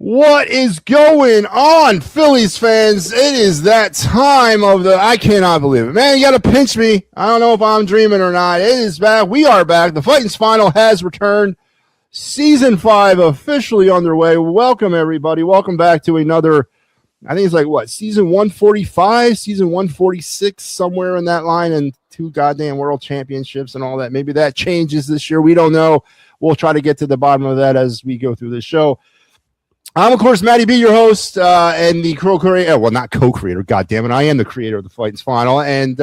What is going on, Phillies fans? It is that time of I cannot believe it. Man, you got to pinch me. I don't know if I'm dreaming or not. It is back. We are back. The Phightins Phinal has returned. Season 5 officially underway. Welcome, everybody. Welcome back to another, I think it's like, what, season 145, season 146, somewhere in that line, and 2 goddamn world championships and all that. Maybe that changes this year. We don't know. We'll try to get to the bottom of that as we go through the show. I'm, of course, Matty B, your host, and the co-creator. Well, not co-creator, goddammit. I am the creator of the Phightins Phinal, and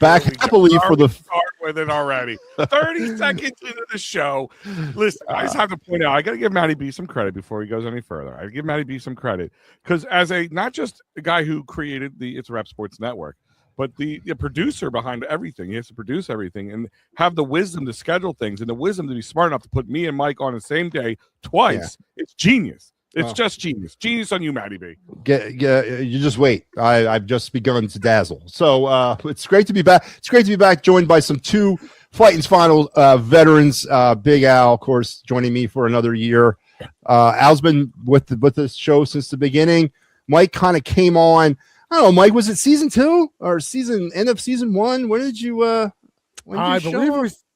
back happily for the start with it already. 30 seconds into the show. Listen, I just have to point out, I got to give Matty B some credit before he goes any further. I give Matty B some credit because as not just a guy who created the It's a Rap Sports Network, but the producer behind everything. He has to produce everything and have the wisdom to schedule things and the wisdom to be smart enough to put me and Mike on the same day twice. Yeah. It's genius. It's just genius. Genius on you, Matty B. You just wait. I've just begun to dazzle. So it's great to be back. It's great to be back, joined by some 2 Phightins Phinal veterans. Big Al, of course, joining me for another year. Al's been with this show since the beginning. Mike kind of came on. I don't know, Mike. Was it season 2 or end of season 1? When did you?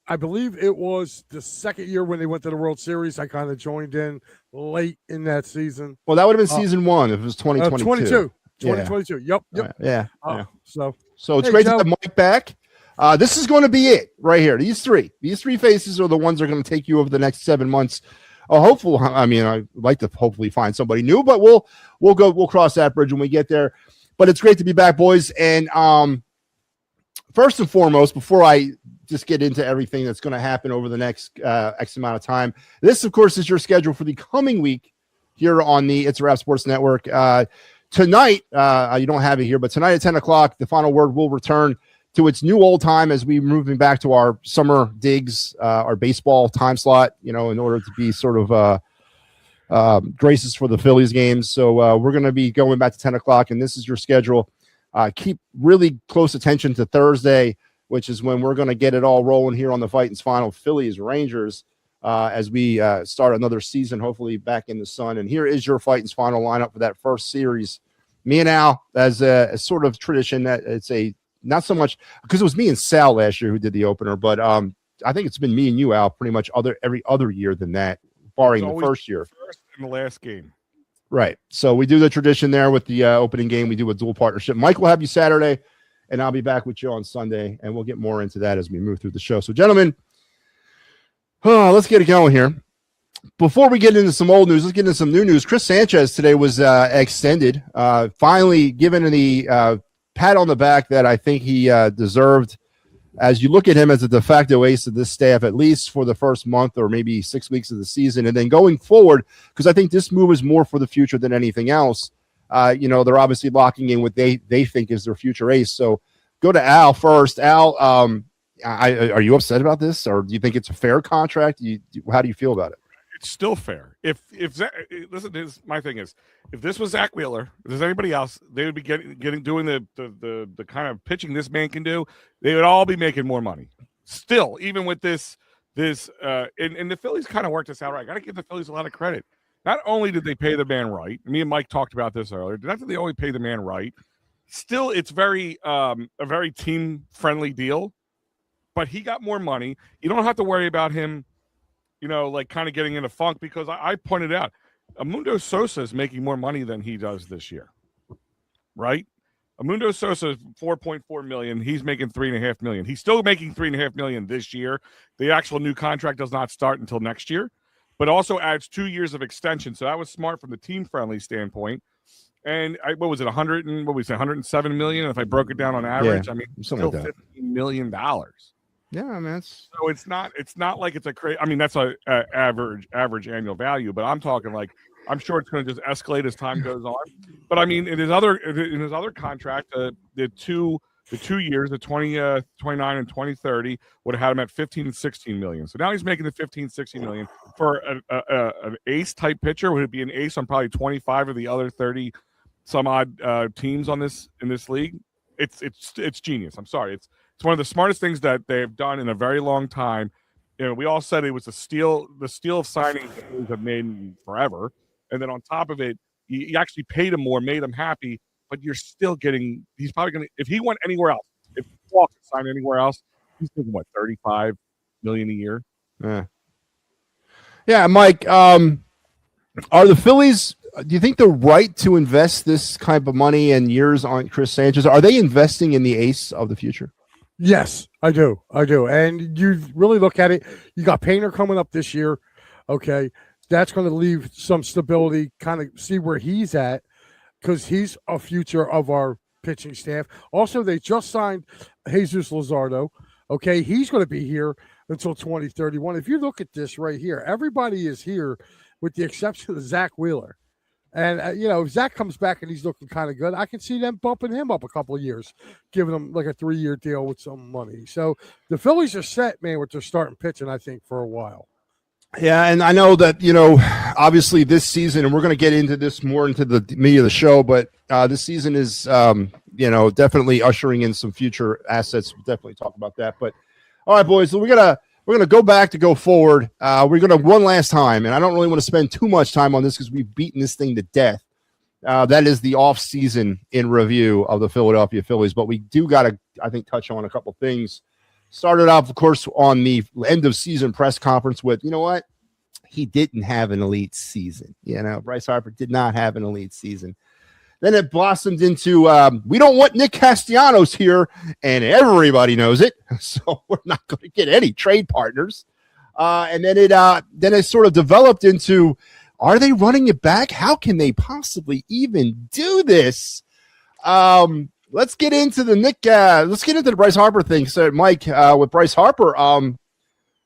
I believe it was the second year when they went to the World Series. I kind of joined in late in that season. Well, that would have been season 1 if it was 2022. 2022. Yep. Yeah. So it's great to have Mike back. This is going to be it right here. These three faces are the ones that are going to take you over the next 7 months. Hopefully, I mean, I'd like to hopefully find somebody new, but we'll cross that bridge when we get there. But it's great to be back, boys. And first and foremost, before I just get into everything that's going to happen over the next X amount of time, this, of course, is your schedule for the coming week here on the It's a Rap Sports Network. Tonight, you don't have it here, but tonight at 10 o'clock, the Final Word will return to its new old time as we're moving back to our summer digs, our baseball time slot, in order to be sort of gracious for the Phillies games. So we're going to be going back to 10 o'clock, and this is your schedule. Keep really close attention to Thursday, which is when we're going to get it all rolling here on the Phightins Phinal, Phillies Rangers, as we start another season, hopefully back in the sun. And here is your Phightins Phinal lineup for that first series. Me and Al, as a sort of tradition, that it's not so much because it was me and Sal last year who did the opener, but I think it's been me and you, Al, pretty much every other year than that, barring the first year. First and the last game. Right. So we do the tradition there with the opening game. We do a dual partnership. Mike will have you Saturday, and I'll be back with you on Sunday, and we'll get more into that as we move through the show. So, gentlemen, let's get it going here. Before we get into some old news, let's get into some new news. Chris Sanchez today was extended, finally given the pat on the back that I think he deserved. As you look at him as a de facto ace of this staff, at least for the first month or maybe 6 weeks of the season, and then going forward, because I think this move is more for the future than anything else. They're obviously locking in what they think is their future ace. So go to Al first. Al, are you upset about this, or do you think it's a fair contract? How do you feel about it? It's still fair. If listen, my thing is, if this was Zach Wheeler, if there's anybody else, they would be doing the kind of pitching this man can do. They would all be making more money. Still, even with this, and the Phillies kind of worked this out right. I got to give the Phillies a lot of credit. Not only did they pay the man right, me and Mike talked about this earlier. Not that they only pay the man right. Still, it's a very team friendly deal. But he got more money. You don't have to worry about him, kind of getting in a funk, because I pointed out Amundo Sosa is making more money than he does this year, right? Amundo Sosa is $4.4 million. He's making $3.5 million. He's still making $3.5 million this year. The actual new contract does not start until next year, but also adds 2 years of extension. So that was smart from the team-friendly standpoint. And what was it, $107 million? And if I broke it down on average, still like $15 million. Yeah, I mean, so it's not like it's a crazy. I mean, that's a average annual value, but I'm talking like, I'm sure it's going to just escalate as time goes on. But I mean, in his other contract, the two years, the 2029 and 2030 would have had him at 15 and 16 million. So now he's making the 15, 16 million for an ace type pitcher. Would it be an ace on probably 25 of the other 30 some odd teams in this league? It's genius. I'm sorry. It's one of the smartest things that they've done in a very long time. We all said it was the steal of signings that Phillies have made forever. and then on top of it, you actually paid him more, made him happy, but you're still getting. He's probably going to, if he went anywhere else, if Walker signed anywhere else, he's thinking what, $35 million a year. Yeah, Mike. Are the Phillies? Do you think they're right to invest this kind of money and years on Chris Sanchez? Are they investing in the ace of the future? Yes, I do. And you really look at it. You got Painter coming up this year. Okay, that's going to leave some stability. Kind of see where he's at because he's a future of our pitching staff. Also, they just signed Jesus Luzardo. Okay, he's going to be here until 2031. If you look at this right here, everybody is here with the exception of Zach Wheeler. And, if Zach comes back and he's looking kind of good, I can see them bumping him up a couple of years, giving him like a 3-year deal with some money. So the Phillies are set, man, with their starting pitching, I think, for a while. Yeah, and I know that, obviously this season, and we're going to get into this more into the meat of the show, but this season is, definitely ushering in some future assets. We'll definitely talk about that. But, all right, boys, so we're going to go back to go forward. We're going to one last time, and I don't really want to spend too much time on this because we've beaten this thing to death. That is the off-season in review of the Philadelphia Phillies, but we do got to, I think, touch on a couple things. Started off, of course, on the end-of-season press conference with, you know what? He didn't have an elite season. Bryce Harper did not have an elite season. Then it blossomed into, we don't want Nick Castellanos here, and everybody knows it, so we're not going to get any trade partners. And then it sort of developed into, are they running it back? How can they possibly even do this? Let's get into the Bryce Harper thing. So, Mike, with Bryce Harper,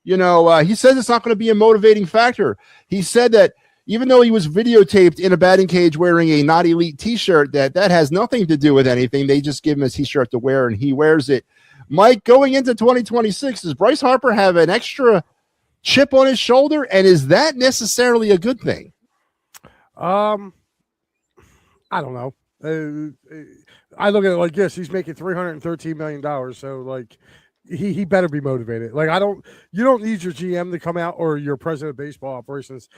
he says it's not going to be a motivating factor. He said that even though he was videotaped in a batting cage wearing a not elite T-shirt, that has nothing to do with anything. They just give him a T-shirt to wear, and he wears it. Mike, going into 2026, does Bryce Harper have an extra chip on his shoulder, and is that necessarily a good thing? I don't know. I look at it like this: he's making $313 million, so like he better be motivated. Like you don't need your GM to come out or your president of baseball operations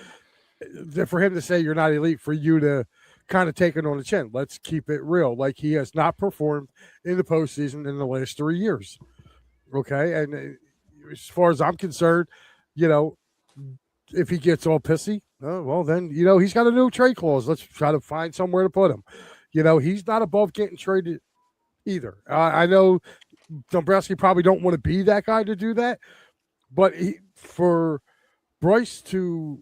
for him to say you're not elite, for you to kind of take it on the chin. Let's keep it real. Like, he has not performed in the postseason in the last 3 years. Okay. And as far as I'm concerned, if he gets all pissy, well, then, he's got a new trade clause. Let's try to find somewhere to put him. He's not above getting traded either. I know Dombrowski probably don't want to be that guy to do that, but for Bryce to,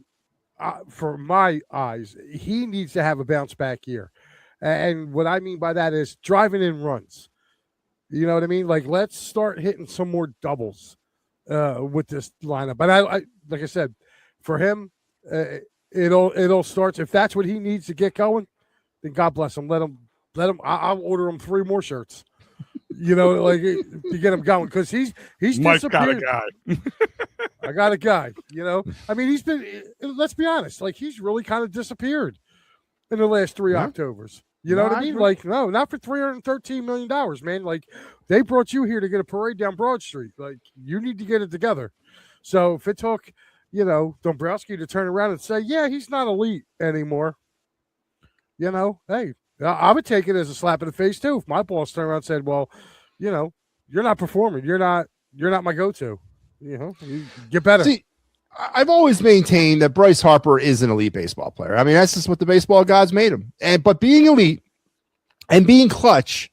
for my eyes, he needs to have a bounce back year. And what I mean by that is driving in runs. You know what I mean? Like, let's start hitting some more doubles with this lineup. But I like I said, for him, it all starts. If that's what he needs to get going, then God bless him. Let him. I'll order him 3 more shirts. To get him going, because he's Mike's disappeared. got a guy. I got a guy. I mean, he's been. Let's be honest. Like, he's really kind of disappeared in the last 3 Octobers. You know what I mean? Like, no, not for $313 million, man. Like, they brought you here to get a parade down Broad Street. Like, you need to get it together. So if it took, Dombrowski to turn around and say, yeah, he's not elite anymore, hey, I would take it as a slap in the face too. If my boss turned around and said, well, you're not performing. You're not my go-to. You get better. See, I've always maintained that Bryce Harper is an elite baseball player. I mean, that's just what the baseball gods made him. But being elite and being clutch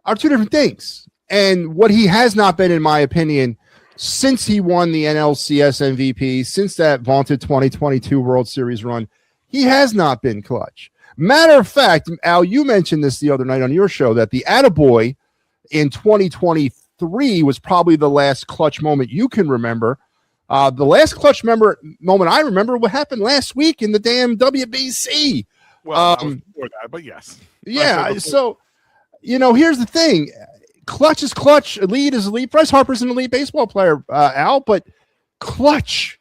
are two different things. And what he has not been, in my opinion, since he won the NLCS MVP, since that vaunted 2022 World Series run, he has not been clutch. Matter of fact, Al, you mentioned this the other night on your show, that the Attaboy in 2023 was probably the last clutch moment you can remember. The last clutch moment I remember what happened last week in the damn WBC. Well, before that, but yes. Yeah, so, here's the thing. Clutch is clutch. Elite is elite. Bryce Harper's an elite baseball player, Al, but clutch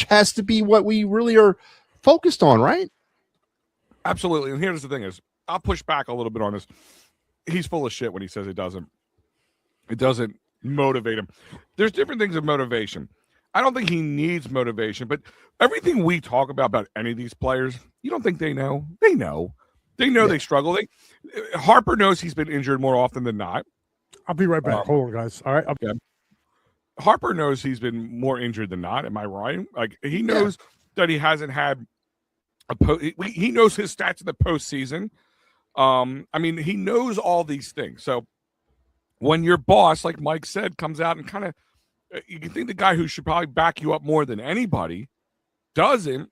has to be what we really are focused on, right? Absolutely. And here's the thing is, I'll push back a little bit on this. He's full of shit when he says it doesn't motivate him. There's different things of motivation. I don't think he needs motivation, but everything we talk about any of these players, you don't think they know? They know. They know they struggle. Harper knows he's been injured more often than not. I'll be right back. Hold on, guys. All right. Harper knows he's been more injured than not. Am I right? Like he knows that he hasn't had he knows his stats in the postseason. I mean, he knows all these things. So when your boss, like Mike said, comes out and kind of, you can think the guy who should probably back you up more than anybody doesn't,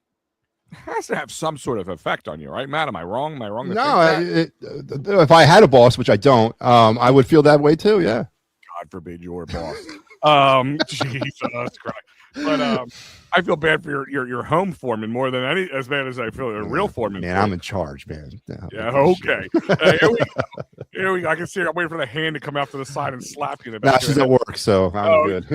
has to have some sort of effect on you, right, Matt? Am I wrong? Am I wrong? No, if I had a boss, which I don't, I would feel that way too. Yeah. God forbid you're a boss. Jesus Christ. But I feel bad for your home foreman more than as bad as I feel a real foreman. Man, I'm in charge, man. Yeah, okay. Here we go. I can see her. I'm waiting for the hand to come out to the side and slap you in the back. Nah, she's at work, so I'm good.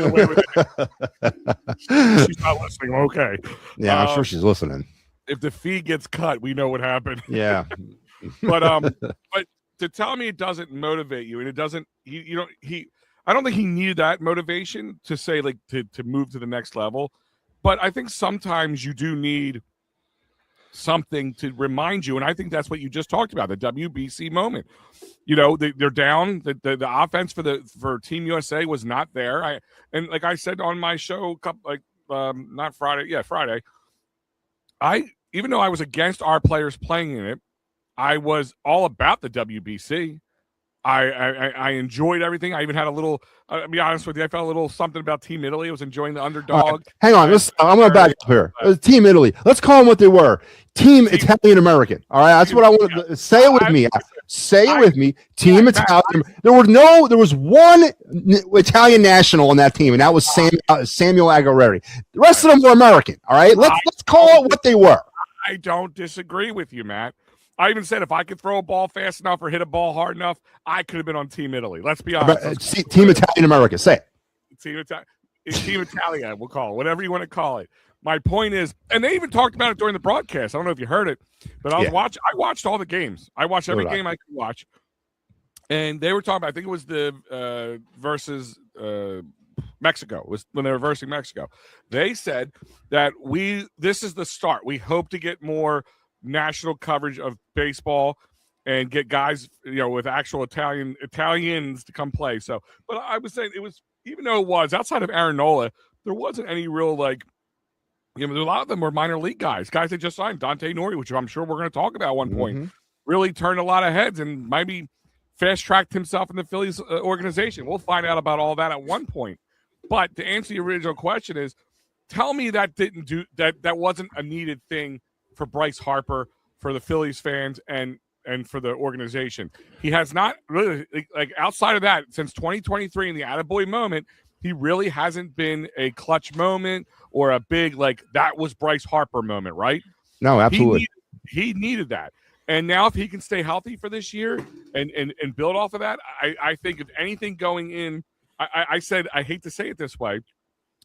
She's not listening. Okay. Yeah, I'm sure she's listening. If the fee gets cut, we know what happened. Yeah. but to tell me it doesn't motivate you, and it doesn't, I don't think he needed that motivation to say like to move to the next level. But I think sometimes you do need something to remind you, and I think that's what you just talked about, the WBC moment. They're down. The offense for Team USA was not there. And like I said on my show, not Friday, Friday. Even though I was against our players playing in it, I was all about the WBC. I enjoyed everything. I even had a little. I'll be honest with you. I felt a little something about Team Italy. I was enjoying the underdog. Right. Hang on. I'm going to back up here. Team Italy. Let's call them what they were. Team Italian American. All right. That's what I want to say. It with me. Say it with me. Team Italian. There was one Italian national on that team, and that was Samuel Aguirre. The rest of them were American. All right. Let's call it what they were. I don't disagree with you, Matt. I even said if I could throw a ball fast enough or hit a ball hard enough, I could have been on Team Italy. Let's be honest. Team Italian America. Say it. Team Italia, we'll call it. Whatever you want to call it. My point is, and they even talked about it during the broadcast. I don't know if you heard it, but I watched all the games. I watched every game I could watch. And they were talking about, I think it was the versus Mexico. It was when they were versing Mexico. They said that this is the start. We hope to get more national coverage of baseball and get guys, with actual Italians to come play. So, but I was saying it was, even though it was outside of Aaron Nola, there wasn't any real a lot of them were minor league guys they just signed. Dante Nori, which I'm sure we're going to talk about at one point, really turned a lot of heads and maybe fast-tracked himself in the Phillies organization. We'll find out about all that at one point. But to answer the original question is, tell me that that wasn't a needed thing for Bryce Harper, for the Phillies fans, and for the organization. He has not really, like outside of that, since 2023 in the attaboy moment, he really hasn't been a clutch moment or a big, that was Bryce Harper moment, right? No, absolutely. He needed that. And now if he can stay healthy for this year and build off of that, I think if anything going in, I said, I hate to say it this way,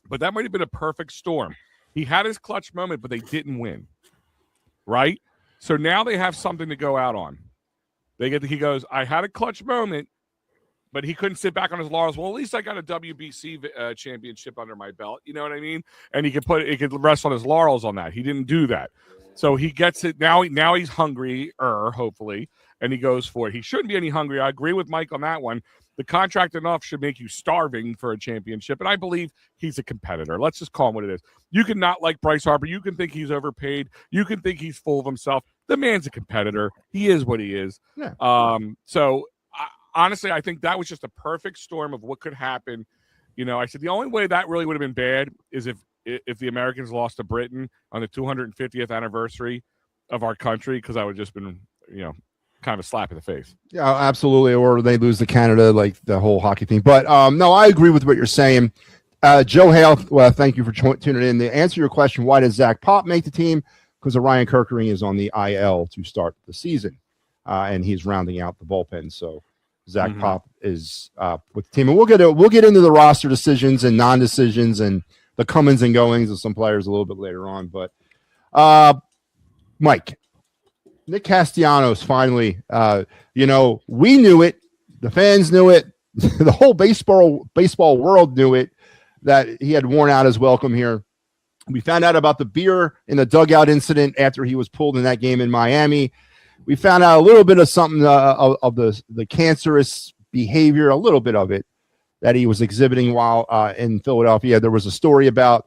but that might have been a perfect storm. He had his clutch moment, but they didn't win. Right? So now they have something to go out on. He goes, I had a clutch moment, but he couldn't sit back on his laurels. Well, at least I got a WBC championship under my belt. You know what I mean? And he could rest on his laurels on that. He didn't do that. So he gets it. Now he's hungry, hopefully, and he goes for it. He shouldn't be any hungry. I agree with Mike on that one. The contract enough should make you starving for a championship, and I believe he's a competitor. Let's just call him what it is. You can not like Bryce Harper. You can think he's overpaid. You can think he's full of himself. The man's a competitor. He is what he is. Yeah. Honestly, I think that was just a perfect storm of what could happen. I said the only way that really would have been bad is if the Americans lost to Britain on the 250th anniversary of our country, because I would have just been, kind of a slap in the face. Yeah, absolutely. Or they lose to Canada, like the whole hockey thing. But no, I agree with what you're saying. Joe Hale, well, thank you for tuning in. To answer your question, why does Zach Pop make the team? Because Ryan Kirkering is on the IL to start the season, and he's rounding out the bullpen. So Zach Pop is with the team, and we'll get into the roster decisions and non-decisions and the comings and goings of some players a little bit later on. But Mike, Nick Castellanos finally, we knew it. The fans knew it. The whole baseball world knew it. that he had worn out his welcome here. We found out about the beer in the dugout incident after he was pulled in that game in Miami. We found out a little bit of something of the cancerous behavior, a little bit of it that he was exhibiting while in Philadelphia. There was a story about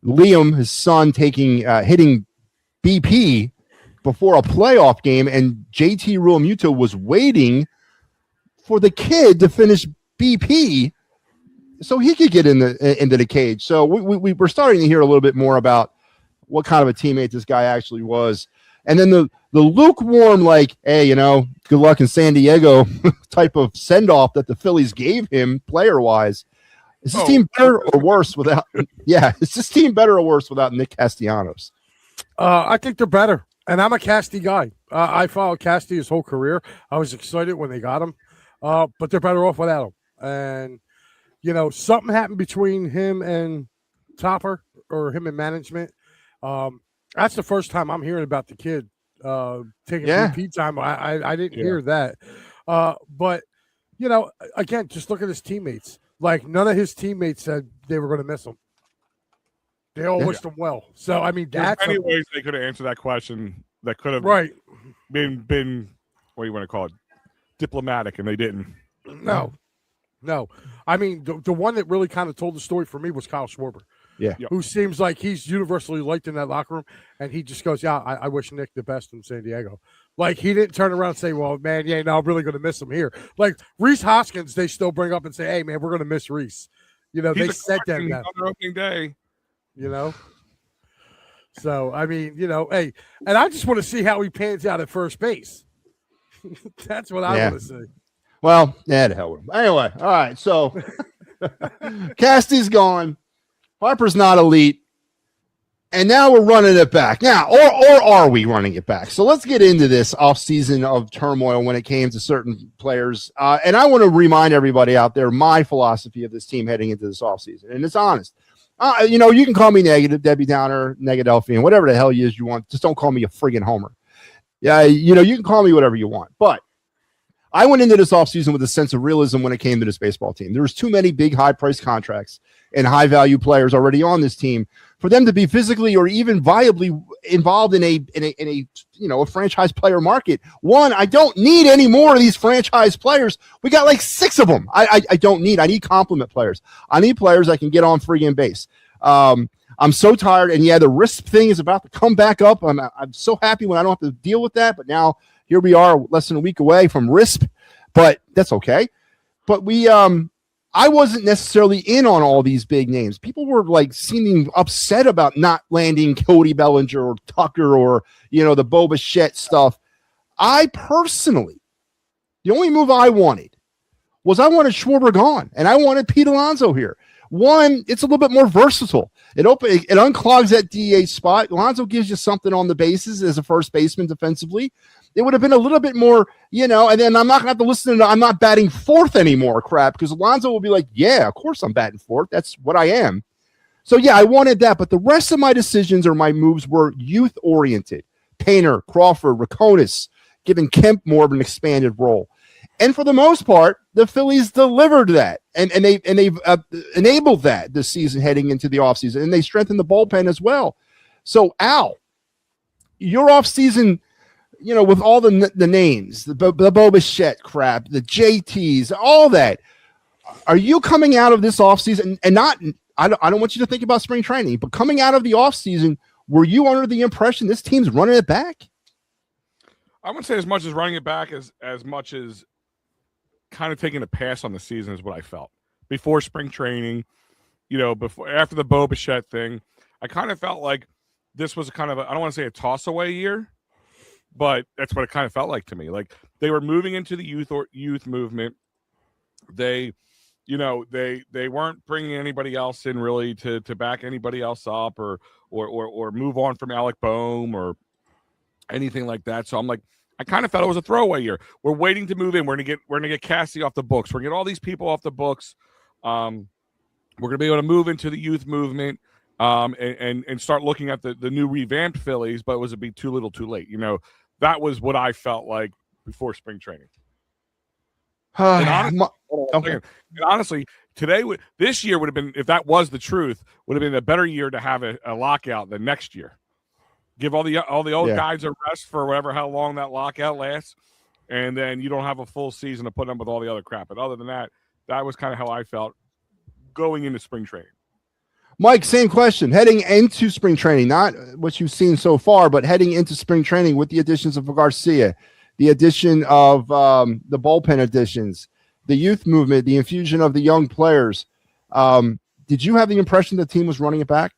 Liam, his son, hitting BP before a playoff game, and JT Realmuto was waiting for the kid to finish BP so he could get into the cage. So we're starting to hear a little bit more about what kind of a teammate this guy actually was. And then the lukewarm, like, hey, good luck in San Diego type of send-off that the Phillies gave him player-wise. Is this team better or worse without is this team better or worse without Nick Castellanos? I think they're better. And I'm a Casty guy. I followed Casty his whole career. I was excited when they got him. But they're better off without him. And something happened between him and Topper, or him and management. That's the first time I'm hearing about the kid taking BP time. I didn't hear that. But, again, just look at his teammates. Like, none of his teammates said they were going to miss him. They all wished him well. So, I mean, that's many ways they could have answered that question that could have been what do you want to call it? Diplomatic, and they didn't. No. I mean, the one that really kind of told the story for me was Kyle Schwarber. Yeah. Who seems like he's universally liked in that locker room, and he just goes, I wish Nick the best in San Diego. Like, he didn't turn around and say, well, man, I'm really going to miss him here. Like, Reese Hoskins, they still bring up and say, hey, man, we're going to miss Reese. They said that. On their opening day. So, I mean, hey, and I just want to see how he pans out at first base. That's what I want to see. Well, the hell with him. Anyway, all right, so Casty's gone. Harper's not elite. And now we're running it back. Now, or are we running it back? So let's get into this offseason of turmoil when it came to certain players. And I want to remind everybody out there my philosophy of this team heading into this offseason. And it's honest. You can call me negative, Debbie Downer, Negadelphian, whatever the hell you want. Just don't call me a friggin' homer. Yeah, you can call me whatever you want. But I went into this offseason with a sense of realism when it came to this baseball team. There was too many big, high-priced contracts and high-value players already on this team for them to be physically or even viably involved in a franchise player market. One, I don't need any more of these franchise players. We got like 6 of them. I need complement players. I need players that can get on friggin' base. I'm so tired, and the RISP thing is about to come back up. I'm so happy when I don't have to deal with that, but now here we are, less than a week away from RISP, but that's okay. But I wasn't necessarily in on all these big names. People were like seeming upset about not landing Cody Bellinger or Tucker or the Bo Bichette stuff. I personally, the only move I wanted was I wanted Schwarber gone, and I wanted Pete Alonso here. One, it's a little bit more versatile. It unclogs that DH spot. Alonso gives you something on the bases as a first baseman defensively. It would have been a little bit more, and then I'm not going to have to listen to I'm not batting fourth anymore crap, because Alonso will be like, yeah, of course I'm batting fourth. That's what I am. So, I wanted that. But the rest of my decisions or my moves were youth-oriented. Painter, Crawford, Raconis, giving Kemp more of an expanded role. And for the most part, the Phillies delivered that, and they've enabled that this season heading into the offseason, and they strengthened the bullpen as well. So, Al, your offseason, with all the names, the Bo Bichette crap, the JTs, all that, are you coming out of this offseason and not? I don't want you to think about spring training, but coming out of the offseason, were you under the impression this team's running it back? I wouldn't say as much as running it back as much as kind of taking a pass on the season is what I felt before spring training. After the Bo Bichette thing, I kind of felt like this was I don't want to say a toss away year, but that's what it kind of felt like to me. Like they were moving into the youth movement. They weren't bringing anybody else in really to back anybody else up or move on from Alec Boehm or anything like that. So I'm like, I kind of felt it was a throwaway year. We're waiting to move in. We're gonna get Cassie off the books. We're gonna get all these people off the books. We're gonna be able to move into the youth movement and start looking at the new revamped Phillies. But it was a bit too little, too late. That was what I felt like before spring training. And honestly, this year would have been, if that was the truth, would have been a better year to have a lockout than next year. Give all the old guys a rest for how long that lockout lasts, and then you don't have a full season to put up with all the other crap. But other than that, that was kind of how I felt going into spring training. Mike, same question. Heading into spring training, not what you've seen so far, but heading into spring training with the additions of Garcia, the addition of the bullpen additions, the youth movement, the infusion of the young players. Did you have the impression the team was running it back?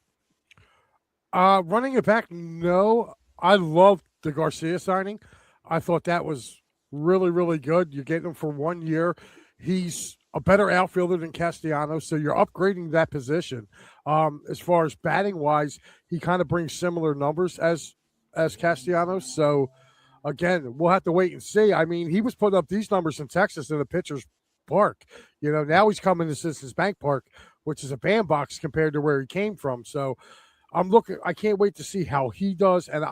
Running it back, no. I loved the Garcia signing. I thought that was really, really good. You're getting him for 1 year. He's a better outfielder than Castellanos, so you're upgrading that position. As far as batting wise, he kind of brings similar numbers as Castellanos. So again, we'll have to wait and see. I mean, he was putting up these numbers in Texas in the pitcher's park. Now he's coming to Citizens Bank Park, which is a bandbox compared to where he came from. So I can't wait to see how he does. And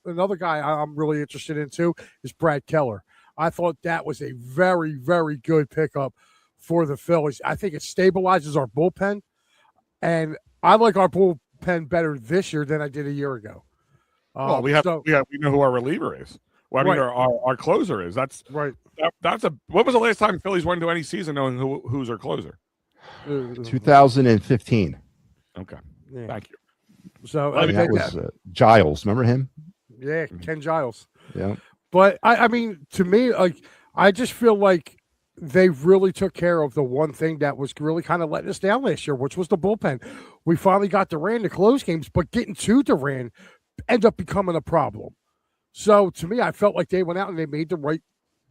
another guy I'm really interested in too is Brad Keller. I thought that was a very, very good pickup for the Phillies. I think it stabilizes our bullpen, and I like our bullpen better this year than I did a year ago. We know who our reliever is. Well, I mean, our closer is. That's right. When was the last time Phillies went into any season knowing who's our closer? 2015. Okay, yeah. Thank you. So that was Giles. Remember him? Yeah, Ken Giles. Yeah. But I mean, to me, I just feel like they really took care of the one thing that was really kind of letting us down last year, which was the bullpen. We finally got Duran to close games, but getting to Duran ended up becoming a problem. So to me, I felt like they went out and they made the right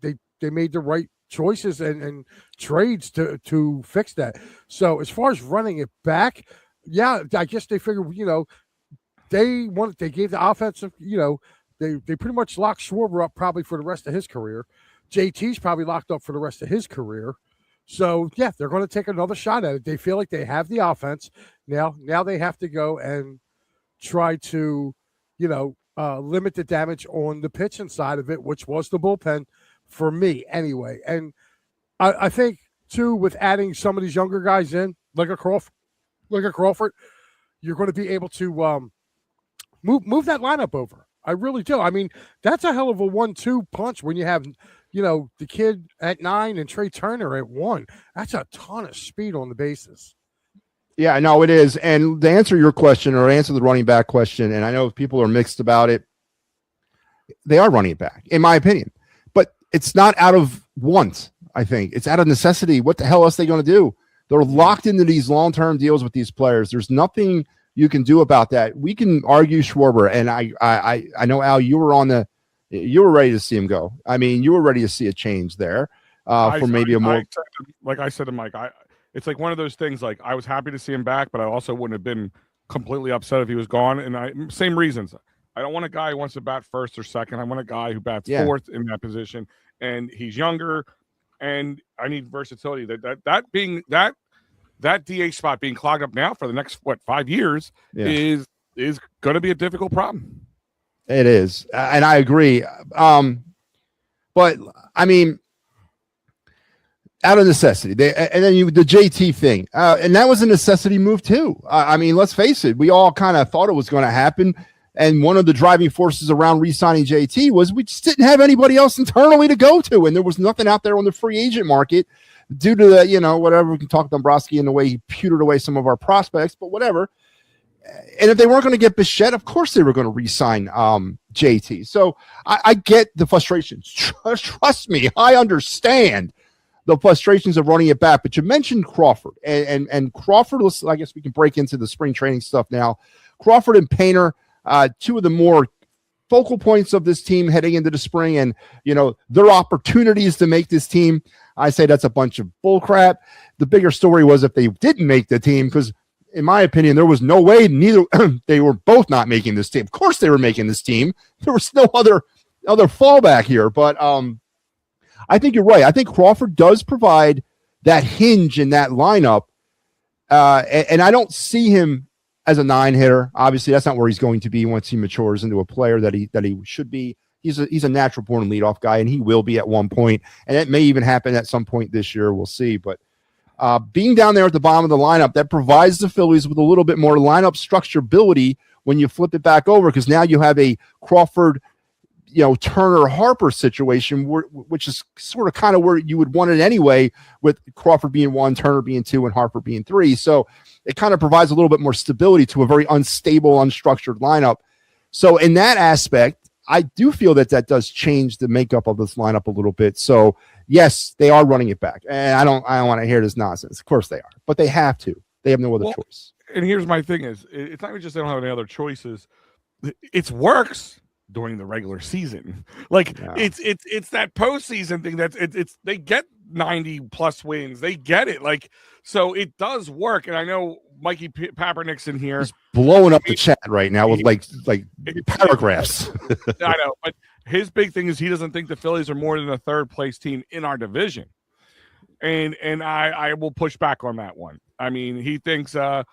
they made the right choices and trades to fix that. So as far as running it back, yeah, I guess they figured, they gave the offensive, they pretty much locked Schwarber up probably for the rest of his career. JT's probably locked up for the rest of his career. So, yeah, they're going to take another shot at it. They feel like they have the offense. Now they have to go and try to, limit the damage on the pitching side of it, which was the bullpen for me anyway. And I think, too, with adding some of these younger guys in, like a Crawford, you're going to be able to move that lineup over. I really do. I mean, that's a hell of a 1-2 punch when you have, the kid at 9 and Trey Turner at 1. That's a ton of speed on the bases. Yeah, no, it is. And to answer your question or answer the running back question, and I know people are mixed about it, they are running it back, in my opinion. But it's not out of want, I think. It's out of necessity. What the hell else are they going to do? They're locked into these long-term deals with these players. There's nothing you can do about that. We can argue Schwarber, and I know, Al, you were ready to see him go. I mean, you were ready to see a change there for maybe a more. Like I said to Mike, it's like one of those things. Like I was happy to see him back, but I also wouldn't have been completely upset if he was gone. And same reasons. I don't want a guy who wants to bat first or second. I want a guy who bats fourth in that position, and he's younger. And I need versatility. That DH spot being clogged up now for the next 5 years is going to be a difficult problem. It is, and I agree. But I mean, out of necessity, the JT thing, and that was a necessity move too. I mean, let's face it, we all kind of thought it was going to happen, and one of the driving forces around re-signing JT was we just didn't have anybody else internally to go to, and there was nothing out there on the free agent market due to the whatever. We can talk Dombrowski and the way he pewtered away some of our prospects, but whatever. And if they weren't going to get Bichette, of course they were going to re-sign JT. So I get the frustrations. Trust me, I understand the frustrations of running it back. But you mentioned Crawford, and Crawford. I guess we can break into the spring training stuff now. Crawford and Painter, two of the more focal points of this team heading into the spring, and their opportunities to make this team. I say that's a bunch of bullcrap. The bigger story was if they didn't make the team, because in my opinion, there was no way neither they were both not making this team. Of course they were making this team. There was no other fallback here. But I think you're right. I think Crawford does provide that hinge in that lineup. And I don't see him as a 9-hitter. Obviously, that's not where he's going to be once he matures into a player that he should be. He's a natural born leadoff guy, and he will be at one point. And it may even happen at some point this year. We'll see. But being down there at the bottom of the lineup, that provides the Phillies with a little bit more lineup structurability when you flip it back over, because now you have a Crawford, Turner Harper situation, which is sort of kind of where you would want it anyway, with Crawford being 1, Turner being 2, and Harper being 3. So it kind of provides a little bit more stability to a very unstable, unstructured lineup. So in that aspect, I do feel that does change the makeup of this lineup a little bit. So yes, they are running it back, and I don't want to hear this nonsense. Of course they are, but they have to. They have no other choice. And here's my thing: it's not even just they don't have any other choices. It works during the regular season. Like it's that postseason thing it's they get 90 plus wins. They get it. Like, so it does work. And I know Mikey Papernick's in here. He's blowing up the chat right now with like paragraphs. I know, but his big thing is he doesn't think the Phillies are more than a third place team in our division. And I will push back on that one. I mean, he thinks the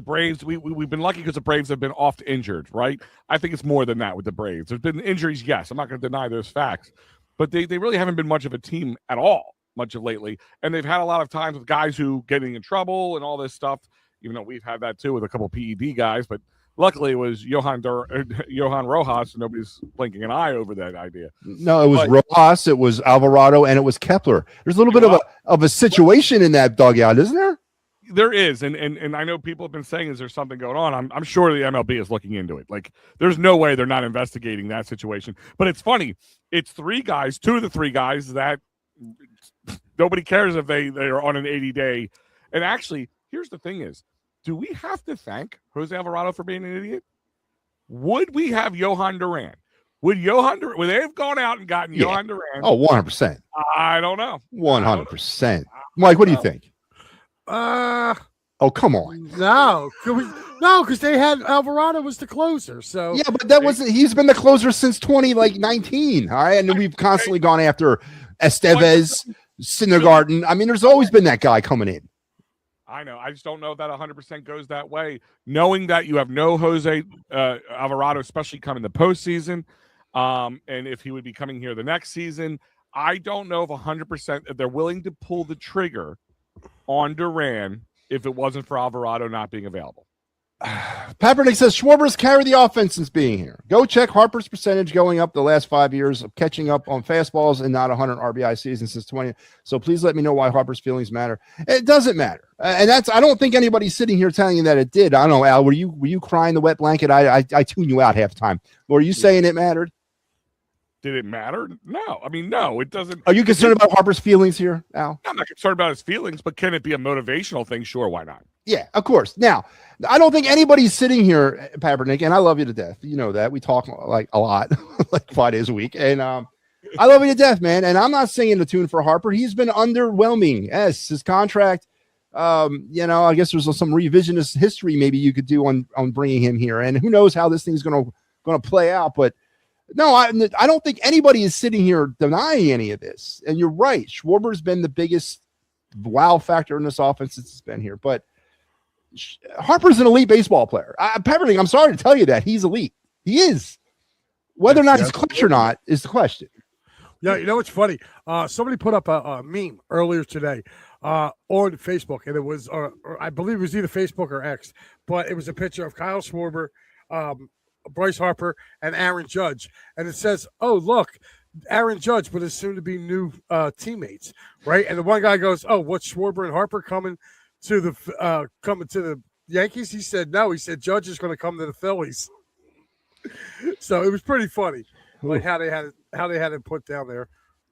Braves, we've been lucky because the Braves have been oft injured, right? I think it's more than that with the Braves. There's been injuries, yes. I'm not going to deny those facts. But they really haven't been much of a team at all, much of lately. And they've had a lot of times with guys who getting in trouble and all this stuff, even though we've had that too with a couple of PED guys. But luckily it was Johan Rojas, and nobody's blinking an eye over that idea. No, it was Rojas, it was Alvarado, and it was Kepler. There's a little bit of a situation in that dugout, isn't there? There is, and I know people have been saying, is there something going on? I'm sure the MLB is looking into it. Like, there's no way they're not investigating that situation. But it's funny. It's 3 guys, 2 of the 3 guys that nobody cares if they are on an 80-day. And actually, here's the thing is, do we have to thank Jose Alvarado for being an idiot? Would we have Johan Duran? Would they have gone out and gotten Johan Duran? Oh, 100%. I don't know. 100%. Mike, what do you think? Oh, come on. No, because they had Alvarado was the closer. So yeah, but that wasn't. He's been the closer since 2019. All right, and then we've constantly gone after Estevez, Syndergaard. I mean, there's always been that guy coming in. I know. I just don't know if that 100% goes that way. Knowing that you have no Jose Alvarado, especially coming the postseason, and if he would be coming here the next season, I don't know if 100% if they're willing to pull the trigger on Duran if it wasn't for Alvarado not being available. Papernick says Schwarber's carried the offense since being here. Go check Harper's percentage going up the last 5 years of catching up on fastballs and not 100 RBI season since 20. So please let me know why Harper's feelings matter. It doesn't matter. And I don't think anybody's sitting here telling you that it did. I don't know, Al, were you crying the wet blanket? I tune you out half the time. Were you saying it mattered? Did it matter? No. I mean, no, it doesn't. Are you concerned about Harper's feelings here, Al? I'm not concerned about his feelings, but can it be a motivational thing? Sure, why not? Yeah, of course. Now, I don't think anybody's sitting here, Papernick, and I love you to death. You know that. We talk like a lot, like 5 days a week. And I love you to death, man. And I'm not singing the tune for Harper. He's been underwhelming. Yes, his contract, I guess there's some revisionist history maybe you could do on bringing him here. And who knows how this thing's going to play out, but no, I don't think anybody is sitting here denying any of this. And you're right. Schwarber's been the biggest wow factor in this offense since it's been here. But Harper's an elite baseball player. Papernick, I'm sorry to tell you that. He's elite. He is. Whether or not he's clutch or not is the question. Yeah, you know what's funny? Somebody put up a meme earlier today on Facebook, and it was, I believe it was either Facebook or X, but it was a picture of Kyle Schwarber, Bryce Harper, and Aaron Judge, and it says, "Oh, look, Aaron Judge, but his soon-to-be new teammates." Right, and the one guy goes, "Oh, what's Schwarber and Harper coming to the Yankees?" He said, "No." He said, "Judge is going to come to the Phillies." So it was pretty funny, like how they had it put down there.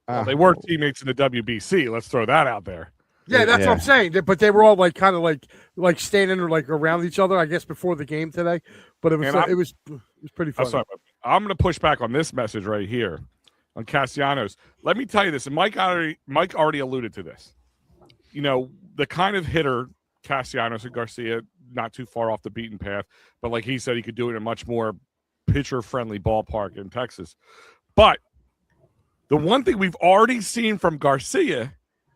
Well, they were teammates in the WBC. Let's throw that out there. Yeah, that's what I'm saying. But they were all like kind of like standing or like around each other, I guess, before the game today. But it was pretty funny. I'm going to push back on this message right here on Castellanos. Let me tell you this, and Mike already alluded to this. You know, the kind of hitter Castellanos and Garcia, not too far off the beaten path, but like he said, he could do it in a much more pitcher-friendly ballpark in Texas. But the one thing we've already seen from Garcia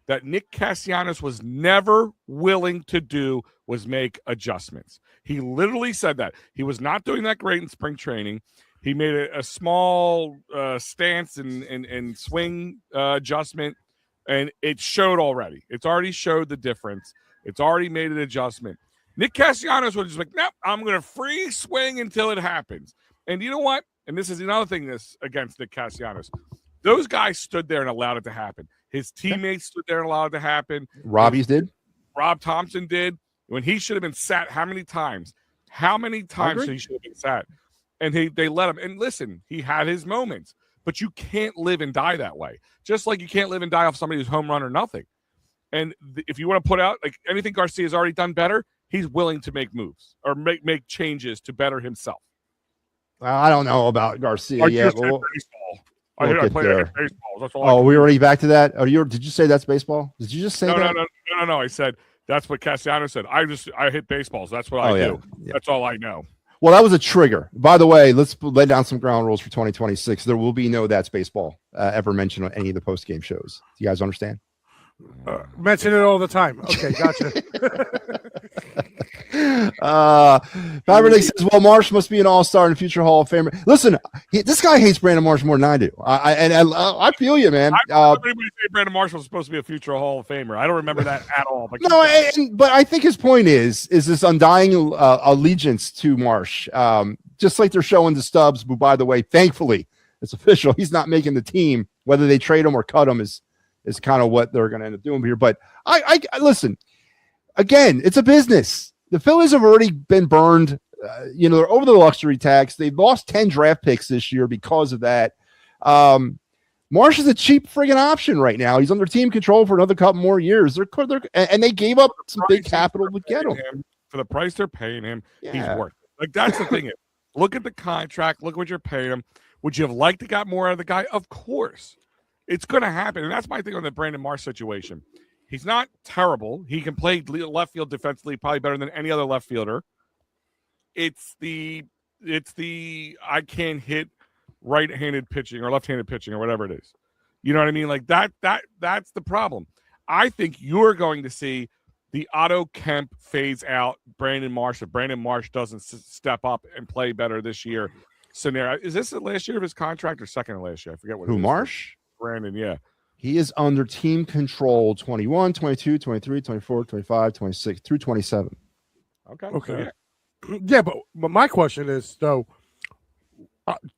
that Nick Castellanos was never willing to do was make adjustments. He literally said that. He was not doing that great in spring training. He made a small stance and swing adjustment And it showed already. It's already showed the difference. It's already made an adjustment. Nick Castellanos was just like, nope, I'm going to free swing until it happens. And you know what? And this is another thing that's against Nick Castellanos. Those guys stood there and allowed it to happen. His teammates stood there and allowed it to happen. Robbie's did. Rob Thompson did. When he should have been sat how many times? How many times he should have been sat? And they let him. And listen, he had his moments. But you can't live and die that way. Just like you can't live and die off somebody who's home run or nothing. And if you want to put out like anything Garcia's already done better, he's willing to make moves or make changes to better himself. I don't know about Garcia yet. I played baseball. That's all. We already back to that? Did you say that's baseball? Did you just say that? No. I said that's what Castellanos said. I hit baseballs. That's what I do. Yeah. That's all I know. Well, that was a trigger. By the way, let's lay down some ground rules for 2026. There will be no That's Baseball ever mentioned on any of the post-game shows. Do you guys understand? Mention it all the time. Okay, gotcha. Fabernick says, well, Marsh must be an all-star and future Hall of Famer. Listen, this guy hates Brandon Marsh more than I do. I feel you, man. I remember anybody say Brandon Marsh was supposed to be a future Hall of Famer. I don't remember that at all. But but I think his point is this undying allegiance to Marsh. Just like they're showing the Stubbs, who, by the way, thankfully, it's official. He's not making the team. Whether they trade him or cut him is kind of what they're going to end up doing here. But I listen, again, it's a business. The Phillies have already been burned. They're over the luxury tax. They've lost 10 draft picks this year because of that. Marsh is a cheap friggin' option right now. He's under team control for another couple more years. And they gave up some big capital to get him. For the price they're paying him, he's worth it. Like, that's the thing. Look at the contract. Look what you're paying him. Would you have liked to got more out of the guy? Of course. It's going to happen. And that's my thing on the Brandon Marsh situation. He's not terrible. He can play left field defensively probably better than any other left fielder. It's the I can't hit right-handed pitching or left-handed pitching or whatever it is. You know what I mean? Like that's the problem. I think you're going to see the Otto Kemp phase out Brandon Marsh. If Brandon Marsh doesn't step up and play better this year scenario. Is this the last year of his contract or second to last year? I forget what it is. Who, Marsh? Brandon, yeah. He is under team control 21, 22, 23, 24, 25, 26 through 27. Okay. Yeah, but my question is, though,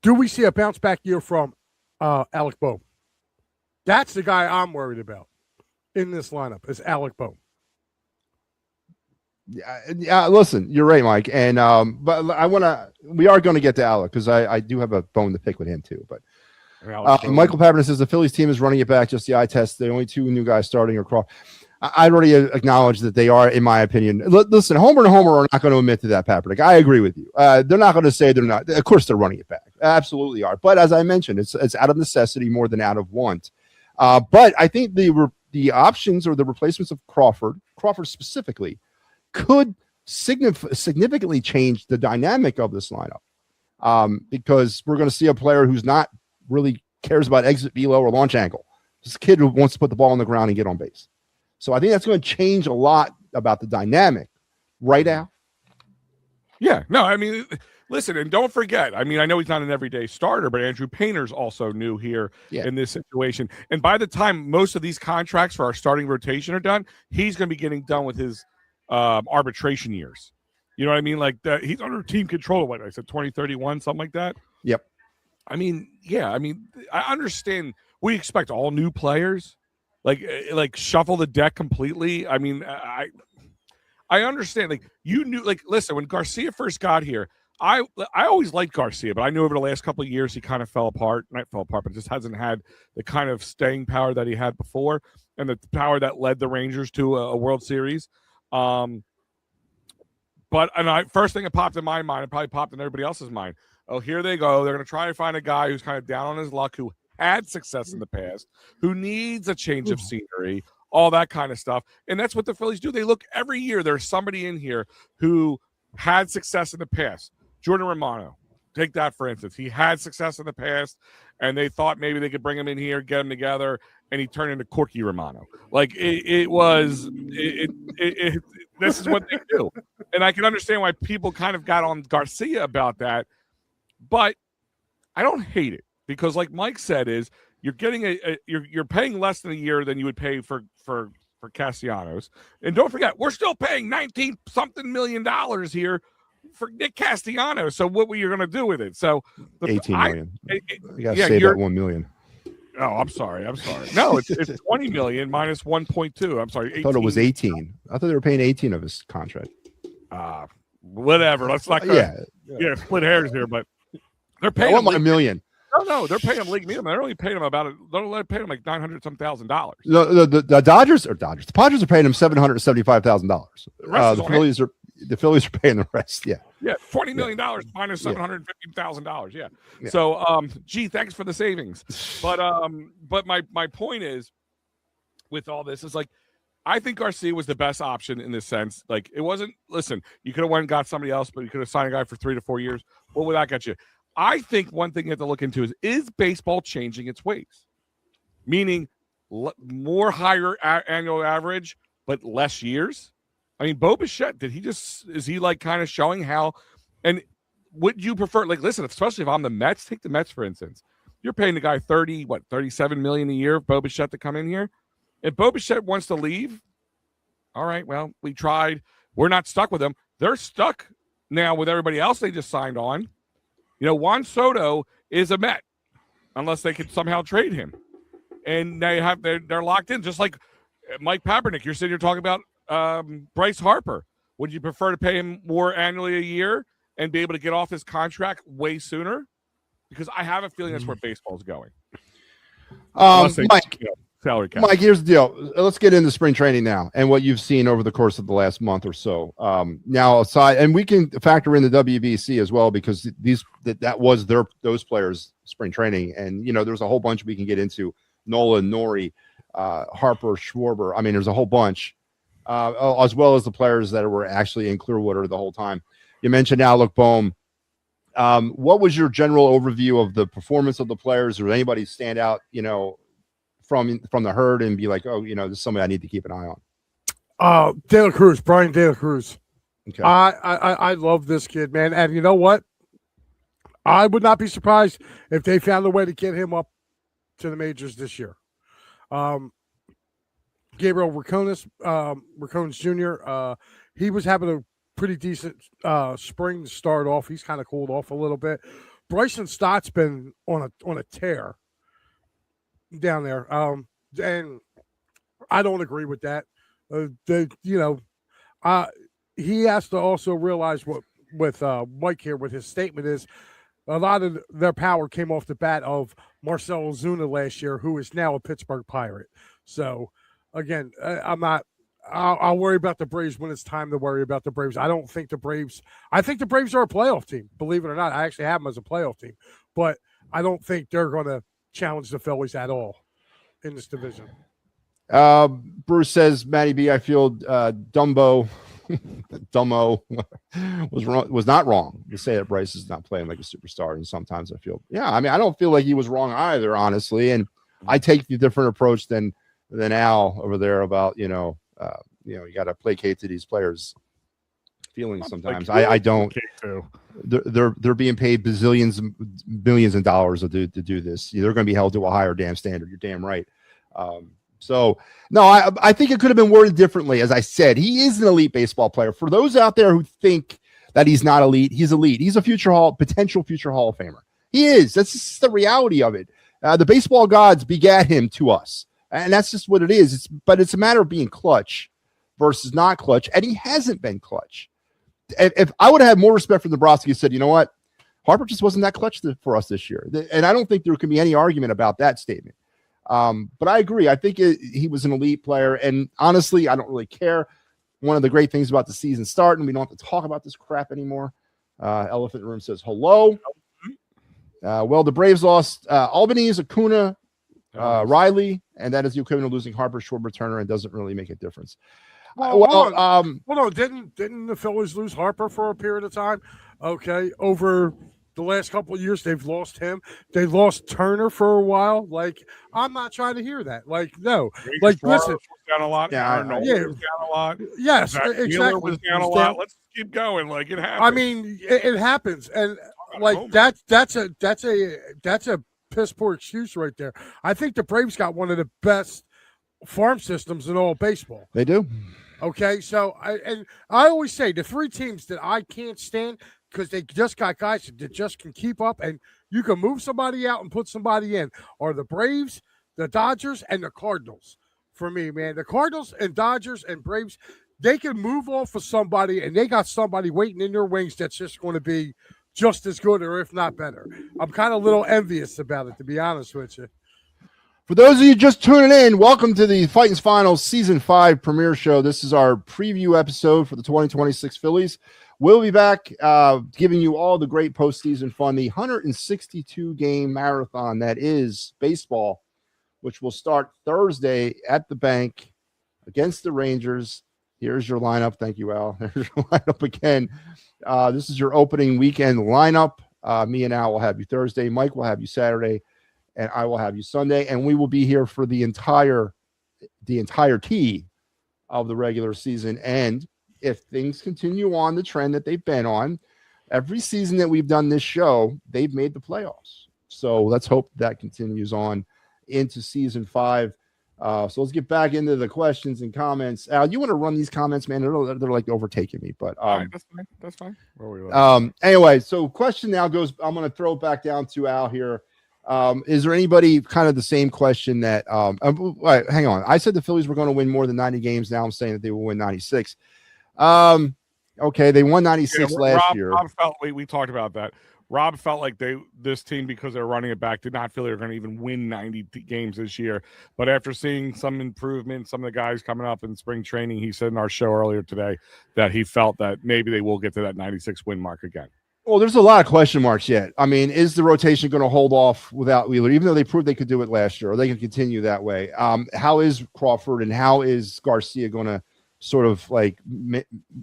do we see a bounce back year from Alec Bohm? That's the guy I'm worried about in this lineup is Alec Bohm. Yeah, listen, you're right, Mike. And but we are going to get to Alec because I do have a bone to pick with him too. But Michael Pavernon says the Phillies team is running it back, just the eye test. The only two new guys starting are Crawford. I already acknowledge that they are, in my opinion. Listen, Homer and Homer are not going to admit to that, Pavernick. I agree with you. They're not going to say they're not. Of course, they're running it back. Absolutely are. But as I mentioned, it's out of necessity more than out of want. But I think the options or the replacements of Crawford specifically, could significantly change the dynamic of this lineup because we're going to see a player who's not really cares about exit velo or launch angle. This kid who wants to put the ball on the ground and get on base. So I think that's going to change a lot about the dynamic. Right, Al? Yeah. No, I mean, listen, and don't forget, I mean, I know he's not an everyday starter, but Andrew Painter's also new here in this situation. And by the time most of these contracts for our starting rotation are done, he's going to be getting done with his arbitration years. You know what I mean? Like that, he's under team control, like I said, 2031, something like that. Yep. I mean, I understand we expect all new players, like shuffle the deck completely. I mean, I understand. Like you knew, like listen, when Garcia first got here, I always liked Garcia, but I knew over the last couple of years he kind of fell apart. Not fell apart, but just hasn't had the kind of staying power that he had before, and the power that led the Rangers to a World Series. First thing that popped in my mind, it probably popped in everybody else's mind. Oh, here they go. They're going to try and find a guy who's kind of down on his luck, who had success in the past, who needs a change of scenery, all that kind of stuff. And that's what the Phillies do. They look every year. There's somebody in here who had success in the past. Jordan Romano, take that for instance. He had success in the past, and they thought maybe they could bring him in here, get him together, and he turned into Corky Romano. Like this is what they do. And I can understand why people kind of got on Garcia about that, but I don't hate it because like Mike said You're getting you're paying less than a year than you would pay for Castellanos. And don't forget, we're still paying $19-something million here for Nick Castellanos. So what were you going to do with it? So $18 million. You got to yeah, save that $1 million. Oh, I'm sorry. No, it's $20 million minus 1.2. I'm sorry. 18. I thought it was 18. I thought they were paying 18 of his contract. Whatever. Let's not split hairs here, but they're paying him $1 million. No, they're paying him league minimum. They're only paying him they're paying him like $900,000. The Padres are paying him $775,000. The Phillies are paying the rest. Yeah, $20 million minus $750,000. Yeah. So, thanks for the savings. But my point is, with all this, is like, I think Garcia was the best option in this sense. Like, it wasn't. Listen, you could have went and got somebody else, but you could have signed a guy for 3 to 4 years. What would that get you? I think one thing you have to look into is baseball changing its ways? Meaning more higher annual average, but less years? I mean, Bo Bichette, is he like kind of showing how, and would you prefer, like, listen, especially if I'm the Mets, take the Mets, for instance. You're paying the guy $37 million a year, Bo Bichette, to come in here. If Bo Bichette wants to leave, all right, well, we tried. We're not stuck with them. They're stuck now with everybody else they just signed on. Juan Soto is a Met, unless they could somehow trade him. And they're locked in, just like Mike Papernick. You're sitting here talking about Bryce Harper. Would you prefer to pay him more annually a year and be able to get off his contract way sooner? Because I have a feeling that's where baseball is going. Mike, salary cap. Mike, here's the deal. Let's get into spring training now and what you've seen over the course of the last month or so. Now, aside, and we can factor in the WBC as well, because that was those players' spring training, and there's a whole bunch we can get into. Nolan, Nori, Harper, Schwarber. I mean, there's a whole bunch, as well as the players that were actually in Clearwater the whole time. You mentioned Alec Bohm. What was your general overview of the performance of the players? Or anybody stand out, from the herd and be like, oh, this is somebody I need to keep an eye on? Brian De La Cruz. Okay. I love this kid, man. And you know what? I would not be surprised if they found a way to get him up to the majors this year. Gabriel Raconis Jr., he was having a pretty decent spring to start off. He's kind of cooled off a little bit. Bryson Stott's been on a tear down there, and I don't agree with that. He has to also realize what with Mike here with his statement is a lot of their power came off the bat of Marcell Ozuna last year, who is now a Pittsburgh Pirate. So again, I'll worry about the Braves when it's time to worry about the Braves. I think the Braves are a playoff team, believe it or not. I actually have them as a playoff team, but I don't think they're going to challenge the Phillies at all in this division. Bruce says, Matty B, I feel Dumbo was not wrong to say that Bryce is not playing like a superstar. And sometimes I feel, I don't feel like he was wrong either, honestly. And I take the different approach than Al over there about, you got to placate to these players' feelings sometimes. I don't. They're being paid billions of dollars to do this. They're going to be held to a higher damn standard. You're damn right. So no, I think it could have been worded differently. As I said, he is an elite baseball player. For those out there who think that he's not elite, he's elite. He's a potential future Hall of Famer. He is. That's just the reality of it. The baseball gods begat him to us. And that's just what it is. But it's a matter of being clutch versus not clutch. And he hasn't been clutch. If I would have had more respect for Dombrowski, he said, you know what? Harper just wasn't that clutch for us this year. And I don't think there can be any argument about that statement. But I agree. I think he was an elite player. And honestly, I don't really care. One of the great things about the season starting, we don't have to talk about this crap anymore. Elephant in the Room says hello. Well, the Braves lost Albanese, Acuna, Riley, and that is the equivalent of losing Harper, Schwarber, Turner, and doesn't really make a difference. Hold on. Didn't the Phillies lose Harper for a period of time? Okay, over the last couple of years, they've lost him. They lost Turner for a while. Like, I'm not trying to hear that. Like, no. Like, listen. Was down a lot. Was down a lot. Yes, exactly. Was down a lot. Let's keep going. Like, it happens. I mean, it happens, and like that's a piss poor excuse right there. I think the Braves got one of the best farm systems in all baseball. They do. Okay, so I always say the three teams that I can't stand because they just got guys that just can keep up and you can move somebody out and put somebody in are the Braves, the Dodgers, and the Cardinals. For me, man, the Cardinals and Dodgers and Braves, they can move off of somebody and they got somebody waiting in their wings that's just going to be just as good or if not better. I'm kind of a little envious about it, to be honest with you. For those of you just tuning in, welcome to the Phightins Phinal Season 5 premiere show. This is our preview episode for the 2026 Phillies. We'll be back giving you all the great postseason fun, the 162-game marathon that is baseball, which will start Thursday at the bank against the Rangers. Here's your lineup. Thank you, Al. There's your lineup again. This is your opening weekend lineup. Me and Al will have you Thursday. Mike will have you Saturday. And I will have you Sunday, and we will be here for the entirety of the regular season. And if things continue on the trend that they've been on, every season that we've done this show, they've made the playoffs. So let's hope that continues on into season 5. So let's get back into the questions and comments. Al, you want to run these comments, man? They're like overtaking me, but right, that's fine. Anyway, so question now goes. I'm going to throw it back down to Al here. Is there anybody kind of the same question that hang on, I said the Phillies were going to win more than 90 games. Now I'm saying that they will win 96. Okay, they won 96 last year. Rob felt we talked about that. Rob felt like this team, because they're running it back, did not feel they were going to even win 90 games this year. But after seeing some improvement, some of the guys coming up in spring training, he said in our show earlier today that he felt that maybe they will get to that 96 win mark again. Well, there's a lot of question marks yet. I mean, is the rotation going to hold off without Wheeler, even though they proved they could do it last year, or they can continue that way? How is Crawford and how is Garcia going to sort of like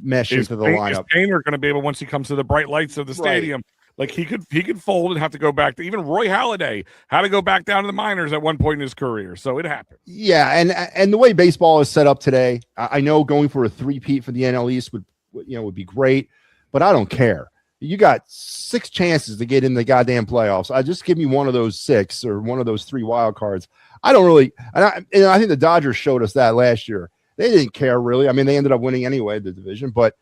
mesh into the lineup? Is Painter going to be able, once he comes to the bright lights of the stadium, like he could fold and have to go back to, even Roy Halladay had to go back down to the minors at one point in his career. So it happens. Yeah, and the way baseball is set up today, I know going for a three-peat for the NL East would be great, but I don't care. You got 6 chances to get in the goddamn playoffs. I just give me one of those 6 or one of those 3 wild cards. I don't really, and I think the Dodgers showed us that last year. They didn't care really. I mean, they ended up winning anyway, the division, but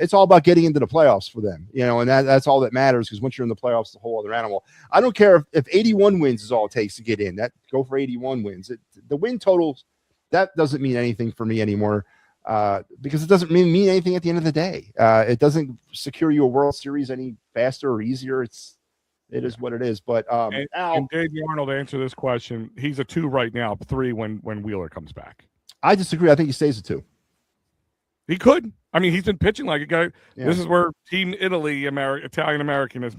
it's all about getting into the playoffs for them, and that's all that matters, because once you're in the playoffs, it's a whole other animal. I don't care if 81 wins is all it takes to get in. Go for 81 wins. The win totals, that doesn't mean anything for me anymore. Because it doesn't mean anything at the end of the day. It doesn't secure you a World Series any faster or easier. It is what it is. But and Dave Arnold, to answer this question, he's a 2 right now, 3 when Wheeler comes back. I disagree. I think he stays a 2. He could. I mean, he's been pitching like a guy. Yeah. This is where Team Italy, Italian American is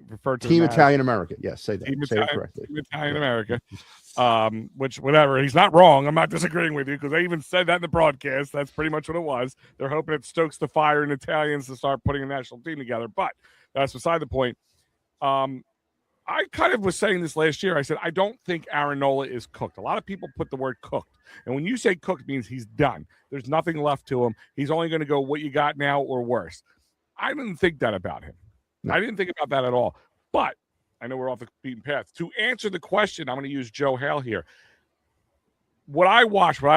referred to. Team Italian American. Yes, say that. Say it correctly. Team Italian America. Which, whatever. He's not wrong. I'm not disagreeing with you, because they even said that in the broadcast. That's pretty much what it was. They're hoping it stokes the fire in Italians to start putting a national team together. But that's beside the point. I kind of was saying this last year. I said, I don't think Aaron Nola is cooked. A lot of people put the word cooked. And when you say cooked, it means he's done. There's nothing left to him. He's only going to go what you got now or worse. I didn't think that about him. No. I didn't think about that at all. But I know we're off the beaten path. To answer the question, I'm going to use Joe Hale here. What I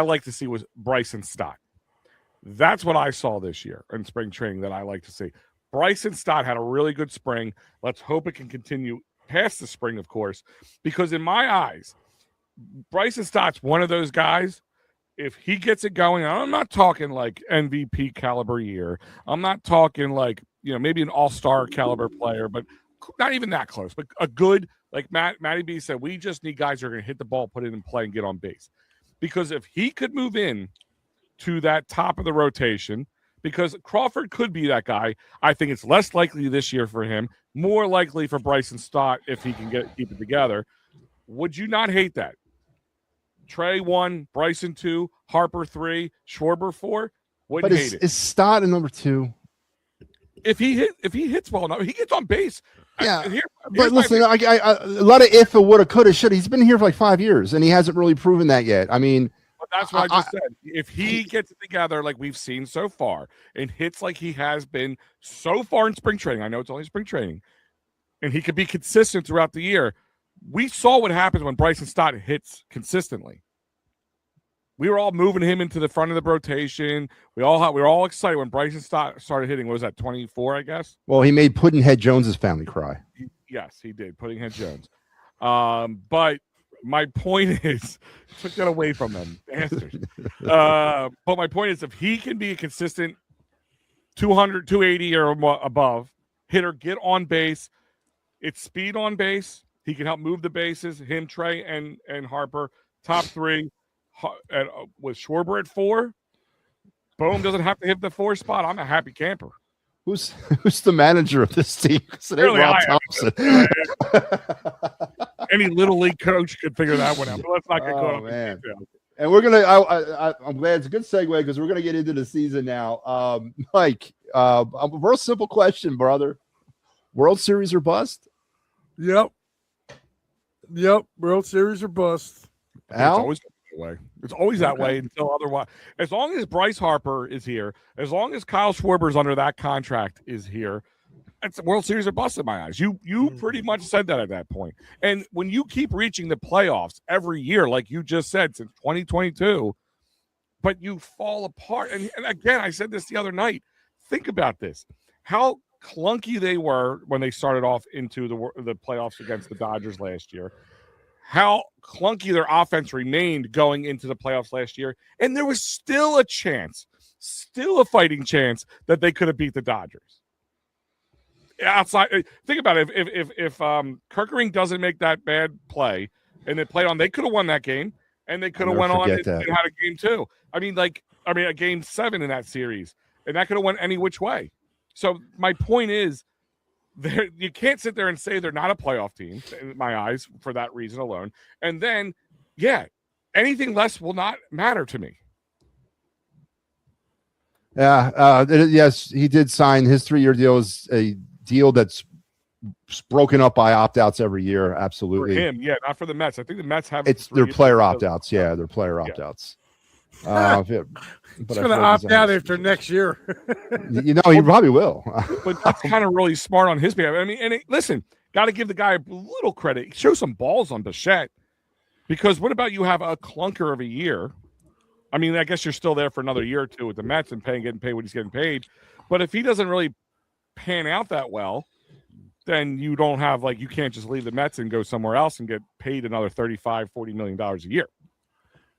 like to see was Bryson Stott. That's what I saw this year in spring training that I like to see. Bryson Stott had a really good spring. Let's hope it can continue past the spring, of course, because in my eyes, Bryson Stott's one of those guys. If he gets it going, I'm not talking like MVP caliber year. I'm not talking like, maybe an all-star caliber player, but not even that close. But a good, like Matty B said, we just need guys who are going to hit the ball, put it in play, and get on base. Because if he could move in to that top of the rotation, because Crawford could be that guy, I think it's less likely this year for him, more likely for Bryson Stott if he can keep it together. Would you not hate that? Trey 1, Bryson 2, Harper 3, Schwarber 4. Wouldn't hate it. Is Stott a number 2? If he hits well enough, he gets on base. Yeah, but listen, I a lot of if, woulda, coulda, shoulda. He's been here for like 5 years, and he hasn't really proven that yet. I mean, but that's what I just said. If he gets it together like we've seen so far and hits like he has been so far in spring training, I know it's only spring training, and he could be consistent throughout the year, we saw what happens when Bryson Stott hits consistently. We were all moving him into the front of the rotation. We were all excited when Bryson Stott started hitting. What was that, 24, I guess? Well, he made Puddinhead Jones's family cry. Yes, he did. Puddinhead Jones. But my point is, took that away from them, bastards. But my point is, if he can be a consistent 200, 280 or above hitter, get on base, it's speed on base. He can help move the bases. Him, Trey, and Harper, top three. With Schwarber at 4, Bohm doesn't have to hit the 4 spot. I'm a happy camper. Who's the manager of this team? Really, Rob Thompson. Any little league coach could figure that one out. But let's not get caught up in detail. And we're gonna. I'm glad it's a good segue because we're gonna get into the season now. Mike, a real simple question, brother. World Series or bust? Yep. World Series or bust. Al? It's always that way until otherwise. As long as Bryce Harper is here, as long as Kyle Schwarber's under that contract is here, it's World Series or bust in my eyes. You pretty much said that at that point. And when you keep reaching the playoffs every year, like you just said, since 2022, but you fall apart. And again, I said this the other night. Think about this. How clunky they were when they started off into the playoffs against the Dodgers last year. How clunky their offense remained going into the playoffs last year. And there was still a chance, still a fighting chance that they could have beat the Dodgers. Outside, think about it. If Kerkering doesn't make that bad play and they played on, they could have won that game and they could have went on and had a game 2. I mean, a game 7 in that series, and that could have went any which way. So my point is, you can't sit there and say they're not a playoff team, in my eyes, for that reason alone. And then, anything less will not matter to me. Yeah. Yes, he did sign his 3-year deal. Is a deal that's broken up by opt-outs every year. Absolutely. For him, not for the Mets. I think the Mets have their player opt-outs. Yeah, they're player opt-outs. It's going to opt out after next year. He probably will. But that's kind of really smart on his behalf. I mean, listen, got to give the guy a little credit. Show some balls on Bichette, because what about you have a clunker of a year? I mean, I guess you're still there for another year or two with the Mets and getting paid what he's getting paid. But if he doesn't really pan out that well, then you don't have, you can't just leave the Mets and go somewhere else and get paid another $35-40 million a year.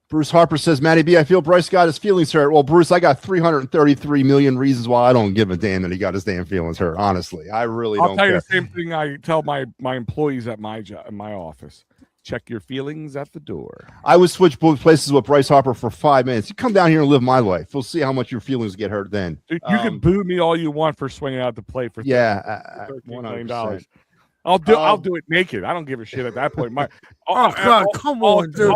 Bruce Harper says, Matty B, I feel Bryce got his feelings hurt. Well, Bruce, I got 333 million reasons why I don't give a damn that he got his damn feelings hurt. Honestly, I really don't care. I'll tell you the same thing I tell my employees at my job, in my office. Check your feelings at the door. I would switch places with Bryce Harper for 5 minutes. You come down here and live my life. We'll see how much your feelings get hurt then. Dude, you can boo me all you want for swinging out the plate for $13 million. I'll do it naked. I don't give a shit at that point. Come on, dude.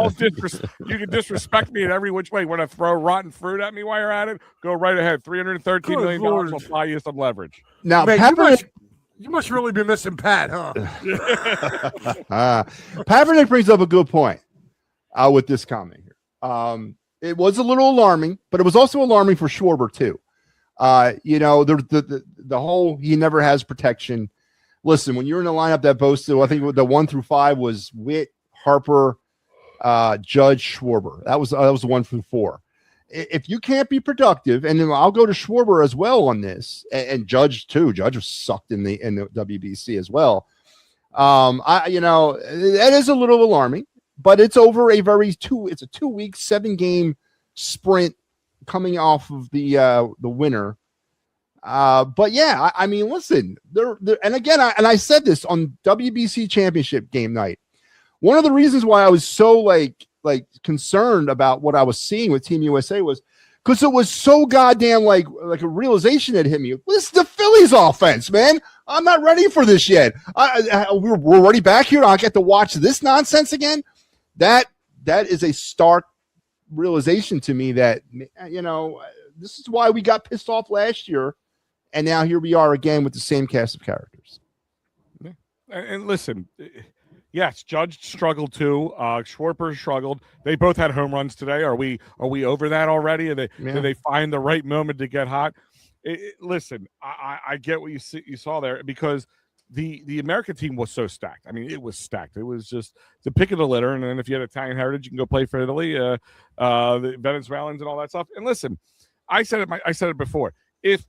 You can disrespect me in every which way. Want to throw rotten fruit at me while you're at it? Go right ahead. $313 million will buy you some leverage. Now, you must really be missing Pat, huh? Pavernick brings up a good point with this comment here. It was a little alarming, but it was also alarming for Schwarber too. The whole he never has protection. Listen, when you're in the lineup that boasted, I think the 1 through 5 was Witt, Harper, Judge, Schwarber. That was the 1 through 4. If you can't be productive, and then I'll go to Schwarber as well on this, and Judge too. Judge was sucked in the WBC as well. That is a little alarming, but it's over it's a 2-week, 7-game sprint coming off of the winner. But yeah, I mean, listen, and again, I said this on WBC championship game night. One of the reasons why I was so concerned about what I was seeing with Team USA was because it was so goddamn like a realization that hit me. This is the Phillies offense, man. I'm not ready for this yet. We're already back here. I get to watch this nonsense again. That is a stark realization to me that, this is why we got pissed off last year. And now here we are again with the same cast of characters. And listen, yes, Judge struggled too. Schwarber struggled. They both had home runs today. Are we over that already? Did they find the right moment to get hot? Listen, I get what you saw there, because the American team was so stacked. I mean, it was stacked. It was just the pick of the litter. And then if you had Italian heritage, you can go play for Italy, the Venezuelans and all that stuff. And listen, I said it before. If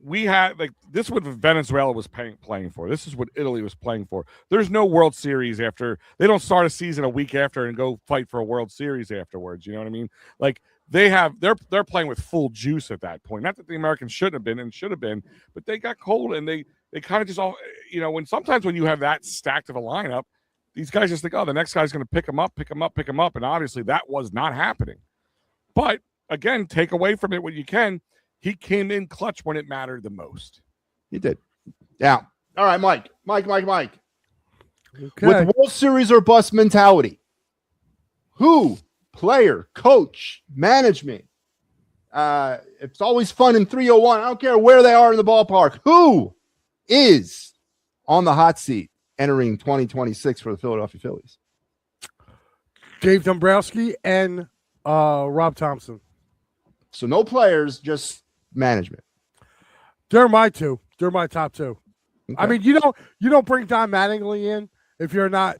we had this is what Venezuela was playing for. This is what Italy was playing for. There's no World Series after. They don't start a season a week after and go fight for a World Series afterwards. You know what I mean? They're playing with full juice at that point. Not that the Americans shouldn't have been and should have been, but they got cold and they kind of just all when you have that stacked of a lineup, these guys just think, oh, the next guy's going to pick them up, and obviously that was not happening. But again, take away from it what you can. He came in clutch when it mattered the most. He did. Yeah. All right, Mike. Okay. With World Series or bust mentality, who, player, coach, management, it's always fun in 301. I don't care where they are in the ballpark. Who is on the hot seat entering 2026 for the Philadelphia Phillies? Dave Dombrowski and Rob Thompson. So no players, just management. They're my two. They're my top two. Okay. I mean, you don't bring Don Mattingly in if you're not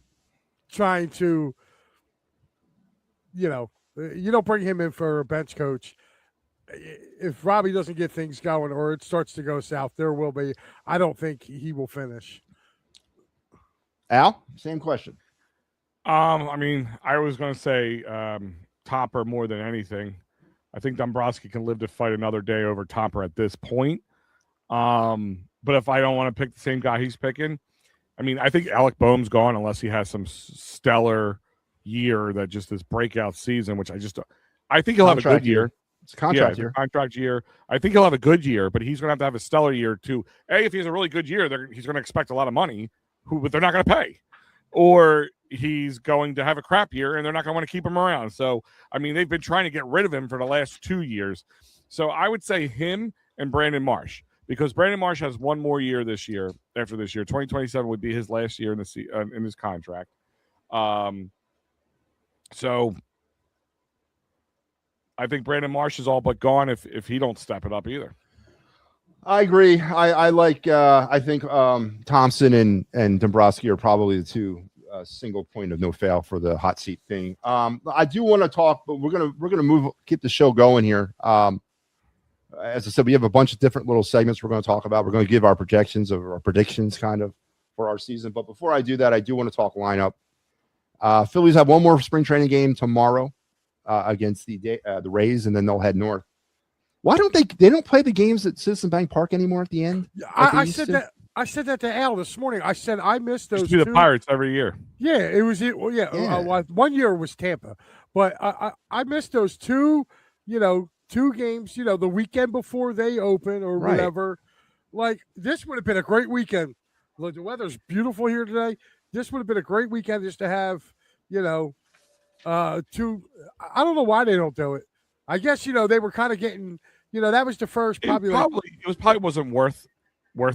trying to, you don't bring him in for a bench coach. If Robbie doesn't get things going or it starts to go south, there will be. I don't think he will finish. Al, same question. I mean, I was going to say Topper more than anything. I think Dombrowski can live to fight another day over Topper at this point. But if I don't want to pick the same guy he's picking, I mean, I think Alec Boehm's gone unless he has some stellar year that just this breakout season, which I think he'll have a good year. It's a contract year. Contract year. I think he'll have a good year, but he's going to have a stellar year too. If he has a really good year, he's going to expect a lot of money, but they're not going to pay. Or he's going to have a crap year and they're not going to want to keep him around. So, I mean, they've been trying to get rid of him for the last 2 years. So I would say him and Brandon Marsh, because Brandon Marsh has one more year this year. After this year, 2027 would be his last year in his contract. So I think Brandon Marsh is all but gone if he don't step it up either. I agree. I think Thompson and Dombrowski are probably the two single point of no fail for the hot seat thing. I do want to talk, but we're gonna keep the show going here. As I said, we have a bunch of different little segments we're going to talk about. We're going to give our projections of our predictions kind of for our season. But before I do that, I do want to talk lineup. Phillies have one more spring training game tomorrow against the Rays, and then they'll head north. Why don't they don't play the games at Citizen Bank Park anymore at the end? I said that to Al this morning. I said I missed those. Used to be the Pirates every year. Yeah, it was. Well, yeah. 1 year was Tampa, but I missed those two. Two games. The weekend before they open or whatever. Like this would have been a great weekend. Look, the weather's beautiful here today. This would have been a great weekend just to have. Two. I don't know why they don't do it. I guess they were kind of getting. That was the first probably. It probably wasn't worth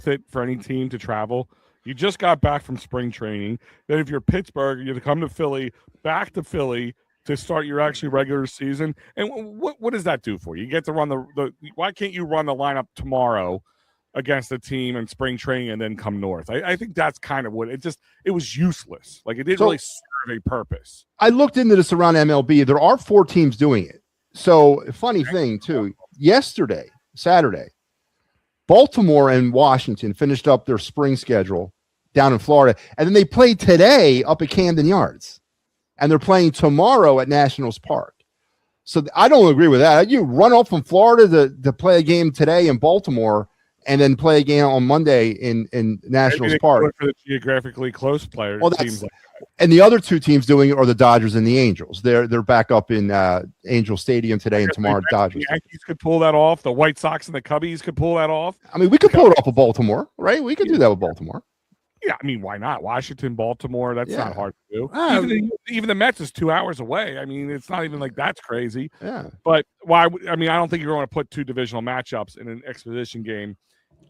it for any team to travel. You just got back from spring training. Then if you're Pittsburgh, you have to come to Philly, back to Philly to start your actually regular season. And what does that do for you? You get to run the why can't you run the lineup tomorrow against a team in spring training and then come north? I think that's kind of what it was useless. Like it didn't really serve a purpose. I looked into this around MLB. There are 4 teams doing it. So funny thing too, yesterday, Saturday, Baltimore and Washington finished up their spring schedule down in Florida. And then they played today up at Camden Yards. And they're playing tomorrow at Nationals Park. So I don't agree with that. You run off from Florida to play a game today in Baltimore and then play a game on Monday in Nationals Park. For the geographically close players. Well, and the other 2 teams doing it are the Dodgers and the Angels. They're back up in Angel Stadium today and tomorrow. Dodgers. The Yankees could pull that off. The White Sox and the Cubbies could pull that off. I mean, we could pull it off of Baltimore, right? We could do that with Baltimore. Yeah, I mean, why not? Washington, Baltimore, that's not hard to do. Even the Mets is 2 hours away. I mean, it's not even like that's crazy. Yeah. But I don't think you're going to put 2 divisional matchups in an exposition game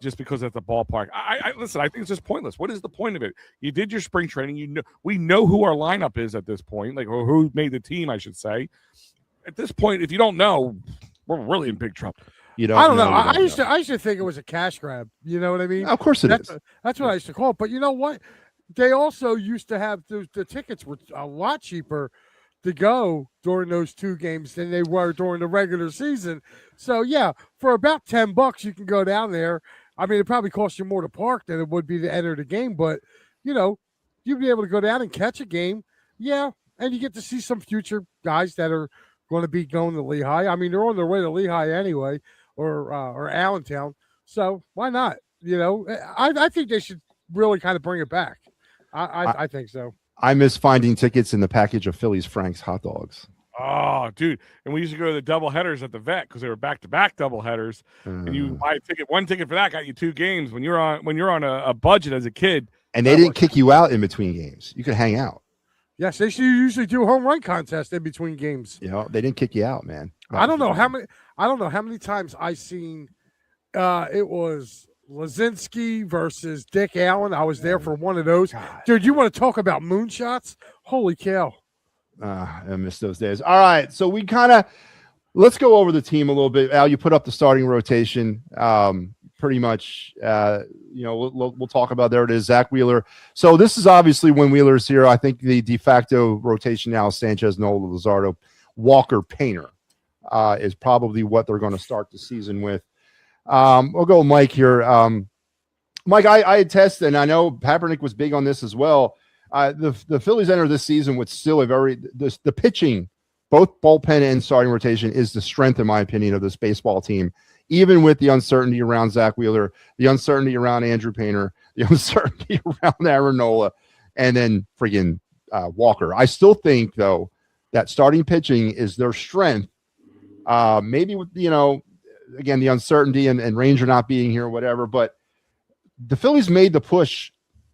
just because at the ballpark. Listen, I think it's just pointless. What is the point of it? You did your spring training. We know who our lineup is at this point, or who made the team, I should say. At this point, if you don't know, we're really in big trouble. You don't. I don't know. You I don't used know. to think it was a cash grab. You know what I mean? Of course it is. That's what I used to call it. But you know what? They also used to have the tickets were a lot cheaper to go during those 2 games than they were during the regular season. So yeah, for about $10 you can go down there. I mean, it probably costs you more to park than it would be to enter the game, but you know, you'd be able to go down and catch a game. Yeah, and you get to see some future guys that are going to be going to Lehigh. I mean, they're on their way to Lehigh anyway, or Allentown. So why not? You know, I think they should really kind of bring it back. I think so. I miss finding tickets in the package of Phillies Frank's hot dogs. Oh, dude! And we used to go to the double headers at the vet because they were back-to-back double headers, and you buy a ticket. One ticket for that got you 2 games. When you're on a budget as a kid, and they didn't kick you out in between games. You could hang out. Yes, they usually do home run contests in between games. You know, they didn't kick you out, man. I don't know how many times I seen. It was Lazinski versus Dick Allen. I was there for one of those. God. Dude, you want to talk about moonshots? Holy cow. I miss those days. All right. So let's go over the team a little bit. Al, you put up the starting rotation. Pretty much, we'll talk about, there it is, Zach Wheeler. So this is obviously when Wheeler's here. I think the de facto rotation now is Sanchez, Nola, Luzardo, Walker, Painter is probably what they're going to start the season with. We'll go Mike here. Mike, I had tested, and I know Papernick was big on this as well. The Phillies enter this season with still the pitching, both bullpen and starting rotation, is the strength, in my opinion, of this baseball team. Even with the uncertainty around Zach Wheeler, the uncertainty around Andrew Painter, the uncertainty around Aaron Nola, and then friggin' Walker. I still think, though, that starting pitching is their strength. Maybe with, again, the uncertainty and Ranger not being here or whatever, but the Phillies made the push.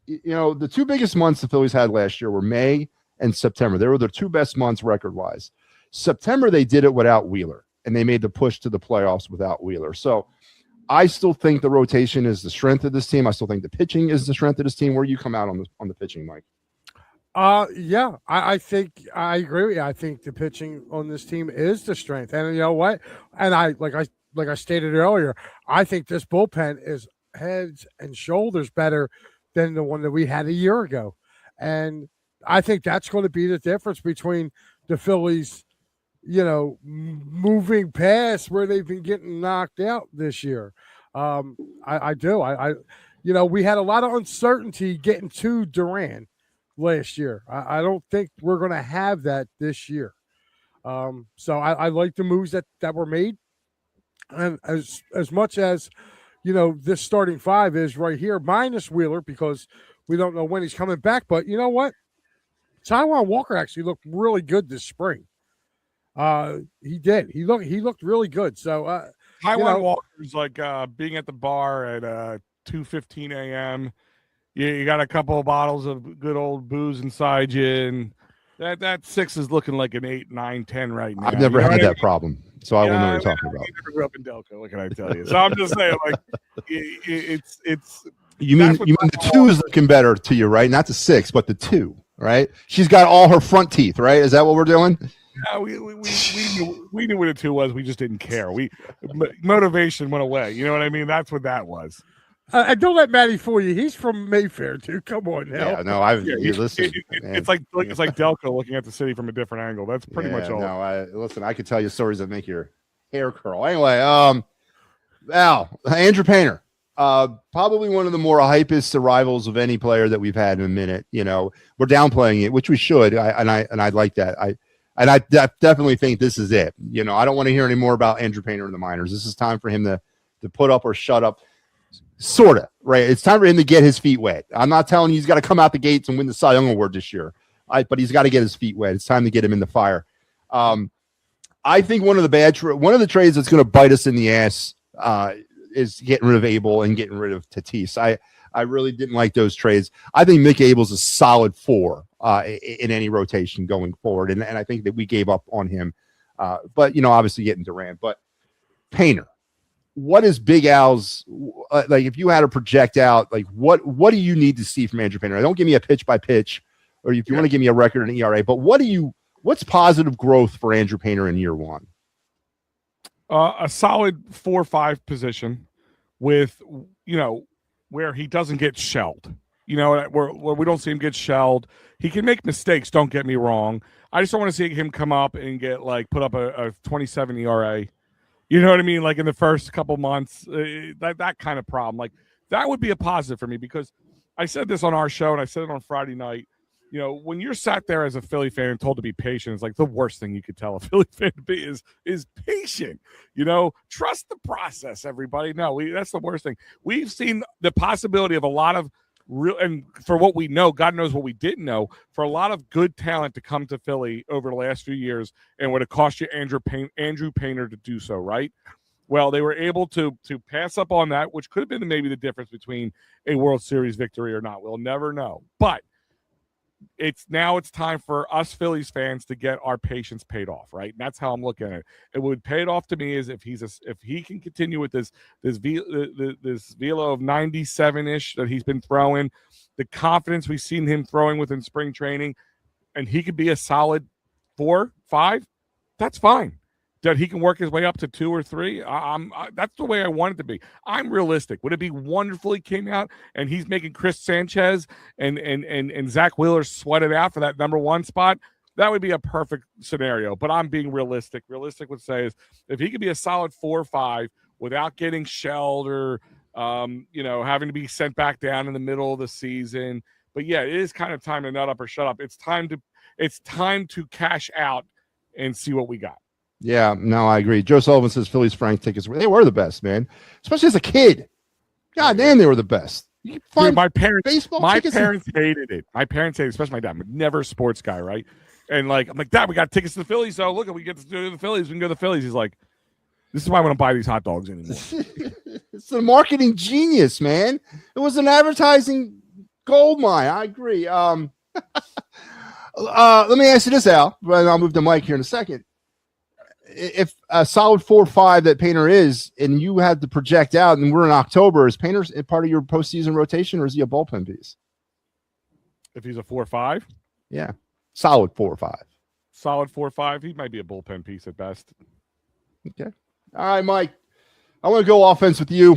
The 2 biggest months the Phillies had last year were May and September. They were their 2 best months record-wise. September, they did it without Wheeler, and they made the push to the playoffs without Wheeler. So I still think the rotation is the strength of this team. I still think the pitching is the strength of this team. Where you come out on the pitching, Mike? Yeah, I think I agree with you. I think the pitching on this team is the strength. And you know what? And like I stated earlier, I think this bullpen is heads and shoulders better than the one that we had a year ago. And I think that's going to be the difference between the Phillies, moving past where they've been getting knocked out this year. I do. We had a lot of uncertainty getting to Duran last year. I don't think we're going to have that this year. So I like the moves that were made. And as much as, this starting 5 is right here, minus Wheeler, because we don't know when he's coming back. But you know what? Taijuan Walker actually looked really good this spring. He did. He looked really good. So Taijuan Walker's like being at the bar at 2:15 a.m. You got a couple of bottles of good old booze inside you, and that 6 is looking like an 8, 9, 10 right now. I've never had that problem, so I wouldn't know what you're talking about. I never grew up in Delco. What can I tell you? So I'm just saying, like, it's. You mean the 2 is looking better to you, right? Not the 6, but the 2, right? She's got all her front teeth, right? Is that what we're doing? Yeah, we knew what a 2 was. We just didn't care. Motivation went away. You know what I mean? That's what that was. And don't let Matty fool you. He's from Mayfair too. Come on now. Yeah, no, listen. It's like Delco looking at the city from a different angle. That's pretty much all. No, listen. I could tell you stories that make your hair curl. Anyway, Al, Andrew Painter, probably one of the more hypest arrivals of any player that we've had in a minute. We're downplaying it, which we should. I like that. I definitely think this is it. I don't want to hear any more about Andrew Painter in the minors. This is time for him to put up or shut up. Sort of, right? It's time for him to get his feet wet. I'm not telling you he's got to come out the gates and win the Cy Young Award this year, but he's got to get his feet wet. It's time to get him in the fire. I think one of the trades that's going to bite us in the ass is getting rid of Abel and getting rid of Tatis. I really didn't like those trades. I think Mick Abel's a solid 4 in any rotation going forward, and I think that we gave up on him. But obviously getting Durant, but Painter. What is Big Al's like? If you had to project out, like what do you need to see from Andrew Painter? Don't give me a pitch by pitch, or if you want to give me a record and ERA. But what's positive growth for Andrew Painter in year 1? A solid 4-5 position with, where he doesn't get shelled. Where we don't see him get shelled. He can make mistakes, don't get me wrong. I just don't want to see him come up and get put up a 27 ERA. You know what I mean? Like in the first couple months, that kind of problem. That would be a positive for me, because I said this on our show and I said it on Friday night. When you're sat there as a Philly fan and told to be patient, it's like the worst thing you could tell a Philly fan to be is patient. Trust the process, everybody. No, that's the worst thing. We've seen the possibility of a lot of real, and for what we know, God knows what we didn't know, for a lot of good talent to come to Philly over the last few years, and would have cost you Andrew Painter to do so, right? Well, they were able to pass up on that, which could have been maybe the difference between a World Series victory or not. We'll never know. But it's time for us Phillies fans to get our patience paid off, right? And that's how I'm looking at it. It would pay it off to me is if he can continue with this velo of 97-ish that he's been throwing, the confidence we've seen him throwing within spring training, and he could be a solid 4, 5. That's fine. That he can work his way up to 2 or 3. That's the way I want it to be. I'm realistic. Would it be wonderful he came out and he's making Chris Sanchez and Zach Wheeler sweat it out for that number 1 spot? That would be a perfect scenario. But I'm being realistic. Realistic would say is if he could be a solid 4 or 5 without getting shelled or having to be sent back down in the middle of the season. But yeah, it is kind of time to nut up or shut up. It's time to cash out and see what we got. Yeah, no, I agree. Joe Sullivan says Phillies Frank tickets. They were the best, man. Especially as a kid. God damn, they were the best. You can find my parents hated it. My parents hated it, especially my dad. Never a sports guy, right? And I'm like, Dad, we got tickets to the Phillies. So look, we get to do the Phillies. We can go to the Phillies. He's like, this is why I don't buy these hot dogs anymore. It's a marketing genius, man. It was an advertising gold mine. I agree. Let me ask you this, Al. And I'll move the mic here in a second. If a solid 4 or 5 that Painter is, and you had to project out, and we're in October, is Painter part of your postseason rotation, or is he a bullpen piece? If he's a 4 or 5, yeah, solid 4 or 5. Solid 4 or 5. He might be a bullpen piece at best. Okay. All right, Mike. I want to go offense with you.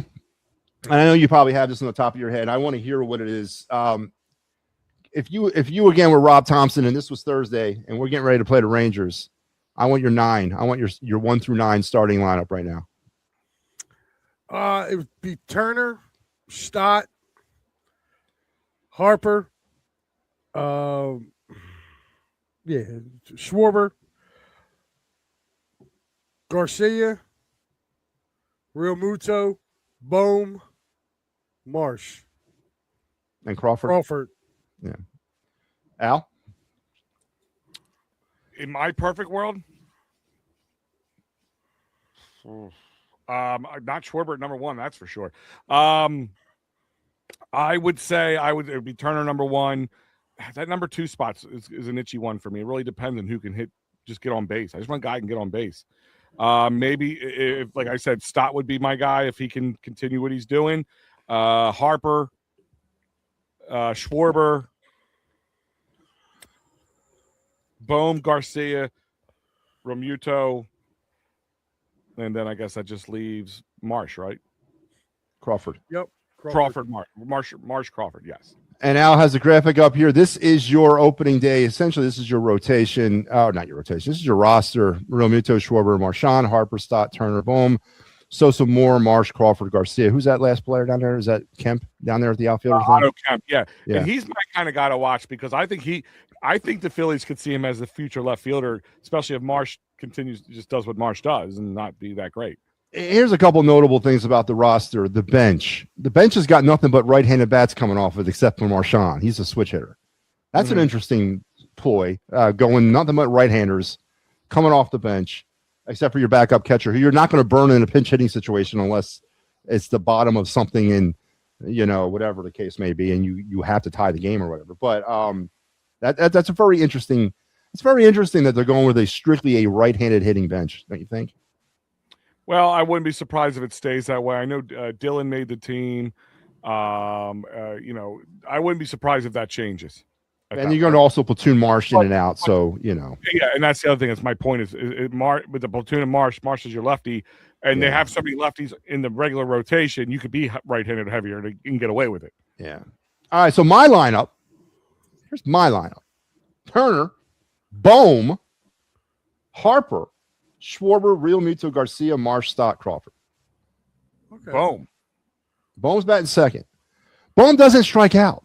And I know you probably have this on the top of your head. I want to hear what it is. If you again were Rob Thompson, and this was Thursday, and we're getting ready to play the Rangers, I want your 9. I want your 1 through 9 starting lineup right now. It would be Turner, Stott, Harper, Schwarber, Garcia, Real Muto, Bohm, Marsh, And Crawford. Yeah. Al? In my perfect world, not Schwarber at number 1, that's for sure. I would say it would be Turner number 1. That number 2 spot is an itchy one for me. It really depends on who can just get on base. I just want a guy who can get on base. Maybe if, like I said, Stott would be my guy if he can continue what he's doing. Harper, Schwarber, Bohm, Garcia, Romuto, and then I guess that just leaves Marsh, right? Crawford. Yep. Crawford, Marsh, Crawford, yes. And Al has a graphic up here. This is your opening day. Essentially, this is your rotation. Oh, not your rotation. This is your roster. Real Muto, Schwarber, Marchand, Harper, Stott, Turner, Bohm, Sosa, Moore, Marsh, Crawford, Garcia. Who's that last player down there? Is that Kemp down there at the outfield? Otto Kemp, yeah. And he's my kind of guy to watch because I think the Phillies could see him as the future left fielder, especially if Marsh just does what Marsh does and not be that great. Here's a couple notable things about the roster. The bench. The bench has got nothing but right-handed bats coming off it, except for Marchand. He's a switch hitter. That's an interesting ploy, going nothing but right-handers coming off the bench, except for your backup catcher, who you're not going to burn in a pinch-hitting situation unless it's the bottom of something in, whatever the case may be, and you have to tie the game or whatever. But that's a very interesting. It's very interesting that they're going with strictly a right-handed hitting bench, don't you think? Well, I wouldn't be surprised if it stays that way. I know Dylan made the team. I wouldn't be surprised if that changes And you're going to also platoon Marsh in and out, so Yeah, and that's the other thing. Is my point is with the platoon of Marsh is your lefty, and they have so many lefties in the regular rotation. You could be right-handed heavier and you can get away with it. Yeah. All right. So my lineup. Here's my lineup: Turner, Bohm, Harper, Schwarber, Real Muto, Garcia, Marsh, Stott, Crawford. Okay. Boom. Bohm's batting second. Bohm doesn't strike out.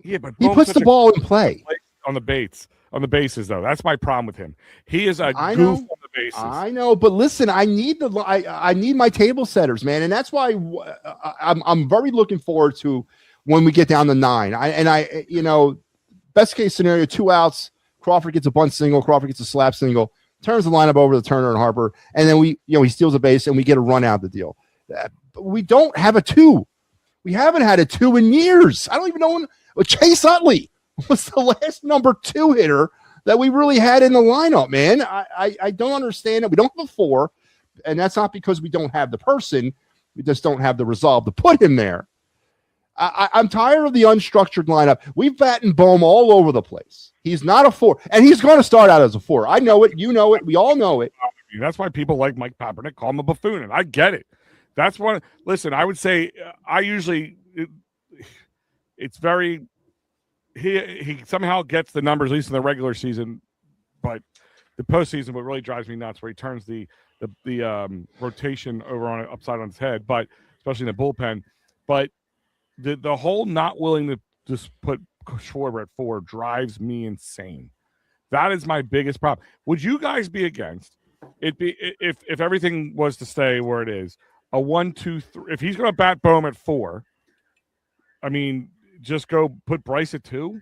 Yeah, but He puts the ball in play. On the bases, though. That's my problem with him. He is a goof on the bases. I know, but listen, I need I need my table setters, man, and that's why I'm very looking forward to when we get down to 9. Best case scenario, 2 outs. Crawford gets a bunt single. Crawford gets a slap single. Turns the lineup over to Turner and Harper, and then he steals a base and we get a run out of the deal. But we don't have a 2. We haven't had a 2 in years. I don't even know when. Chase Utley was the last number 2 hitter that we really had in the lineup, man. I don't understand it. We don't have a 4, and that's not because we don't have the person. We just don't have the resolve to put him there. I'm tired of the unstructured lineup. We've battened Bohm all over the place. He's not a 4, and he's going to start out as a 4. I know it. You know it. We all know it. That's why people like Mike Papernick call him a buffoon, and I get it. That's one. Listen, I would say it's very he somehow gets the numbers, at least in the regular season, but the postseason, what really drives me nuts, where he turns the rotation over on upside on his head, but especially in the bullpen. But the whole not willing to just put Schwarber at 4 drives me insane. That is my biggest problem. Would you guys be against it? If everything was to stay where it is, a 1, 2, 3. If he's going to bat Bohm at 4, I mean, just go put Bryce at 2.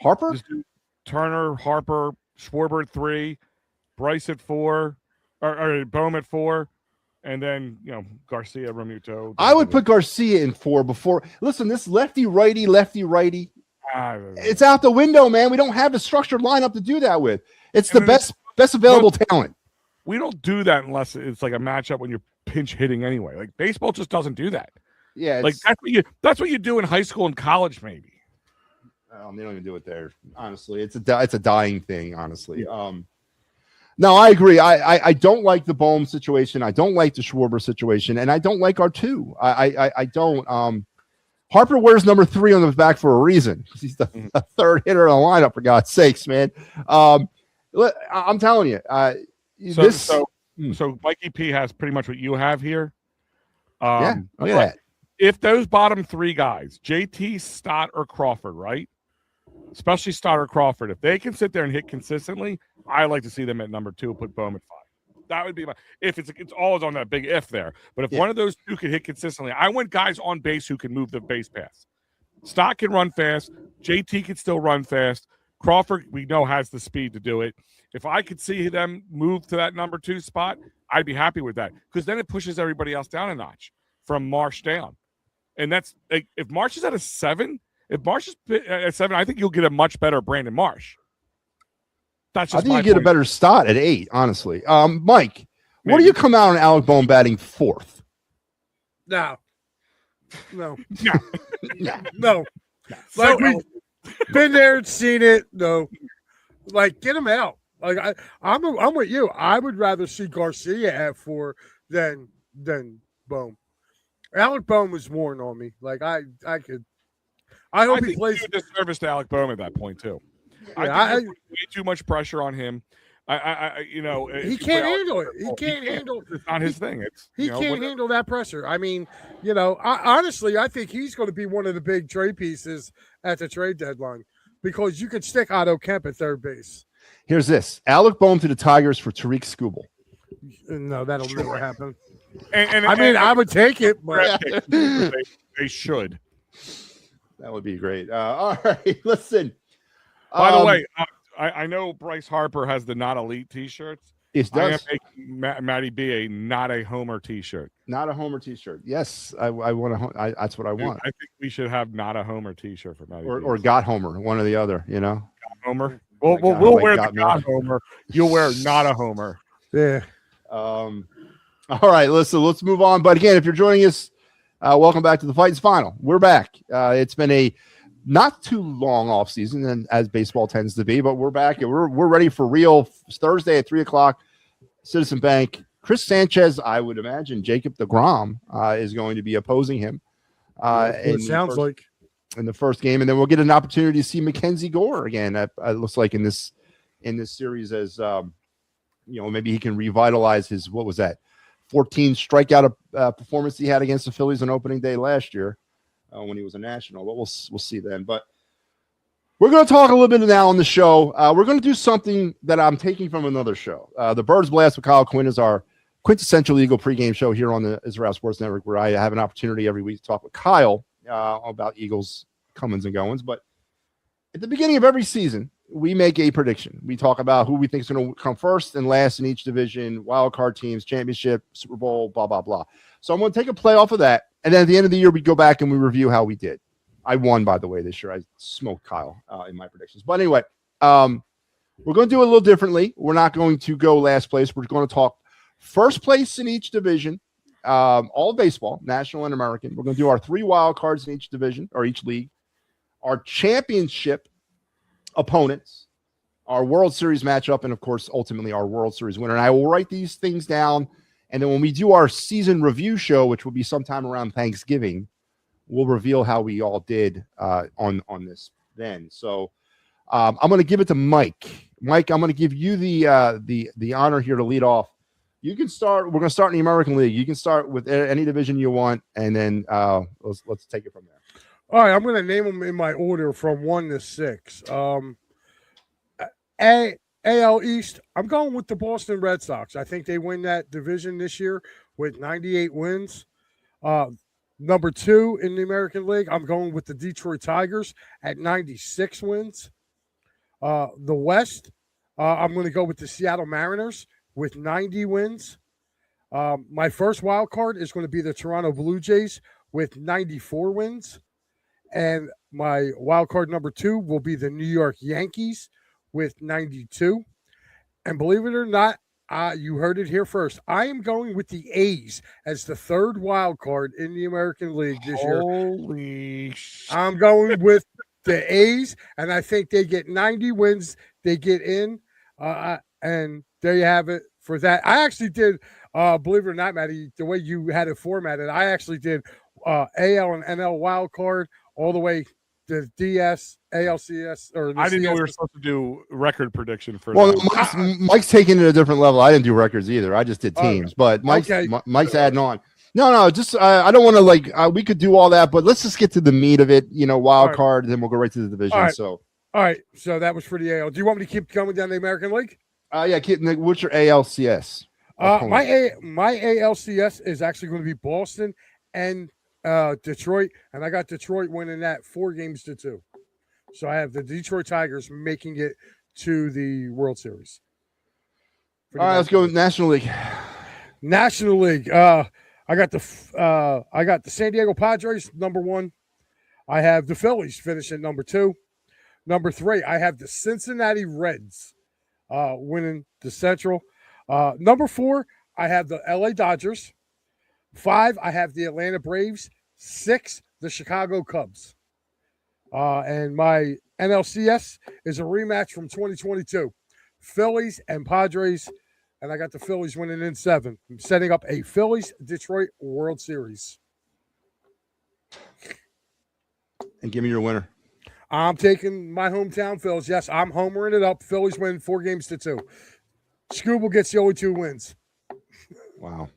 Harper? Just do Turner, Harper, Schwarber at 3, Bryce at 4, or Bohm at 4, and then Garcia, Romuto. I would put Garcia in 4 before. Listen, this lefty righty. It's out the window, man. We don't have the structured lineup to do that with. It's the best available talent. We don't do that unless it's like a matchup when you're pinch hitting anyway. Like baseball just doesn't do that. Yeah, like that's what you do in high school and college, maybe. They don't even do it there. Honestly, it's a dying thing. Honestly, no, I agree. I don't like the Bohm situation. I don't like the Schwarber situation, and I don't like our 2. I don't. Harper wears number 3 on the back for a reason. He's the third hitter in the lineup, for God's sakes, man. I'm telling you, So Mikey P has pretty much what you have here. Look at that. If those bottom 3 guys, JT, Stott, or Crawford, right? Especially Stott or Crawford, if they can sit there and hit consistently, I like to see them at number 2, put Bohm at 5. That would be if it's always on that big if there. But if one of those 2 could hit consistently, I want guys on base who can move the base pass. Stott can run fast. JT can still run fast. Crawford, we know, has the speed to do it. If I could see them move to that number 2 spot, I'd be happy with that, because then it pushes everybody else down a notch from Marsh down. And that's like, if Marsh is at a 7, if Marsh is at 7, I think you'll get a much better Brandon Marsh. That's just I think you get a better Stott at 8, honestly. Mike, what do you come out on Alec Bohm batting 4th? No. No. Like, we've been there and seen it. No. Like, get him out. Like, I'm with you. I would rather see Garcia at 4 than Bohm. Alec Bohm was worn on me. Like, I hope he plays. You do a disservice to Alec Bohm at that point too. Yeah, I think way too much pressure on him. He can't handle it. He can't handle. It's not his thing. He can't handle that pressure. I mean, honestly, I think he's going to be one of the big trade pieces at the trade deadline, because you could stick Otto Kemp at third base. Here's this: Alec Bohm to the Tigers for Tariq Skubal. No, that'll never happen. I would take it, but they should. That would be great. All right, listen. By the way, I know Bryce Harper has the Not Elite T-shirts. It does. I am making Matty B a Not a Homer T-shirt. Not a Homer T-shirt. Yes, I want to. That's what I want. I think we should have Not a Homer T-shirt for Matty B. Or Got Homer, one or the other. Got Homer. We'll wear the Got Homer. You'll wear Not a Homer. Yeah. All right, listen, let's move on. But again, if you're joining us, welcome back to the Phightins Phinal. We're back. It's been a not too long off season, and as baseball tends to be, but we're back and we're ready for real. Thursday at 3:00, Citizen Bank. Chris Sanchez, I would imagine Jacob deGrom is going to be opposing him. It sounds like in the first game, and then we'll get an opportunity to see Mackenzie Gore again. It looks like in this series, as maybe he can revitalize his 14 strikeout performance he had against the Phillies on opening day last year when he was a national. But we'll see then. But we're going to talk a little bit now on the show. We're going to do something that I'm taking from another show. The Birds Blast with Kyle Quinn is our quintessential Eagle pregame show here on the Israel Sports Network, where I have an opportunity every week to talk with Kyle about Eagles comings and goings. But at the beginning of every season, we make a prediction. We talk about who we think is going to come first and last in each division, wild card teams, championship, Super Bowl, blah, blah, blah. So I'm going to take a play off of that. And then at the end of the year, we go back and we review how we did. I won, by the way, this year. I smoked Kyle in my predictions. But anyway, we're going to do it a little differently. We're not going to go last place. We're going to talk first place in each division, all of baseball, national and American. We're going to do our 3 wild cards in each division or each league, our championship opponents, our World Series matchup, and of course, ultimately our World Series winner. And I will write these things down. And then when we do our season review show, which will be sometime around Thanksgiving, we'll reveal how we all did on this then. So I'm going to give it to Mike. Mike, I'm going to give you the honor here to lead off. You can start. We're going to start in the American League. You can start with any division you want, and then let's take it from there. All right, I'm going to name them in my order from 1 to 6. AL East, I'm going with the Boston Red Sox. I think they win that division this year with 98 wins. Number 2 in the American League, I'm going with the Detroit Tigers at 96 wins. The West, I'm going to go with the Seattle Mariners with 90 wins. My first wild card is going to be the Toronto Blue Jays with 94 wins. And my wild card number 2 will be the New York Yankees with 92. And believe it or not, you heard it here first. I am going with the A's as the 3rd wild card in the American League this year. Holy shit. I'm going with the A's, and I think they get 90 wins. They get in, and there you have it for that. I actually did, believe it or not, Matty, the way you had it formatted, I actually did AL and NL wild card all the way to DS, ALCS, or the I didn't know we CS. were supposed to do record prediction for Well, that. Mike's taking it a different level. I didn't do records either. I just did teams, but Mike's adding on. No, just I don't want to we could do all that, but let's just get to the meat of it. Wild card, and then we'll go right to the division. All right. So that was for the AL. Do you want me to keep going down the American League? Yeah. What's your ALCS? My ALCS is actually going to be Boston and Detroit, and I got Detroit winning that 4-2. So I have the Detroit Tigers making it to the World Series. All right, let's go with National League. National League. I got the San Diego Padres, number 1. I have the Phillies finishing number 2. Number 3, I have the Cincinnati Reds winning the Central. Number 4, I have the LA Dodgers. 5, I have the Atlanta Braves. 6, the Chicago Cubs. And my NLCS is a rematch from 2022. Phillies and Padres, and I got the Phillies winning in 7. I'm setting up a Phillies-Detroit World Series. And give me your winner. I'm taking my hometown Phillies. Yes, I'm homering it up. Phillies win 4-2. Scooble gets the only 2 wins. Wow.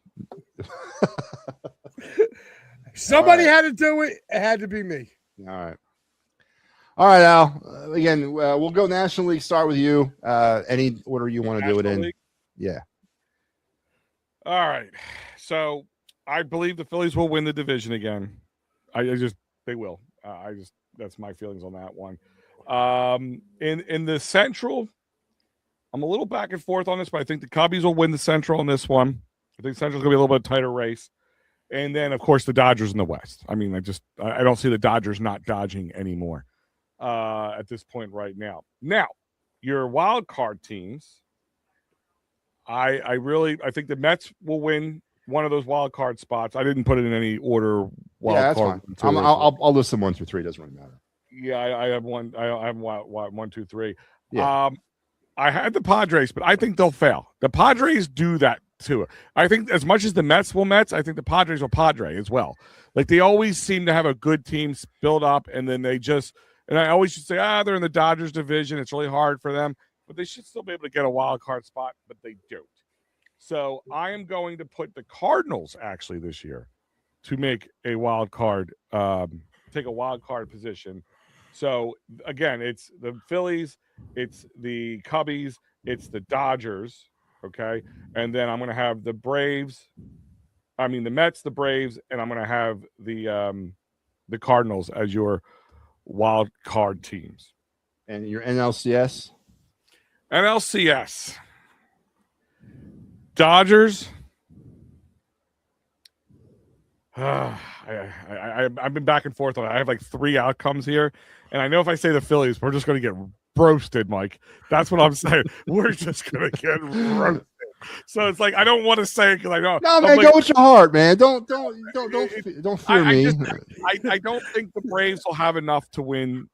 Somebody had to do it. It had to be me. All right, Al. Again, we'll go National League. Start with you. Any order you want to do it in. League? Yeah. All right. So I believe the Phillies will win the division again. They will. That's my feelings on that one. In the Central, I'm a little back and forth on this, but I think the Cubbies will win the Central on this one. I think Central's gonna be a little bit tighter race. And then, of course, the Dodgers in the West. I mean, I don't see the Dodgers not dodging anymore at this point right now. Now, your wild card teams, I think the Mets will win one of those wild card spots. I didn't put it in any order. That's fine. I'll list them 1 through 3. Doesn't really matter. Yeah, I have one. I have one, two, three. Yeah. I had the Padres, but I think they'll fail. The Padres do that too. I think as much as the Mets will Mets, I think the Padres will Padre as well. Like they always seem to have a good team build up, and then they just. And I always should say, they're in the Dodgers division. It's really hard for them, but they should still be able to get a wild card spot, but they don't. So I am going to put the Cardinals actually this year to make a wild card, take a wild card position. So again, it's the Phillies, it's the Cubbies, it's the Dodgers, okay, and then I'm going to have the the Mets, the Braves, and I'm going to have the Cardinals as your wild card teams. And your NLCS? NLCS. Dodgers. I've been back and forth on it. I have like 3 outcomes here. And I know if I say the Phillies, we're just going to get roasted, Mike. That's what I'm saying. We're just going to get roasted. So it's like I don't want to say it because I know. No, man, go with your heart, man. Don't fear me. I don't think the Braves will have enough to win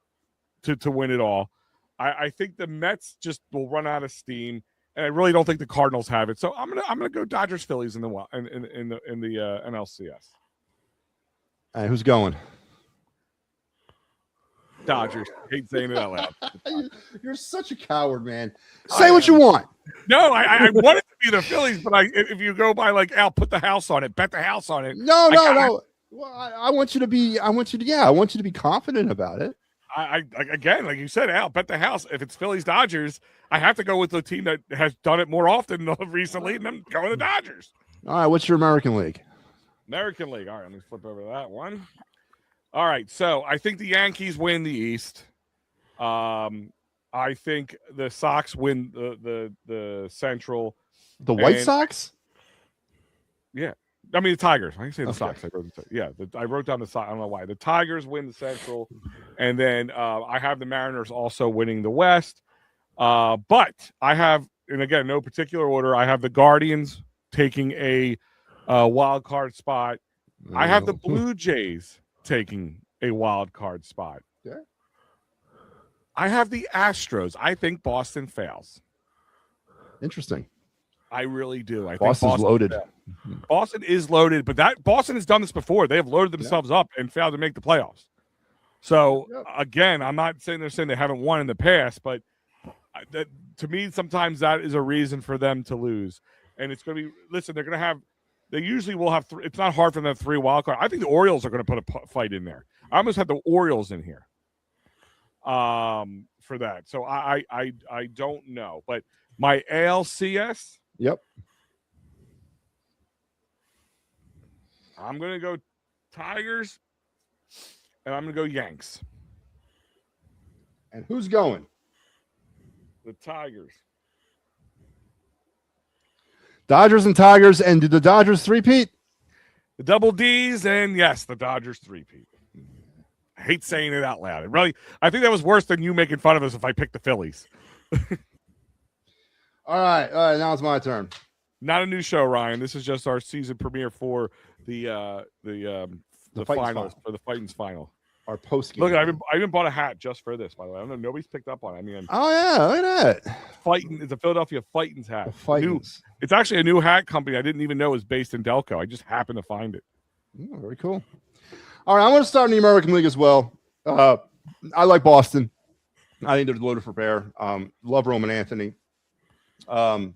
to win it all. I think the Mets just will run out of steam, and I really don't think the Cardinals have it. So I'm gonna go Dodgers Phillies in the NLCS. All right, who's going? Dodgers. I hate saying it out loud. You're such a coward, man. Say what you want. No, I want it to be the Phillies, but if you go by like Al, put the house on it, bet the house on it. No. Well, I want you to be confident about it. I again, like you said, Al, bet the house. If it's Phillies Dodgers, I have to go with the team that has done it more often recently, and then go with the Dodgers. All right, what's your American League? American League. All right, let me flip over that one. All right, so I think the Yankees win the East. I think the Sox win the Central. The White Sox? Yeah. I mean, the Tigers. I can say the Okay. Sox. I wrote down the Sox. I don't know why. The Tigers win the Central. And then I have the Mariners also winning the West. But I have, and again, no particular order, I have the Guardians taking a wild card spot. I have the Blue Jays taking a wild card spot. Yeah. I have the Astros. I think Boston fails. Interesting. I really do. I Boston's think loaded. Boston is loaded, but Boston has done this before. They have loaded themselves up and failed to make the playoffs. So again, I'm not saying they haven't won in the past, but to me, sometimes that is a reason for them to lose. And it's going to be, listen, they're going to have, they usually will have, it's not hard for them to have 3 wild cards. I think the Orioles are going to put a fight in there. I almost had the Orioles in here for that. So I don't know, but my ALCS. Yep. I'm going to go Tigers, and I'm going to go Yanks. And who's going? The Tigers. Dodgers and Tigers. And did the Dodgers three-peat? The double D's, and yes, the Dodgers three-peat. I hate saying it out loud. I think that was worse than you making fun of us if I picked the Phillies. All right. Now it's my turn. Not a new show, Ryan. This is just our season premiere for the finals, for the Phightins Phinal. Our post game. Look, I even bought a hat just for this, by the way. I don't know, nobody's picked up on it. I mean, oh yeah, look at that. Phightins, it's a Philadelphia Phightins hat. Phightins. It's actually a new hat company I didn't even know was based in Delco. I just happened to find it. Oh, very cool. All right, I want to start in the American League as well. I like Boston. I think they're loaded for bear. Love Roman Anthony. AL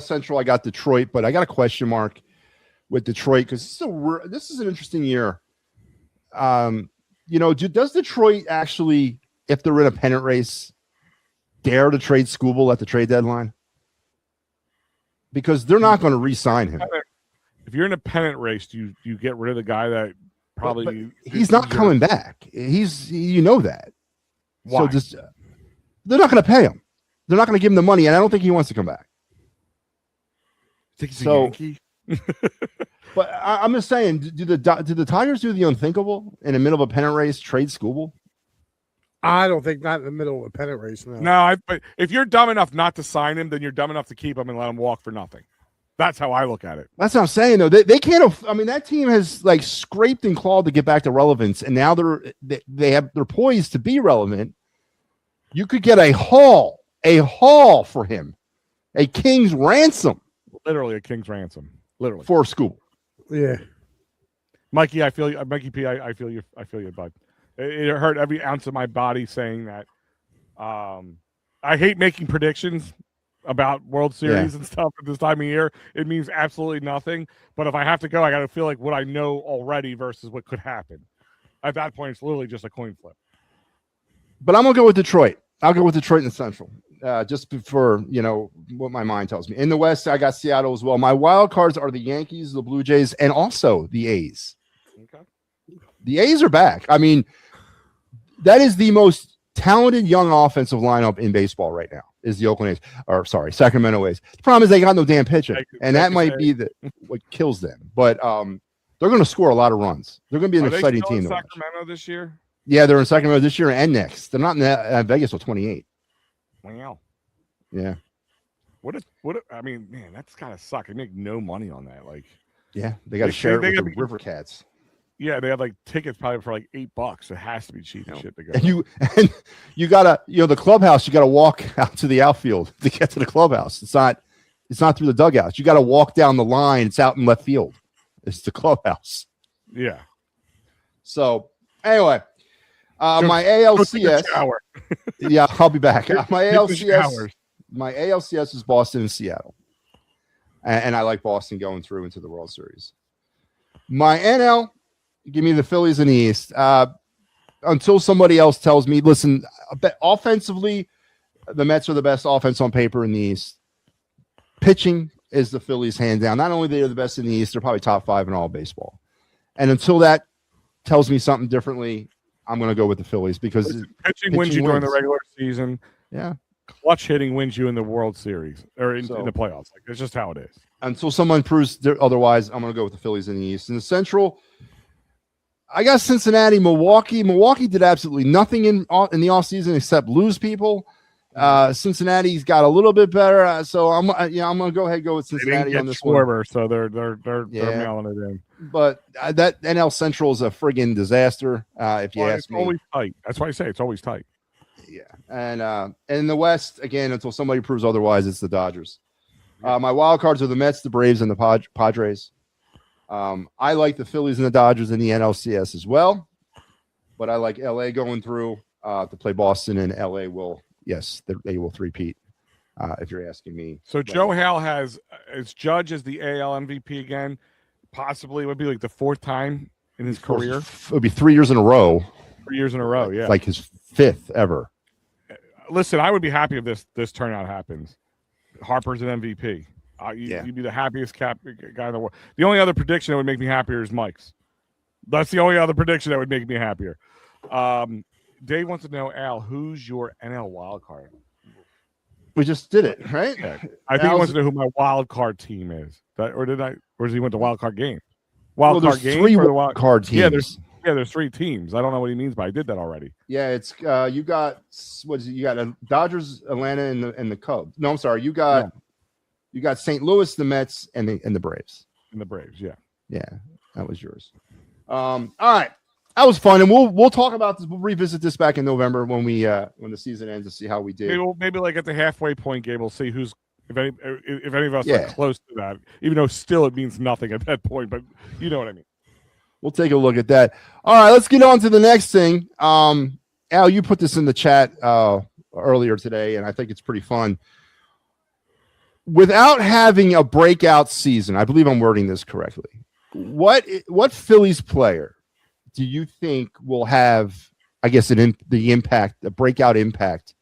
Central, I got Detroit, but I got a question mark with Detroit because this is an interesting year. Does Detroit actually, if they're in a pennant race, dare to trade Skubal at the trade deadline? Because they're not going to re-sign him. If you're in a pennant race, you get rid of the guy that probably but he's not coming back. That. Why? So they're not going to pay him. They're not going to give him the money, and I don't think he wants to come back. Think he's a Yankee? But I'm just saying, do the Tigers do the unthinkable in the middle of a pennant race, trade Skubal? I don't think not in the middle of a pennant race. No, but if you're dumb enough not to sign him, then you're dumb enough to keep him and let him walk for nothing. That's how I look at it. That's what I'm saying, though. They can't. I mean, that team has like scraped and clawed to get back to relevance, and now they're poised to be relevant. You could get a haul for him, a king's ransom, Literally a king's ransom, literally for school. Yeah, Mikey, I feel you. Mikey P, I feel you. I feel you, bud. It hurt every ounce of my body saying that. I hate making predictions about World Series and stuff at this time of year. It means absolutely nothing. But if I have to go, I got to feel like what I know already versus what could happen. At that point, it's literally just a coin flip. But I'm gonna go with Detroit. I'll go with Detroit in the Central, just for what my mind tells me. In the West, I got Seattle as well. My wild cards are the Yankees, the Blue Jays, and also the A's. Okay. The A's are back. I mean, that is the most talented young offensive lineup in baseball right now. Is the Sacramento A's. The problem is they got no damn pitching, and that might be what kills them. But they're going to score a lot of runs. They're going to be an exciting team. In Sacramento this year? Yeah, they're in Sacramento this year and next. They're not in Vegas till 28. Wow. Yeah. I mean, man, that's gotta suck. They make no money on that. Like, yeah, they got to share it with the River Cats. Yeah, they have like tickets probably for like $8. It has to be cheap as shit to go. And you gotta, the clubhouse, you gotta walk out to the outfield to get to the clubhouse. It's not through the dugouts. You gotta walk down the line. It's out in left field. It's the clubhouse. Yeah. So anyway, my ALCS. Yeah, I'll be back. My ALCS is Boston and Seattle, and I like Boston going through into the World Series. My NL. Give me the Phillies in the East. Until somebody else tells me, listen, offensively, the Mets are the best offense on paper in the East. Pitching is the Phillies hand down. Not only they are the best in the East, they're probably top 5 in all baseball. And until that tells me something differently, I'm going to go with the Phillies because pitching wins you during the regular season. Yeah. Clutch hitting wins you in the World Series or in the playoffs. Like, that's just how it is. Until someone proves otherwise, I'm going to go with the Phillies in the East. In the Central, I got Cincinnati, Milwaukee. Milwaukee did absolutely nothing in the offseason except lose people. Cincinnati's got a little bit better, so I'm going to go ahead and go with Cincinnati on this one. So they're mailing it in. But that NL Central is a friggin' disaster. If you ask me, it's always tight. That's why I say it's always tight. Yeah, and in the West again, until somebody proves otherwise, it's the Dodgers. My wild cards are the Mets, the Braves, and the Padres. I like the Phillies and the Dodgers in the NLCS as well, but I like LA going through to play Boston, and LA will, they will three-peat, if you're asking me. So Joe Hale has Judge as the AL MVP again, possibly. It would be like the 4th time in his career. It would be 3 years in a row. 3 years in a row, yeah. Like his 5th ever. Listen, I would be happy if this turnout happens. Harper's an MVP. You'd be the happiest guy in the world. The only other prediction that would make me happier is Mike's. That's the only other prediction that would make me happier. Dave wants to know, Al, who's your NL wild card? We just did it, right? Yeah. I think he wants to know who my wild card team is. Or does he went to wild card game? Wild card game. 3 wild card teams. There's 3 teams. I don't know what he means by I did that already. Yeah, it's you got you got Dodgers, Atlanta, and the Cubs. No, I'm sorry, you got St. Louis, the Mets, and the Braves. And the Braves, yeah. Yeah, that was yours. All right. That was fun, and we'll talk about this. We'll revisit this back in November when the season ends to see how we did. Maybe like at the halfway point game, we'll see who's if any of us are close to that. Even though still it means nothing at that point, but you know what I mean. We'll take a look at that. All right, let's get on to the next thing. Al, you put this in the chat earlier today, and I think it's pretty fun. Without having a breakout season, I believe I'm wording this correctly. What Phillies player do you think will have, I guess, the breakout impact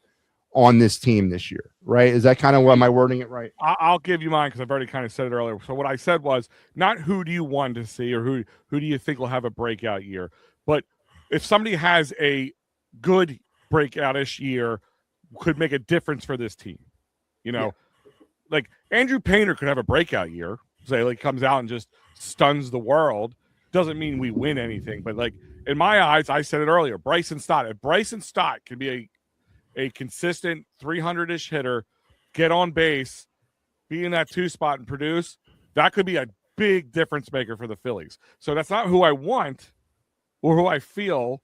on this team this year? Right? Is that kind of what am I wording it right? I'll give you mine because I've already kind of said it earlier. So what I said was not who do you want to see or who do you think will have a breakout year, but if somebody has a good breakout-ish year, could make a difference for this team. Like Andrew Painter could have a breakout year. Say like comes out and just stuns the world. Doesn't mean we win anything, but like in my eyes, I said it earlier. Bryson Stott. If Bryson Stott can be a consistent 300-ish hitter, get on base, be in that 2 spot and produce, That could be a big difference maker for the Phillies. So that's not who I want or who I feel,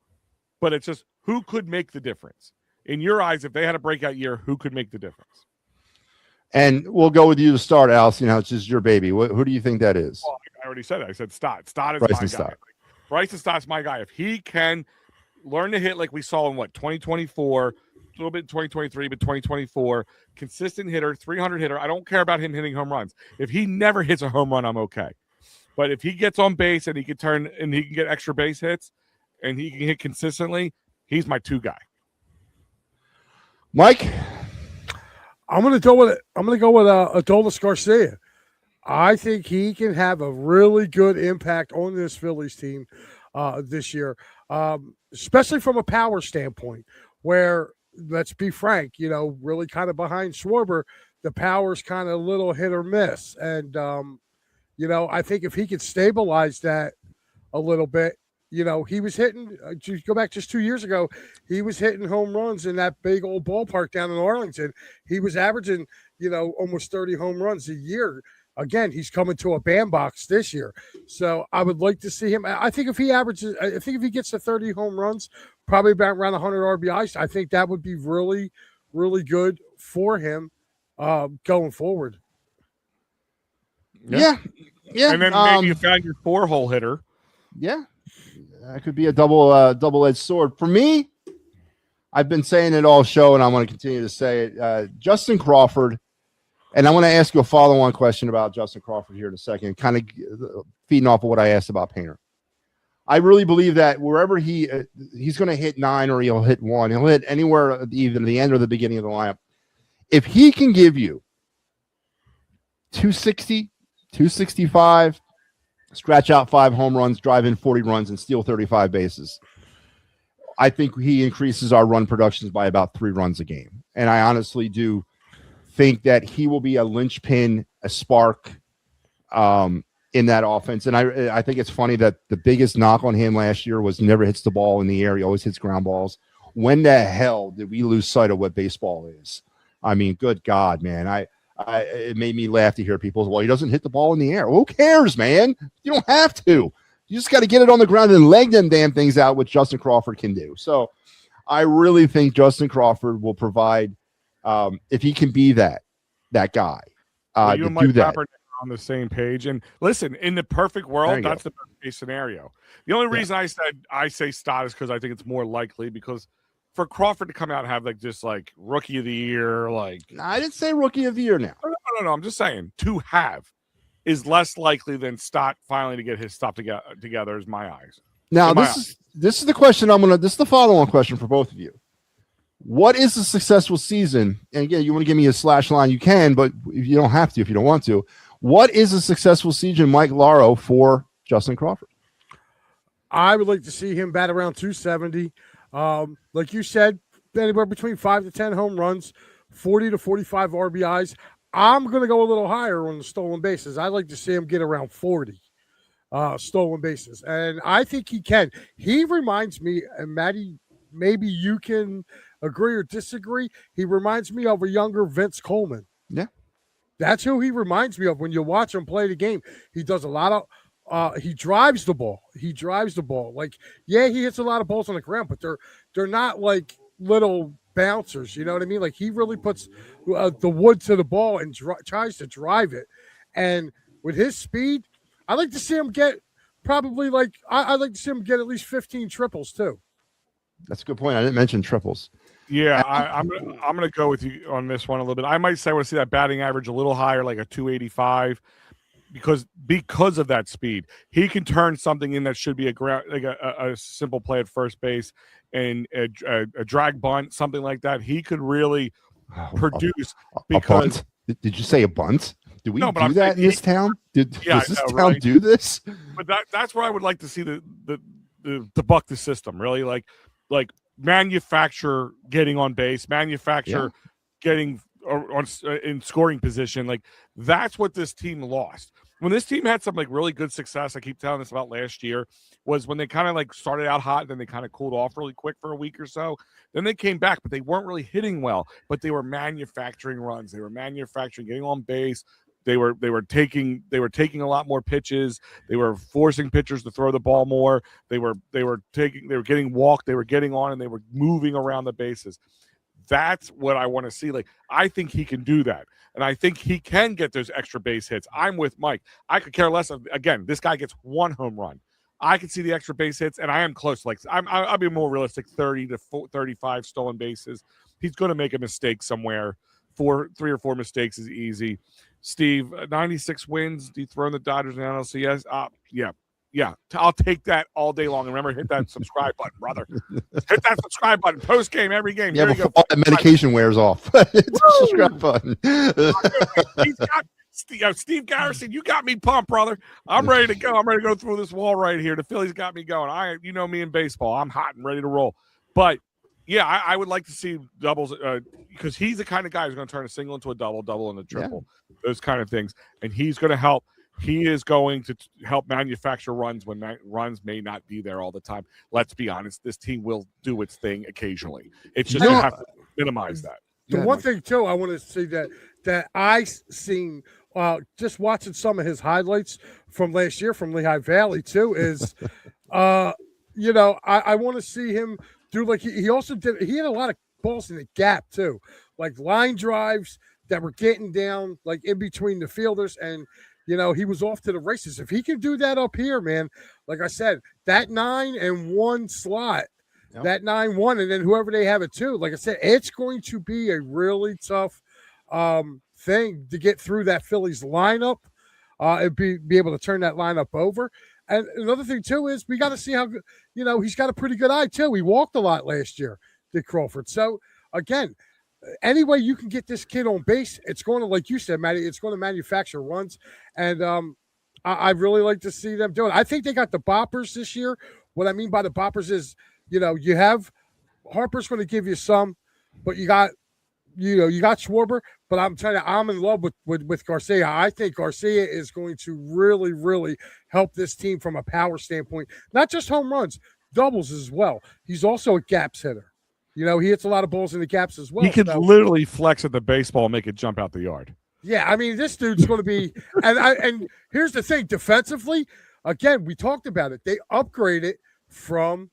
but it's just who could make the difference. In your eyes, if they had a breakout year, who could make the difference? And we'll go with you to start, Alice. It's just your baby. Who do you think that is? Well, I already said it. I said Stott. Stott is Bryson my Stott. guy. Bryson Stott's my guy. If he can learn to hit like we saw in 2024, a little bit in 2023, but 2024, consistent hitter, 300 hitter. I don't care about him hitting home runs. If he never hits a home run, I'm okay. But if he gets on base and he can turn and he can get extra base hits and he can hit consistently, he's my 2 guy. Mike? I'm going to go with Adolis Garcia. I think he can have a really good impact on this Phillies team this year, especially from a power standpoint, where, let's be frank, really kind of behind Schwarber, the power's kind of a little hit or miss. And, I think if he could stabilize that a little bit, he was hitting, go back just 2 years ago, he was hitting home runs in that big old ballpark down in Arlington. He was averaging, almost 30 home runs a year. Again, he's coming to a bandbox this year. So I would like to see him. I think if he gets to 30 home runs, probably about around 100 RBIs, I think that would be really, really good for him going forward. Yeah. And then maybe you found your 4-hole hitter. Yeah. That could be a double-edged sword. For me, I've been saying it all show, and I'm going to continue to say it. Justin Crawford, and I want to ask you a follow-on question about Justin Crawford here in a second, kind of feeding off of what I asked about Painter. I really believe that wherever he's going to hit 9 or he'll hit 1. He'll hit anywhere, either the end or the beginning of the lineup. If he can give you 260, 265, scratch out 5 home runs, drive in 40 runs, and steal 35 bases, I think he increases our run productions by about 3 runs a game. And I honestly do think that he will be a linchpin, a spark in that offense. And I think it's funny that the biggest knock on him last year was he never hits the ball in the air. He always hits ground balls. When the hell did we lose sight of what baseball is? I mean, good God, man. It made me laugh to hear people say, well, he doesn't hit the ball in the air. Who cares, man? You don't have to. You just got to get it on the ground and leg them damn things out, which Justin Crawford can do. So I really think Justin Crawford will provide, if he can be that guy, you and to do Mike that. Kaepernick are on the same page. And listen, in the perfect world, that's the best case scenario. The only reason I say Stott is because I think it's more likely, because for Crawford to come out and have just rookie of the year, I didn't say rookie of the year now. No. I'm just saying to have is less likely than Stott finally to get his stuff together, is my eyes. Now, this is the question this is the follow-on question for both of you. What is a successful season? And again, you want to give me a slash line, you can, but if you don't have to, if you don't want to. What is a successful season, Mike Laro, for Justin Crawford? I would like to see him bat around 270. Like you said, anywhere between 5 to 10 home runs, 40 to 45 RBIs. I'm going to go a little higher on the stolen bases. I'd like to see him get around 40 stolen bases. And I think he can. He reminds me, and Maddie, maybe you can agree or disagree, he reminds me of a younger Vince Coleman. Yeah. That's who he reminds me of when you watch him play the game. He does a lot of he drives the ball. He hits a lot of balls on the ground, but they're not like little bouncers. You know what I mean? Like, he really puts the wood to the ball and tries to drive it. And with his speed, I'd like to see him get probably I'd like to see him get at least 15 triples too. That's a good point. I didn't mention triples. Yeah, I'm gonna go with you on this one a little bit. I might say I want to see that batting average a little higher, like a 285. Because of that speed, he can turn something in that should be a simple play at first base and a drag bunt, something like that. He could really produce. A bunt? Did you say a bunt? Do we do that in this town? Does this town do this? But that's where I would like to see the buck the system, really, like manufacture getting on base, getting in scoring position. Like, that's what this team lost. When this team had some really good success, I keep telling this about last year, was when they kind of started out hot, then they kind of cooled off really quick for a week or so. Then they came back, but they weren't really hitting well, but they were manufacturing runs. They were manufacturing, getting on base, They were taking a lot more pitches. They were forcing pitchers to throw the ball more. They were getting walked. They were getting on, and they were moving around the bases. That's what I want to see. Like, I think he can do that, and I think he can get those extra base hits. I'm with Mike. I could care less. Again, this guy gets 1 home run. I can see the extra base hits, and I am close. Like, I'll be more realistic, 30 to 35 stolen bases. He's going to make a mistake somewhere. 3 or 4 mistakes is easy. Steve, 96 wins, dethrone the Dodgers in NLCS. Yeah. I'll take that all day long. And remember, hit that subscribe button, brother. Hit that subscribe button. Post game, every game. Yeah, there you before go. all that medication wears off. Hit the subscribe button. Steve Garrison, you got me pumped, brother. I'm ready to go. I'm ready to go through this wall right here. The Phillies got me going. You know me in baseball. I'm hot and ready to roll. But yeah, I would like to see doubles because he's the kind of guy who's going to turn a single into a double into a triple, those kind of things. And he's going to help. He is going to help manufacture runs when runs may not be there all the time. Let's be honest. This team will do its thing occasionally. It's just you have to minimize that. The one thing, too, I want to say that I seen just watching some of his highlights from last year from Lehigh Valley, too, is, I want to see him do like he also did. He had a lot of balls in the gap, too, like line drives that were getting down like in between the fielders. And, he was off to the races. If he can do that up here, man, like I said, that 9-1 slot, that 9-1, and then whoever they have it to, like I said, it's going to be a really tough thing to get through that Phillies lineup and be able to turn that lineup over. And another thing, too, is we got to see how, he's got a pretty good eye, too. He walked a lot last year, Dick Crawford. So, again, any way you can get this kid on base, it's going to, like you said, Matty, it's going to manufacture runs. And I really like to see them do it. I think they got the boppers this year. What I mean by the boppers is, you have Harper's going to give you some, but you got Schwarber. But I'm telling you, I'm in love with Garcia. I think Garcia is going to really, really help this team from a power standpoint. Not just home runs, doubles as well. He's also a gaps hitter. He hits a lot of balls in the gaps as well. He can literally flex at the baseball and make it jump out the yard. Yeah, I mean, this dude's going to be – and here's the thing. Defensively, again, we talked about it. They upgraded from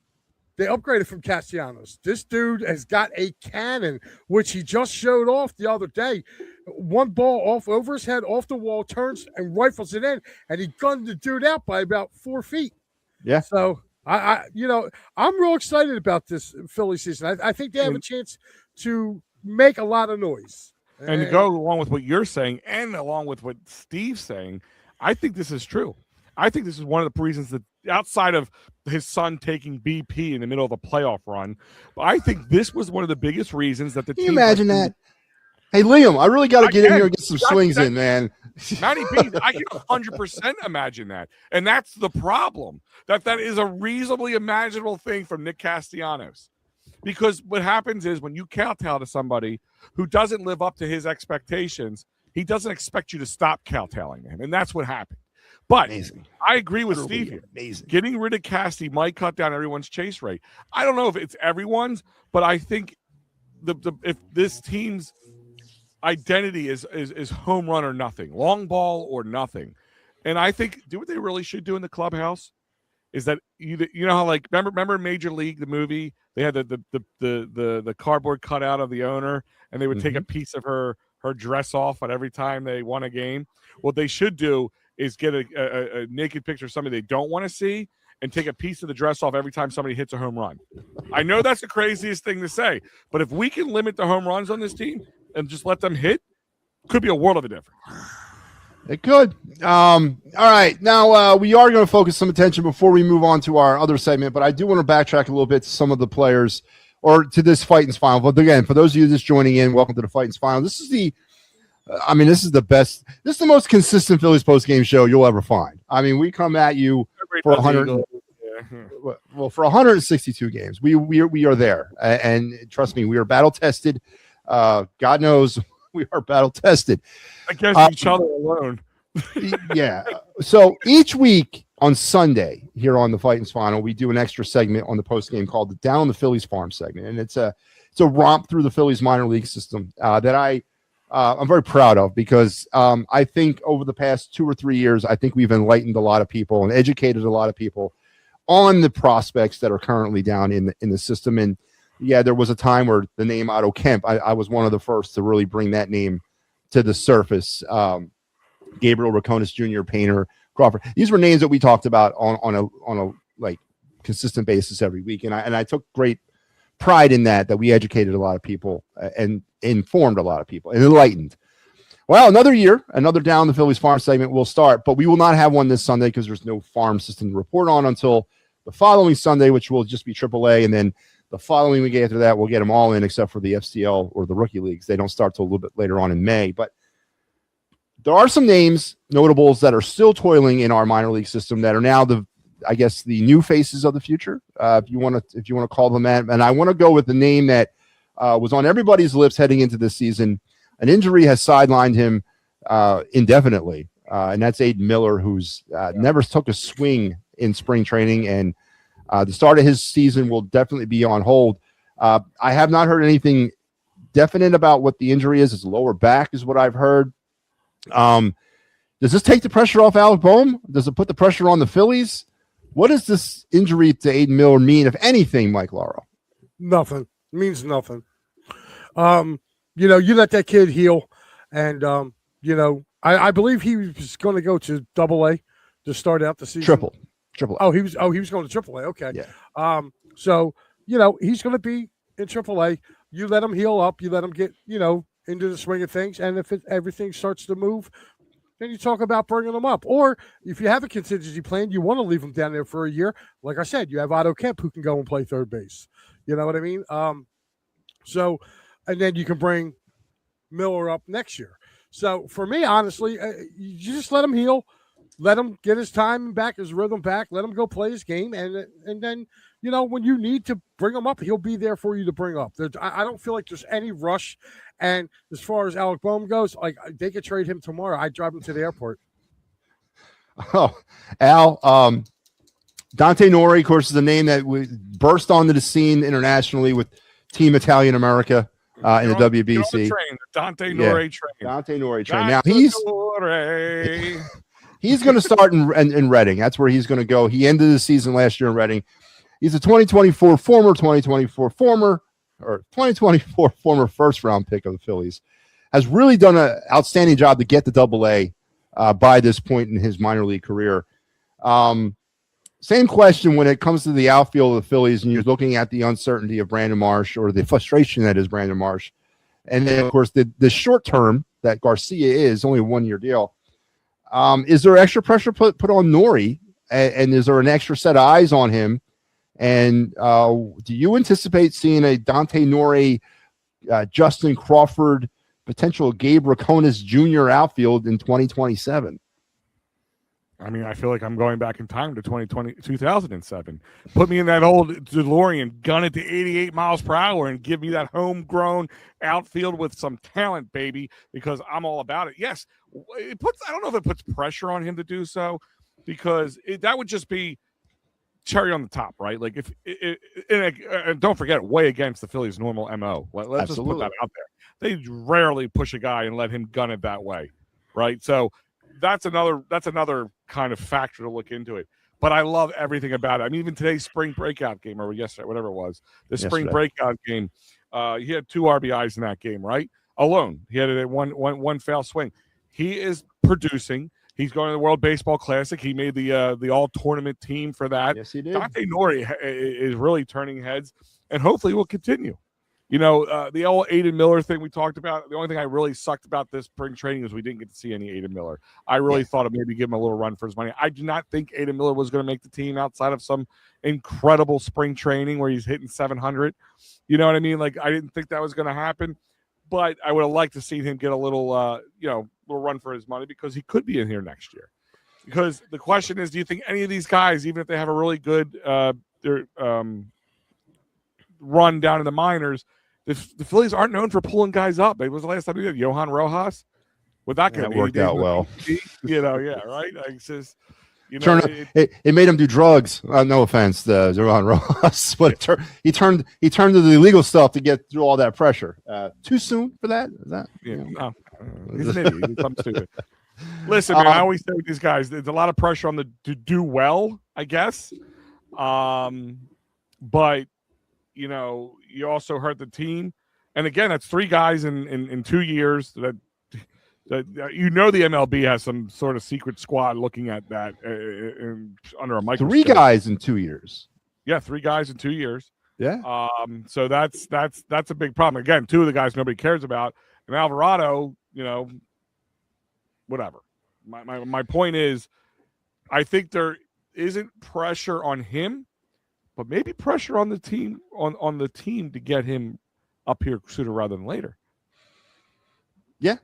Castellanos. This dude has got a cannon, which he just showed off the other day. One ball off over his head, off the wall, turns and rifles it in, and he gunned the dude out by about 4 feet. Yeah. So – I'm real excited about this Philly season. I think they have a chance to make a lot of noise. And to go along with what you're saying and along with what Steve's saying, I think this is true. I think this is one of the reasons that outside of his son taking BP in the middle of a playoff run, I think this was one of the biggest reasons that the team. Can you imagine that? Hey, Liam, I really got to get in here and get some swings in, man. Matty B, I can 100% imagine that. And that's the problem, that is a reasonably imaginable thing from Nick Castellanos. Because what happens is when you kowtow to somebody who doesn't live up to his expectations, he doesn't expect you to stop kowtowing to him. And that's what happened. But I agree with Steve here. Getting rid of Casty might cut down everyone's chase rate. I don't know if it's everyone's, but I think if this team's identity is home run or nothing, long ball or nothing. And I think what they really should do in the clubhouse is that you know how, like, remember Major League, the movie, they had the cardboard cutout of the owner, and they would take a piece of her dress off at every time they won a game. What they should do is get a naked picture of somebody they don't want to see and take a piece of the dress off every time somebody hits a home run. I know that's the craziest thing to say, but if we can limit the home runs on this team and just let them hit, could be a world of a difference. It could. All right. Now, we are going to focus some attention before we move on to our other segment, but I do want to backtrack a little bit to some of the players or to this Phightins Phinal. But again, for those of you just joining in, welcome to the Phightins Phinal. This is this is the best. This is the most consistent Phillies post-game show you'll ever find. I mean, we come at you for 162 games. We are there. And trust me, we are battle-tested. God knows we are battle-tested. Against each other alone. Yeah. So each week on Sunday here on the Phightins Phinal, we do an extra segment on the post-game called the Down the Phillies Farm segment. And it's a romp through the Phillies minor league system that I I'm very proud of, because I think over the past 2 or 3 years, I think we've enlightened a lot of people and educated a lot of people on the prospects that are currently down in the system. And yeah, there was a time where the name Otto Kemp, I was one of the first to really bring that name to the surface. Gabriel Raconis Jr., Painter, Crawford. These were names that we talked about on a like consistent basis every week. And I took great pride in that we educated a lot of people and informed a lot of people and enlightened. Well, another year, another Down the Phillies farm segment will start, but we will not have one this Sunday because there's no farm system to report on until the following Sunday, which will just be AAA. And then the following week after that, we'll get them all in except for the FCL or the rookie leagues. They don't start till a little bit later on in May, but there are some names, notables, that are still toiling in our minor league system that are now the new faces of the future, if you want to call them that. And I want to go with the name that was on everybody's lips heading into this season. An injury has sidelined him indefinitely, and that's Aiden Miller, who's never took a swing in spring training, and the start of his season will definitely be on hold. I have not heard anything definite about what the injury is. His lower back is what I've heard. Does this take the pressure off Alec Boehm? Does it put the pressure on the Phillies? What does this injury to Aiden Miller mean, if anything, Mike Lauro? Nothing. It means nothing. You let that kid heal, and I believe he was going to go to AA to start out the season. Triple. Oh, he was going to AAA. Okay. Yeah. So he's going to be in AAA. You let him heal up. You let him get into the swing of things, and if everything starts to move, then you talk about bringing them up. Or if you have a contingency plan, you want to leave them down there for a year. Like I said, you have Otto Kemp who can go and play third base. You know what I mean? So, and then you can bring Miller up next year. So for me, honestly, you just let him heal, let him get his time back, his rhythm back, let him go play his game, and then when you need to bring him up, he'll be there for you to bring up. I don't feel like there's any rush. And as far as Alec Boehm goes, like, they could trade him tomorrow. I'd drive him to the airport. Oh, Al, Dante Nori, of course, is a name that burst onto the scene internationally with Team Italian America in the WBC. The Dante Nori train. Dante Nori train. Now he's going to start in Reading. That's where he's going to go. He ended the season last year in Reading. He's a 2024 former first-round pick of the Phillies. Has really done an outstanding job to get to AA by this point in his minor league career. Same question when it comes to the outfield of the Phillies, and you're looking at the uncertainty of Brandon Marsh, or the frustration that is Brandon Marsh. And then, of course, the short term that Garcia is only a 1-year deal. Is there extra pressure put on Nori, and is there an extra set of eyes on him? And do you anticipate seeing a Dante Nori, Justin Crawford, potential Gabe Raconis Jr. outfield in 2027? I mean, I feel like I'm going back in time to 2007. Put me in that old DeLorean, gun it to 88 miles per hour, and give me that homegrown outfield with some talent, baby, because I'm all about it. Yes, I don't know if it puts pressure on him to do so, because that would just be cherry on the top, right? Like, and don't forget, way against the Phillies' normal MO. Let's just put that out there. They rarely push a guy and let him gun it that way, right? So that's another kind of factor to look into it. But I love everything about it. I mean, even today's spring breakout game, or yesterday, whatever it was, spring breakout game, he had 2 RBIs in that game, right? Alone. He had it at one foul swing. He is producing. He's going to the World Baseball Classic. He made the all-tournament team for that. Yes, he did. Dante Nori is really turning heads, and hopefully will continue. The old Aiden Miller thing we talked about, the only thing I really sucked about this spring training is we didn't get to see any Aiden Miller. I really thought of maybe give him a little run for his money. I do not think Aiden Miller was going to make the team outside of some incredible spring training where he's hitting 700. You know what I mean? Like, I didn't think that was going to happen, but I would have liked to see him get a little, little run for his money, because he could be in here next year. Because the question is, do you think any of these guys, even if they have a really good run down in the minors, the Phillies aren't known for pulling guys up? It was the last time we did Johan Rojas. Would that worked out well? Right? Like, it's just, it made him do drugs. No offense to Johan Rojas, but he turned to the illegal stuff to get through all that pressure. Too soon for that? Is that? Yeah. No. He's an idiot. He's something stupid. Listen, man, I always say with these guys, there's a lot of pressure on to do well, I guess. But you also hurt the team. And again, that's 3 guys in 2 years that the MLB has some sort of secret squad looking at that under a microscope. 3 guys in 2 years. Yeah, 3 guys in 2 years. Yeah. So that's a big problem. Again, 2 of the guys nobody cares about, and Alvarado, whatever. My point is, I think there isn't pressure on him, but maybe pressure on the team on the team to get him up here sooner rather than later. Yeah.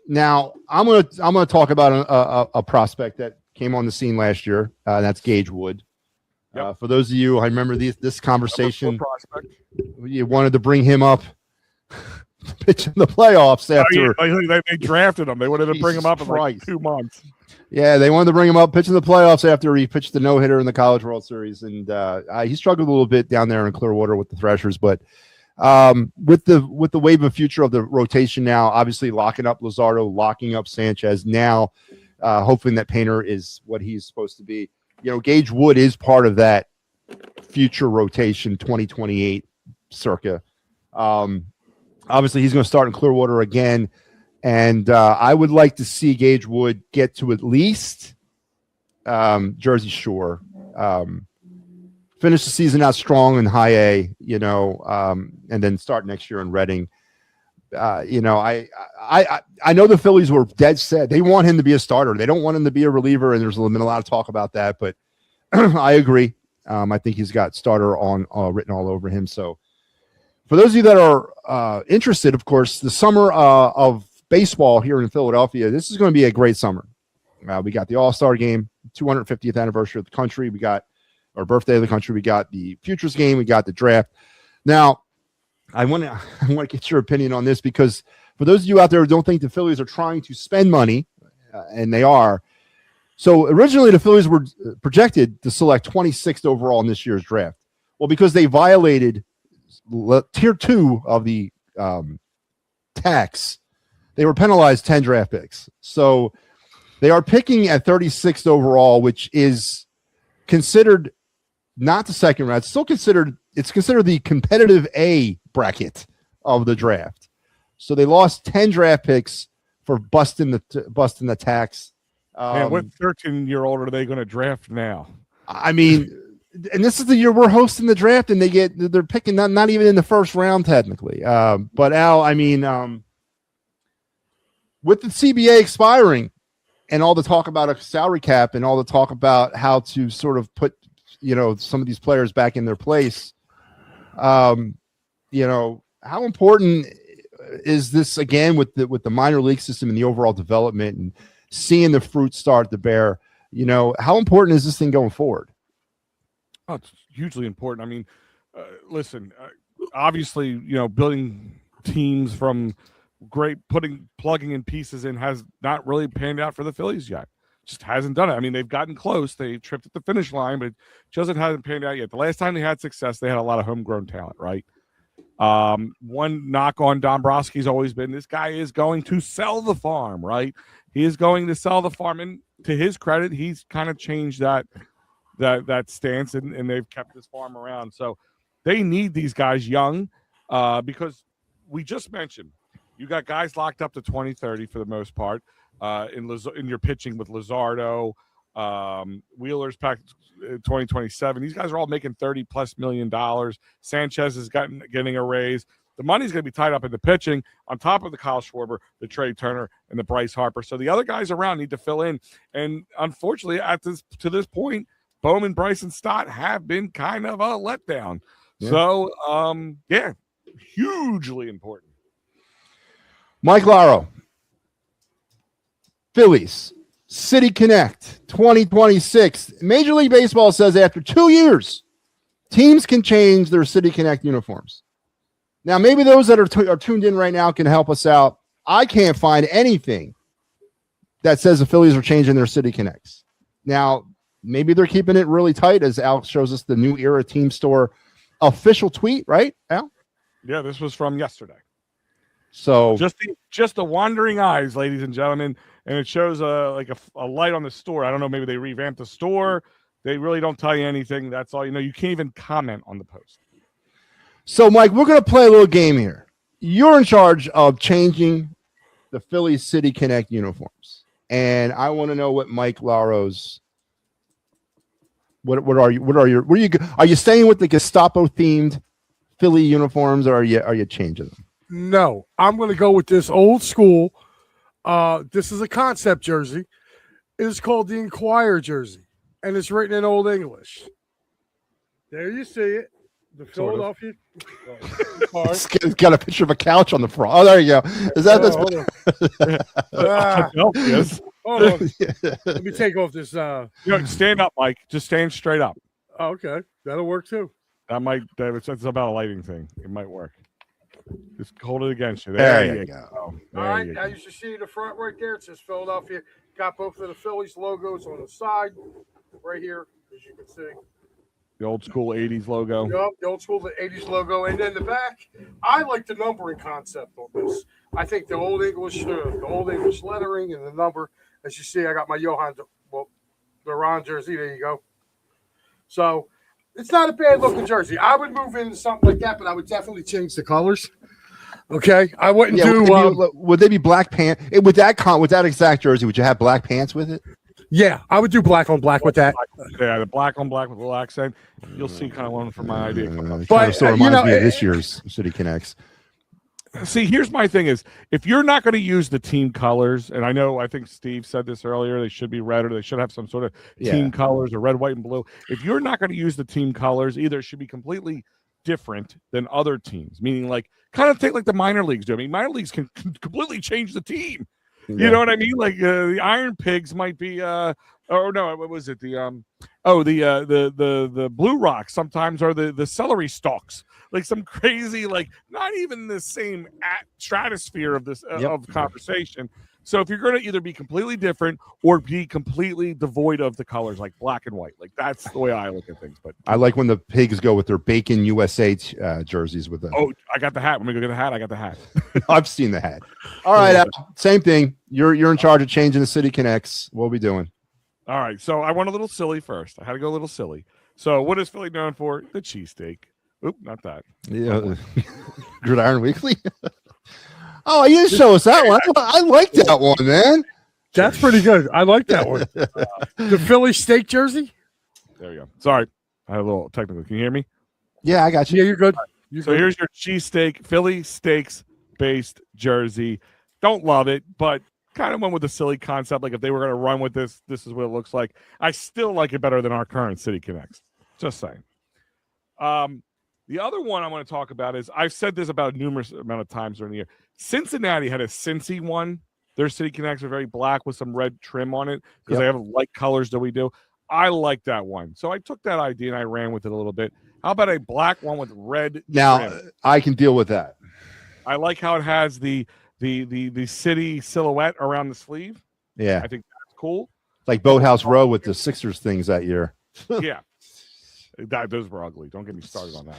Now I'm gonna talk about a prospect that came on the scene last year. That's Gage Wood. Yep. For those of you, I remember this conversation. You wanted to bring him up, pitch in the playoffs after they drafted him. They wanted to bring him up in like 2 months. Yeah, they wanted to bring him up, pitch in the playoffs after he pitched the no-hitter in the College World Series, and he struggled a little bit down there in Clearwater with the Threshers. But with the wave of future of the rotation now, obviously locking up Luzardo, locking up Sanchez, now hoping that Painter is what he's supposed to be. Gage Wood is part of that future rotation, 2028 circa. Obviously, he's going to start in Clearwater again, and I would like to see Gage Wood get to at least Jersey Shore, finish the season out strong in High A, and then start next year in Reading. I know the Phillies were dead set. They want him to be a starter. They don't want him to be a reliever, and there's been a lot of talk about that, but I agree. I think he's got starter on written all over him. So for those of you that are interested, of course, the summer of baseball here in Philadelphia, this is going to be a great summer. We got the All-Star game, 250th anniversary of the country. We got our birthday of the country. We got the Futures game. We got the draft. Now, I want to get your opinion on this, because for those of you out there who don't think the Phillies are trying to spend money, and they are. So originally the Phillies were projected to select 26th overall in this year's draft. Well, because they violated tier 2 of the tax, they were penalized 10 draft picks. So they are picking at 36th overall, which is considered not the second round. It's considered the competitive A bracket of the draft. So they lost 10 draft picks for busting the tax. And what 13-year-old are they going to draft now? I mean, and this is the year we're hosting the draft, and they're picking not even in the first round technically. But Al, I mean, with the CBA expiring and all the talk about a salary cap and all the talk about how to sort of put some of these players back in their place, how important is this again with the minor league system and the overall development and seeing the fruit start to bear? How important is this thing going forward? Oh, it's hugely important. I mean, listen, obviously, building teams from plugging in pieces in has not really panned out for the Phillies yet. Just hasn't done it. I mean, they've gotten close. They tripped at the finish line, but it just hasn't panned out yet. The last time they had success, they had a lot of homegrown talent, right? One knock on Dombrowski's always been, this guy is going to sell the farm, right? He is going to sell the farm, and to his credit, he's kind of changed that stance, and they've kept this farm around. So they need these guys young, because we just mentioned you got guys locked up to 2030 for the most part. In your pitching with Luzardo, Wheeler's packed 2027. These guys are all making $30+ million. Sanchez is getting a raise. The money's going to be tied up in the pitching on top of the Kyle Schwarber, the Trey Turner, and the Bryce Harper. So the other guys around need to fill in. And unfortunately, to this point, Bowman, Bryce, and Stott have been kind of a letdown. Yeah. So, hugely important. Mike Laro, Phillies, City Connect, 2026. Major League Baseball says after 2 years, teams can change their City Connect uniforms. Now, maybe those that are tuned in right now can help us out. I can't find anything that says the Phillies are changing their City Connects. Now, maybe they're keeping it really tight, as Al shows us the New Era Team Store official tweet, right, Al? Yeah, this was from yesterday. So just the wandering eyes, ladies and gentlemen, and it shows like a light on the store. I don't know, maybe they revamped the store. They really don't tell you anything. That's all you know. You can't even comment on the post. So, Mike, we're going to play a little game here. You're in charge of changing the Phillies City Connect uniforms, and I want to know what Mike Laro's. What are you staying with the Gestapo themed Philly uniforms, or are you changing them? No, I'm going to go with this old school. This is a concept jersey. It is called the Inquirer jersey, and it's written in Old English. There you see it. The Philadelphia. It's got a picture of a couch on the front. Oh, there you go. Is that Yes. Hold on. Let me take off this. Stand up, Mike. Just stand straight up. Oh, okay. That'll work too. It's about a lighting thing. It might work. Just hold it against you. There you go. All right. Now you should see the front right there. It says Philadelphia. Got both of the Phillies logos on the side right here, as you can see. The old school 80s logo. Yep, the old school, the 80s logo. And then the back, I like the numbering concept on this. I think the old English lettering and the number, as you see, I got my Duran jersey. There you go. So it's not a bad looking jersey. I would move into something like that, but I would definitely change the colors. Okay, I wouldn't do. Would they be black pants with that exact jersey? Would you have black pants with it? Yeah, I would do black on black with that. Yeah, the black on black with a little accent. You'll see kind of one from my idea. But so reminds me of this year's City Connects. See, here's my thing: is if you're not going to use the team colors, and I think Steve said this earlier, they should be red or they should have some sort of team colors or red, white, and blue. If you're not going to use the team colors, either it should be completely different than other teams, meaning like kind of take like the minor leagues do. I mean, minor leagues can completely change the team. Yeah. You know what I mean? Like the Iron Pigs might be or no, what was it? The Blue Rocks sometimes are the celery stalks. Like some crazy, like not even the same stratosphere of this of conversation. So if you're going to either be completely different or be completely devoid of the colors, like black and white, like that's the way I look at things. But I like when the Pigs go with their Bacon USA jerseys with them. Oh, I got the hat. Let me go get the hat. I got the hat. I've seen the hat. All right, Al, same thing. You're in charge of changing the City Connects. What are we doing? All right. So I went a little silly first. I had to go a little silly. So what is Philly known for? The cheesesteak. Oop, not that. Yeah, Gridiron Weekly. Oh, you didn't show us that one. I like that one, man. That's pretty good. I like that one. The Philly steak jersey. There you go. Sorry, I had a little technical. Can you hear me? Yeah, I got you. Yeah, you're good. Here's your cheesesteak Philly steaks based jersey. Don't love it, but kind of went with the silly concept. Like if they were going to run with this is what it looks like. I still like it better than our current City Connects. Just saying. The other one I want to talk about is I've said this about a numerous amount of times during the year. Cincinnati had a Cincy one. Their City Connects are very black with some red trim on it because they have light colors that we do. I like that one. So I took that idea and I ran with it a little bit. How about a black one with red trim? I can deal with that. I like how it has the city silhouette around the sleeve. Yeah. I think that's cool. Like Boathouse Row with the Sixers things that year. Yeah. Those were ugly. Don't get me started on that.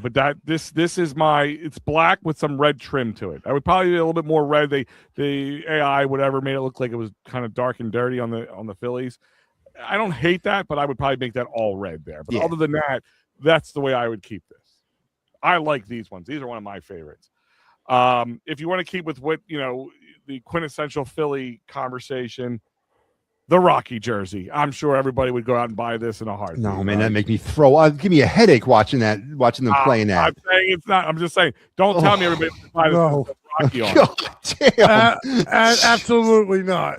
But this is it's black with some red trim to it. I would probably be a little bit more red. The AI whatever made it look like it was kind of dark and dirty on the Phillies. I don't hate that, but I would probably make that all red there. But other than that, that's the way I would keep this. I like these ones. These are one of my favorites. If you want to keep with what the quintessential Philly conversation. The Rocky jersey. I'm sure everybody would go out and buy this in a heartbeat. No, man, that make me give me a headache watching them playing that. I'm saying it's not. I'm just saying, don't tell me everybody would buy this with Rocky on. God damn. Absolutely not.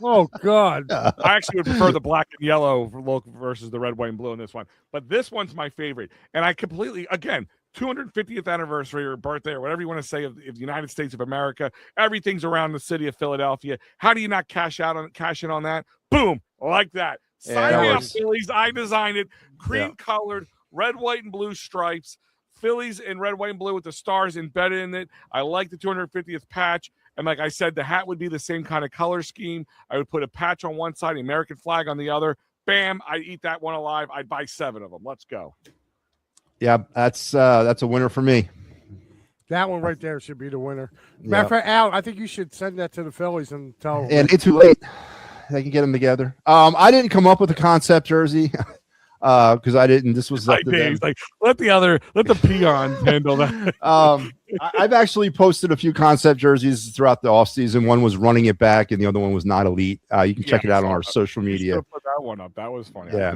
Oh, God. I actually would prefer the black and yellow look versus the red, white, and blue in this one. But this one's my favorite. And I completely, again, 250th anniversary or birthday or whatever you want to say of the United States of America. Everything's around the city of Philadelphia. How do you not cash in on that? Boom, like that. Sign me up, Phillies. I designed it. Cream colored, red, white, and blue stripes. Phillies in red, white, and blue with the stars embedded in it. I like the 250th patch. And like I said, the hat would be the same kind of color scheme. I would put a patch on one side, the American flag on the other. Bam, I'd eat that one alive. I'd buy 7 of them. Let's go. Yeah, that's a winner for me. That one right there should be the winner. Matter Yeah. of fact, Al, I think you should send that to the Phillies and tell them. And it's too late. They can get them together. I didn't come up with a concept jersey because I didn't. This was up to them. Like, let the peons handle that. I've actually posted a few concept jerseys throughout the offseason. One was running it back, and the other one was not elite. You can check it out on our social media. Put that one up. That was funny. Yeah.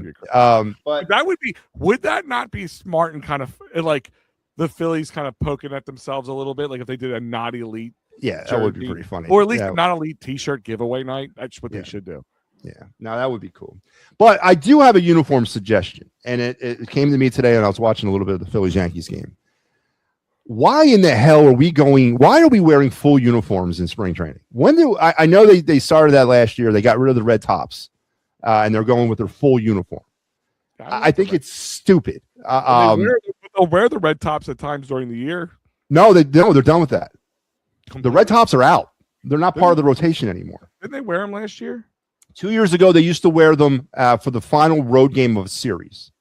But that would that not be smart and kind of like the Phillies kind of poking at themselves a little bit, like if they did a not elite. Yeah, that would be pretty funny. Or at least a not elite T-shirt giveaway night. That's what they should do. Yeah, now that would be cool. But I do have a uniform suggestion, and it came to me today, and I was watching a little bit of the Phillies-Yankees game. Why in the hell are we going? Why are we wearing full uniforms in spring training? When do I know they started that last year? They got rid of the red tops, and they're going with their full uniform. I think it's stupid. They'll wear the red tops at times during the year. No, they're done with that. The red tops are out. They're not part of the rotation anymore. Didn't they wear them last year? 2 years ago, they used to wear them for the final road game of a series.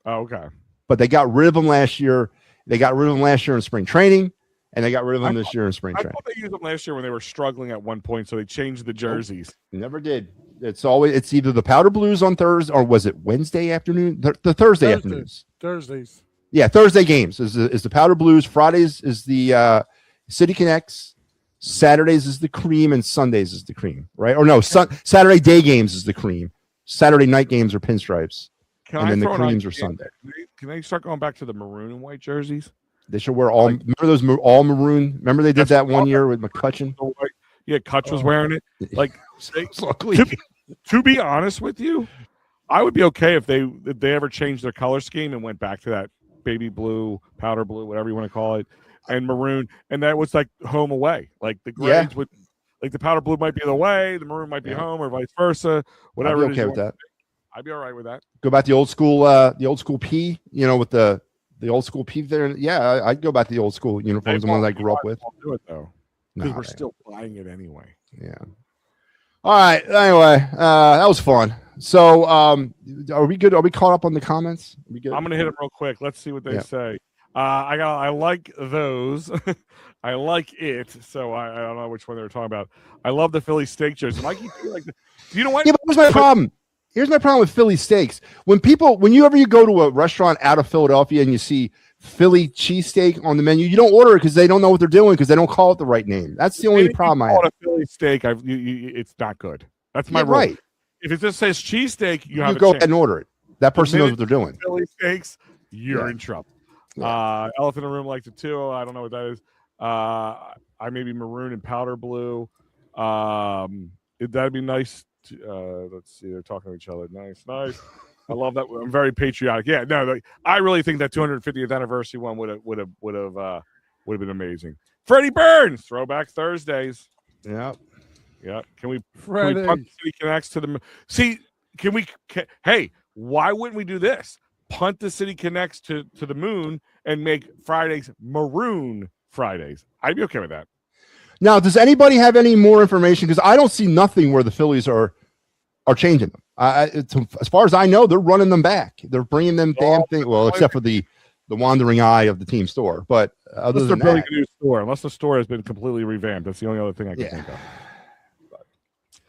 Oh, okay. But they got rid of them last year. They got rid of them last year in spring training, and they got rid of them this year in spring training. I thought they used them last year when they were struggling at one point, so they changed the jerseys. Never did. It's either the powder blues on Thursday, or was it Wednesday afternoon? The Thursday afternoons. Thursdays. Yeah, Thursday games is the powder blues. Fridays is the City Connects. Saturdays is the cream, and Sundays is the cream, right? Or no, Saturday day games is the cream. Saturday night games are pinstripes, and then the creams are Sunday. Can they start going back to the maroon and white jerseys? They should wear all. Remember those all maroon? Remember they did that one year with McCutcheon? Yeah, Kutch was wearing it. Like, to be honest with you, I would be okay if they ever changed their color scheme and went back to that baby blue, powder blue, whatever you want to call it, and maroon, and that was like home away. Like the grades would, like the powder blue might be the way, the maroon might be home, or vice versa. Whatever. I'd be okay with that. I'd be all right with that. Go back to the old school P. With the old school P there. Yeah, I'd go back to the old school uniforms, the ones I grew up with. Do it though, because we're still buying it anyway. Yeah. All right. Anyway, that was fun. So, are we good? Are we caught up on the comments? Are we good? I'm gonna hit them real quick. Let's see what they say. I like those. I like it. So I don't know which one they were talking about. I love the Philly steak jersey. Mikey, you know what? Yeah, but here's my problem. Here's my problem with Philly steaks. When you go to a restaurant out of Philadelphia and you see Philly cheesesteak on the menu, you don't order it because they don't know what they're doing because they don't call it the right name. That's the only problem I have. A Philly steak, it's not good. That's my rule. Right. If it just says cheesesteak, you go ahead and order it. That person knows what they're doing. Philly steaks, you're in trouble. Yeah. Elephant in the Room likes it too. I don't know what that is. I maybe maroon and powder blue. That'd be nice. Let's see. They're talking to each other. Nice. I love that. I'm very patriotic. Yeah. No. I really think that 250th anniversary one would have been amazing. Freddie Burns, Throwback Thursdays. Yeah. Yeah. Can we punt the City Connects to the? See. Hey, why wouldn't we do this? Punt the City Connects to the moon and make Fridays Maroon Fridays. I'd be okay with that. Now, does anybody have any more information? Because I don't see nothing where the Phillies are changing them. As far as I know, they're running them back. They're bringing them damn thing. Well, except for the wandering eye of the team store. But other than that, a new store, unless the store has been completely revamped, that's the only other thing I can think of.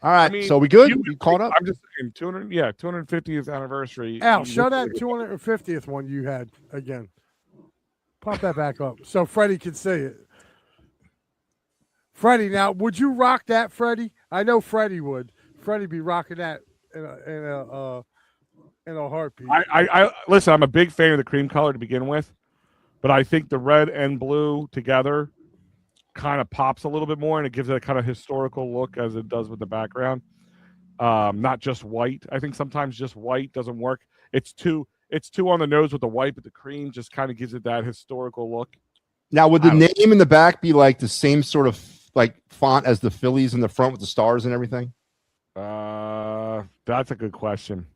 All right, so we good? You caught up? I'm just saying 250th anniversary. Al, show that 250th one you had again. Pop that back up so Freddie can see it. Freddie, now would you rock that, Freddie? I know Freddie would. Freddie be rocking that in a heartbeat. I listen. I'm a big fan of the cream color to begin with, but I think the red and blue together kind of pops a little bit more, and it gives it a kind of historical look as it does with the background. Not just white. I think sometimes just white doesn't work. It's too on the nose with the white, but the cream just kind of gives it that historical look. Now, would the name in the back be like the same sort of like font as the Phillies in the front with the stars and everything? That's a good question.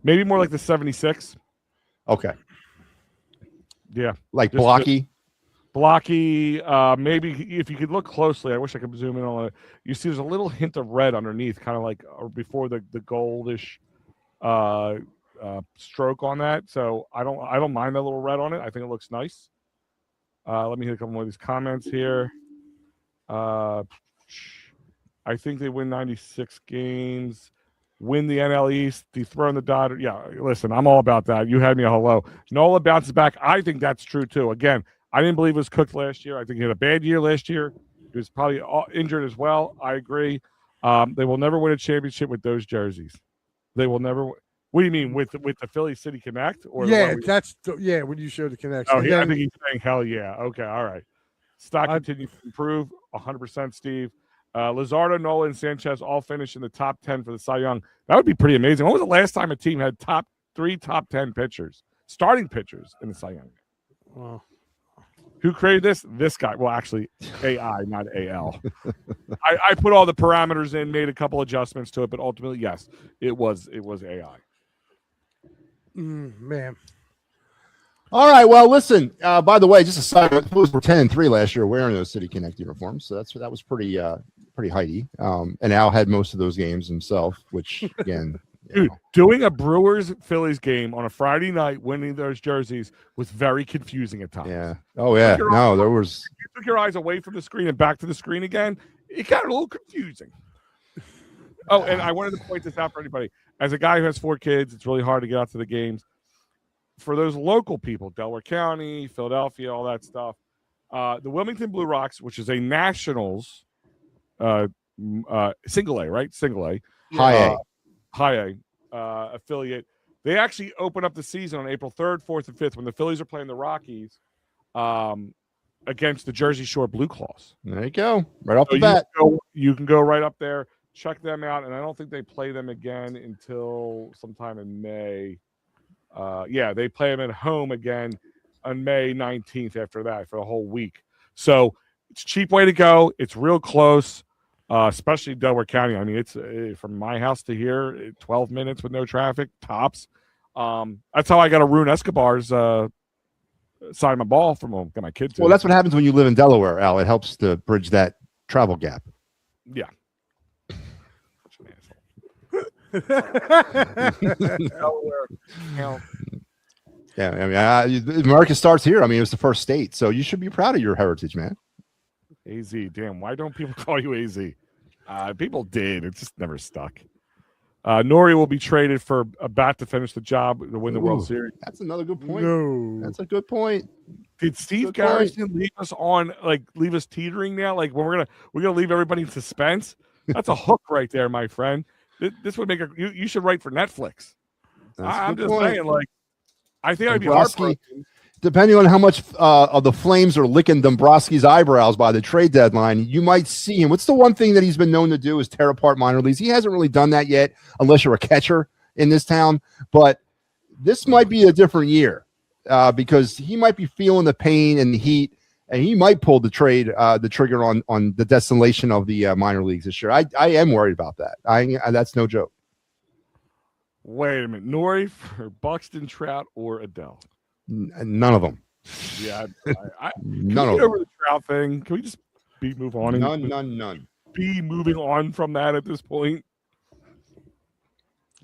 Maybe more like the 76. Okay. Yeah. Like blocky. Blocky, maybe if you could look closely, I wish I could zoom in on it. You see there's a little hint of red underneath, kind of like before the goldish stroke on that. So I don't mind that little red on it. I think it looks nice. Let me hit a couple more of these comments here. I think they win 96 games, win the NL East, dethrone the Dodgers. Yeah, listen, I'm all about that. You had me a hello. Nola bounces back. I think that's true, too. Again, I didn't believe it was cooked last year. I think he had a bad year last year. He was probably injured as well. I agree. They will never win a championship with those jerseys. They will never. What do you mean with the Philly City Connect? Or yeah, when you show the connection. Oh, I think he's saying hell yeah. Okay, all right. Stock continues to improve. 100%, Steve. Luzardo, Nola, and Sanchez all finished in the top 10 for the Cy Young. That would be pretty amazing. When was the last time a team had top 10 pitchers, starting pitchers in the Cy Young? Wow. Who created this? This guy. Well, actually, AI, not AL. I put all the parameters in, made a couple adjustments to it, but ultimately, yes, it was AI. Man. All right. Well, listen. By the way, just a side note: the Phillies were 10-3 last year wearing those City Connect uniforms, so that was pretty heighty. And Al had most of those games himself, which again, dude, doing a Brewers Phillies game on a Friday night, winning those jerseys was very confusing at times. Yeah. Oh yeah. No, there was. You took your eyes away from the screen and back to the screen again. It got a little confusing. Oh, and I wanted to point this out for anybody. As a guy who has 4 kids, it's really hard to get out to the games. For those local people, Delaware County, Philadelphia, all that stuff, the Wilmington Blue Rocks, which is a Nationals single A, right? Single A. High A affiliate. They actually open up the season on April 3rd, 4th, and 5th when the Phillies are playing the Rockies against the Jersey Shore Blue Claws. There you go. Right off the bat. You can go right up there, check them out, and I don't think they play them again until sometime in May. They play them at home again on May 19th after that for a whole week. So it's a cheap way to go. It's real close, especially Delaware County. I mean, it's from my house to here, 12 minutes with no traffic, tops. That's how I got Arun Escobar's side of my ball from home. Got my kids. Well, that's what happens when you live in Delaware, Al. It helps to bridge that travel gap. Yeah. Yeah, I mean, America starts here. I mean, it was the first state, so you should be proud of your heritage, man. AZ, damn, why don't people call you AZ? People did. It just never stuck. Nori will be traded for a bat to finish the job to win the World Series. That's another good point. No. That's a good point. Did Steve Garrison leave us teetering now? Like when we're gonna leave everybody in suspense? That's a hook right there, my friend. This would make you should write for Netflix. I'm just saying, like, I think I'd be heartbroken. Depending on how much of the Flames are licking Dombrowski's eyebrows by the trade deadline, you might see him. What's the one thing that he's been known to do is tear apart minor leagues. He hasn't really done that yet, unless you're a catcher in this town. But this might be a different year because he might be feeling the pain and the heat, and he might pull the trigger on the desolation of the minor leagues this year. I am worried about that. That's no joke. Wait a minute, Nori for Buxton, Trout, or Adele? None of them. Yeah, none of them. Over the Trout thing. Can we just move on? None. Be moving on from that at this point.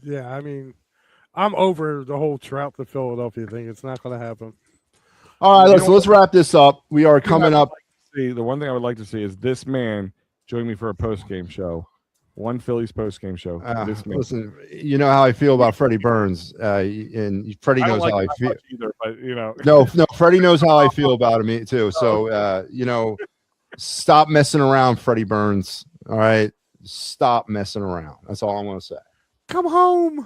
Yeah, I mean, I'm over the whole Trout to Philadelphia thing. It's not going to happen. All right, let's wrap this up. We are coming up. The one thing I would like to see is this man join me for a post-game show. One Phillies post-game show. Listen, you know how I feel about Freddie Burns, and Freddie knows how I feel. Either, but, No, Freddie knows how I feel about him too. So, stop messing around, Freddie Burns. All right, stop messing around. That's all I'm going to say. Come home.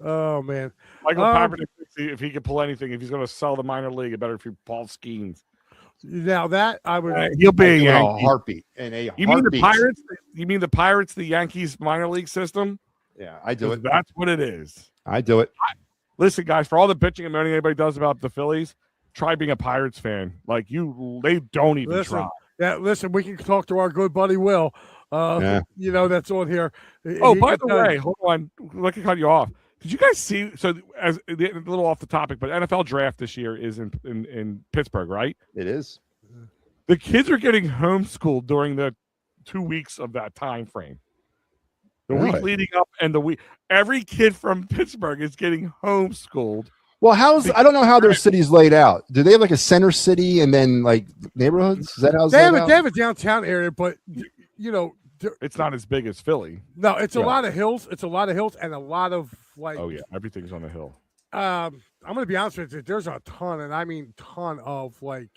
Oh man, Michael Patrick, if he could pull anything, if he's going to sell the minor league, it better if he Paul Skeens. Now that I would, he'll be a heartbeat. You mean the Pirates? You mean the Pirates, the Yankees minor league system? Yeah, I do it. That's what it is. I do it. Listen, guys, for all the bitching and moaning anybody does about the Phillies, try being a Pirates fan. Like they don't even try. Yeah, listen, we can talk to our good buddy Will. That's on here. By the way, hold on. Let me cut you off. Did you guys see? So, as a little off the topic, but NFL draft this year is in Pittsburgh, right? It is. The kids are getting homeschooled during the 2 weeks of that time frame. The week leading up and the week. Every kid from Pittsburgh is getting homeschooled Well, I don't know how their city's laid out. Do they have like a center city and then like neighborhoods? Is that how it's laid out? They have a downtown area, but you know, It's not as big as Philly. no, it's a lot of hills. It's a lot of hills and a lot of like. Oh yeah, everything's on a hill. I'm gonna be honest with you. There's a ton, and I mean ton of like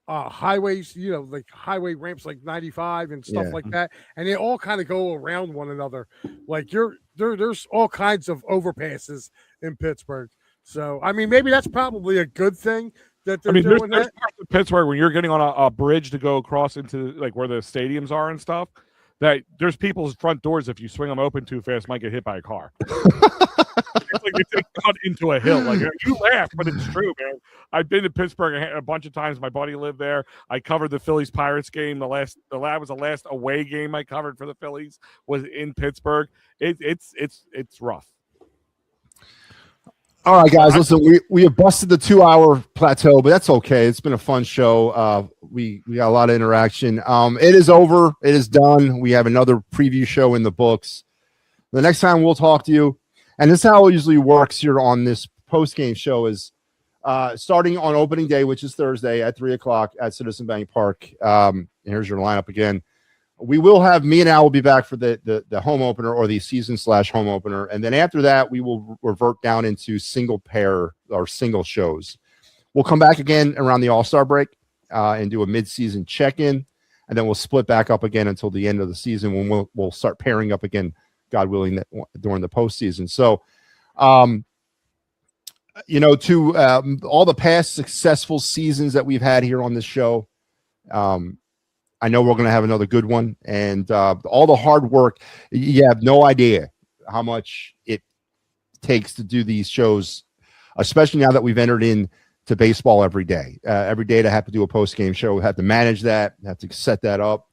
highways. You know, like highway ramps, like 95 and stuff like that, and they all kind of go around one another. Like there's all kinds of overpasses in Pittsburgh. So I mean, maybe that's probably a good thing that they're doing there's that. parts of Pittsburgh when you're getting on a bridge to go across into like where the stadiums are and stuff. That there's people's front doors, if you swing them open too fast, might get hit by a car. It's like they cut into a hill. Like you laugh, but it's true, man. I've been to Pittsburgh a bunch of times. My buddy lived there. I covered the Phillies Pirates game. The last away game I covered for the Phillies was in Pittsburgh. It's rough. All right, guys, listen, we have busted the 2-hour plateau, but that's okay. It's been a fun show. We got a lot of interaction. It is over. It is done. We have another preview show in the books. The next time we'll talk to you, and this is how it usually works here on this post-game show, is starting on opening day, which is Thursday at 3 o'clock at Citizen Bank Park. Here's your lineup again. We will have me and Al will be back for the home opener or the season/home opener. And then after that, we will revert down into single pair or single shows. We'll come back again around the All-Star break and do a mid-season check-in. And then we'll split back up again until the end of the season when we'll start pairing up again, God willing, during the postseason. So, to all the past successful seasons that we've had here on this show, I know we're going to have another good one, and all the hard work. You have no idea how much it takes to do these shows, especially now that we've entered into baseball every day. Every day to have to do a post-game show, we have to manage that, have to set that up,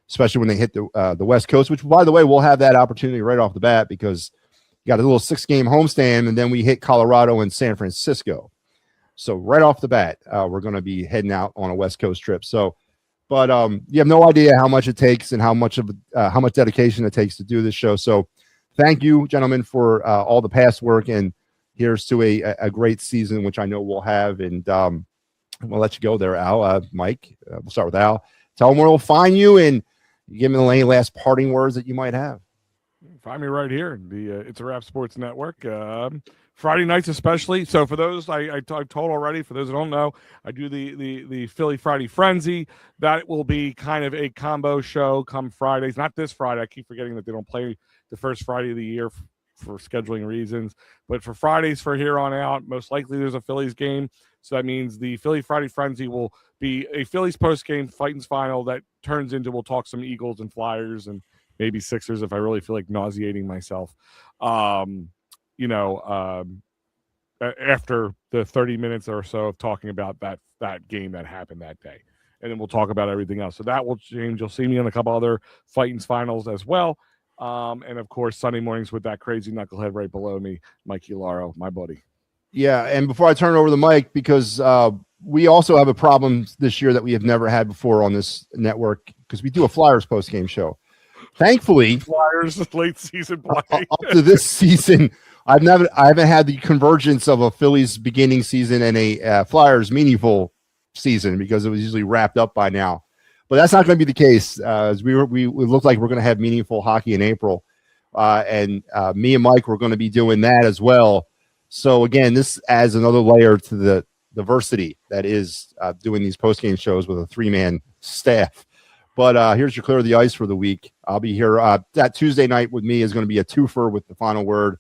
especially when they hit the West Coast, which, by the way, we'll have that opportunity right off the bat because you got a little 6-game homestand, and then we hit Colorado and San Francisco. So right off the bat, we're going to be heading out on a West Coast trip. So, but you have no idea how much it takes and how much dedication it takes to do this show. So thank you, gentlemen, for all the past work, and here's to a great season, which I know we'll have. And we'll let you go there, Al. Mike, we'll start with Al. Tell them where we'll find you, and give me any last parting words that you might have. Find me right here, the It's a Wrap Sports Network. Friday nights especially. So for those I've told already, for those who don't know, I do the Philly Friday Frenzy. That will be kind of a combo show come Fridays. Not this Friday. I keep forgetting that they don't play the first Friday of the year for scheduling reasons. But for Fridays for here on out, most likely there's a Phillies game. So that means the Philly Friday Frenzy will be a Phillies post-game Phightins Phinal that turns into, we'll talk some Eagles and Flyers and maybe Sixers if I really feel like nauseating myself. After the 30 minutes or so of talking about that game that happened that day. And then we'll talk about everything else. So that will change. You'll see me on a couple other Phightins Finals as well. And, of course, Sunday mornings with that crazy knucklehead right below me, Mike Ularo, my buddy. Yeah, and before I turn over the mic, because we also have a problem this year that we have never had before on this network, because we do a Flyers post-game show. Thankfully, Flyers late season play. Up to this season, I haven't had the convergence of a Phillies beginning season and a Flyers meaningful season, because it was usually wrapped up by now. But that's not going to be the case. As we look like we're going to have meaningful hockey in April, and me and Mike were going to be doing that as well. So again, this adds another layer to the diversity that is doing these post-game shows with a 3-man staff. But here's your clear of the ice for the week. I'll be here. That Tuesday night with me is going to be a twofer with the final word.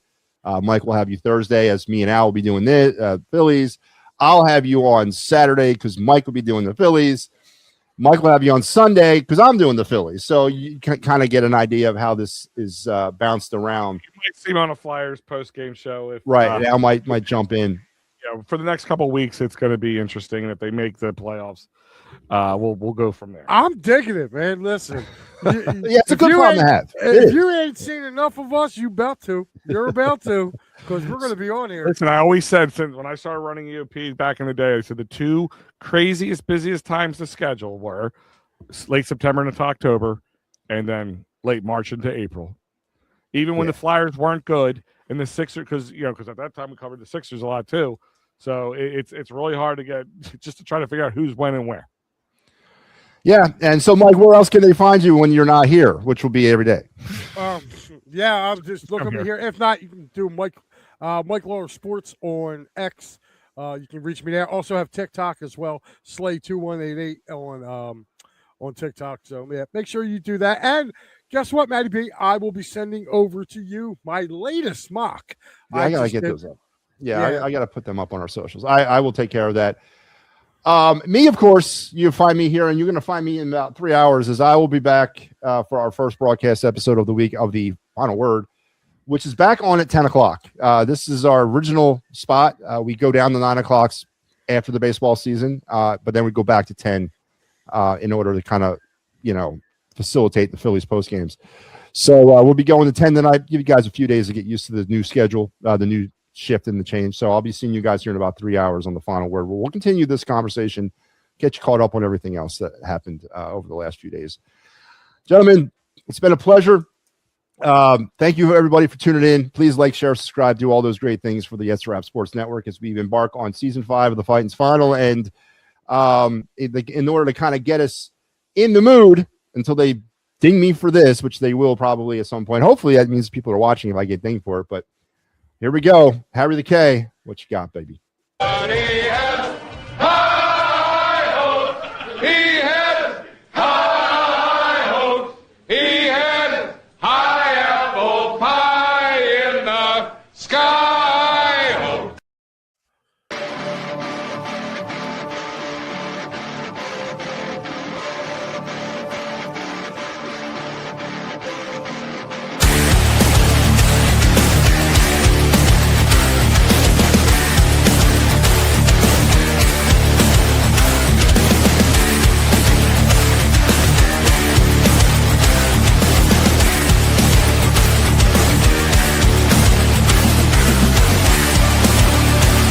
Mike will have you Thursday, as me and Al will be doing this Phillies. I'll have you on Saturday because Mike will be doing the Phillies. Mike will have you on Sunday because I'm doing the Phillies. So you can kind of get an idea of how this is bounced around. You might see me on a Flyers post-game show. If, right. Al might jump in. Yeah, for the next couple of weeks, it's going to be interesting. And if they make the playoffs, we'll go from there. I'm digging it, man. Listen, yeah, it's a good problem to have. If you ain't seen enough of us, you're about to, because we're going to be on here. Listen, I always said, since when I started running EOP back in the day, I said the two craziest, busiest times to schedule were late September into October, and then late March into April. Even when the Flyers weren't good, and the Sixers, because at that time we covered the Sixers a lot too. So it's really hard to get just to try to figure out who's when and where. Yeah, and so Mike, where else can they find you when you're not here, which will be every day? Yeah, I'm just looking here. If not, you can do Mike Lawler Sports on X. You can reach me there. Also have TikTok as well, Slay2188 on TikTok. So yeah, make sure you do that. And guess what, Matty B? I will be sending over to you my latest mock. Yeah, I gotta get those up. Yeah. I gotta put them up on our socials. I will take care of that. Me, of course, you find me here, and you're going to find me in about 3 hours as I will be back for our first broadcast episode of the week of the Final Word, which is back on at 10 o'clock. This is our original spot. We go down to 9 o'clock after the baseball season, but then we go back to 10 in order to kind of, facilitate the Phillies post games. So we'll be going to 10 tonight. Give you guys a few days to get used to the new schedule, the new shift and the change. So I'll be seeing you guys here in about 3 hours on the Final Word. We'll continue this conversation, get you caught up on everything else that happened over the last few days. Gentlemen, it's been a pleasure. Thank you everybody for tuning in. Please like, share, subscribe, do all those great things for the Yes Rap Sports Network as we embark on season 5 of the Phightins Phinal. And in order to kind of get us in the mood until they ding me for this, which they will probably at some point. Hopefully that means people are watching if I get dinged for it, but here we go. Harry the K. What you got, baby? He had high hopes. He had high hopes. He had high apple pie in the sky.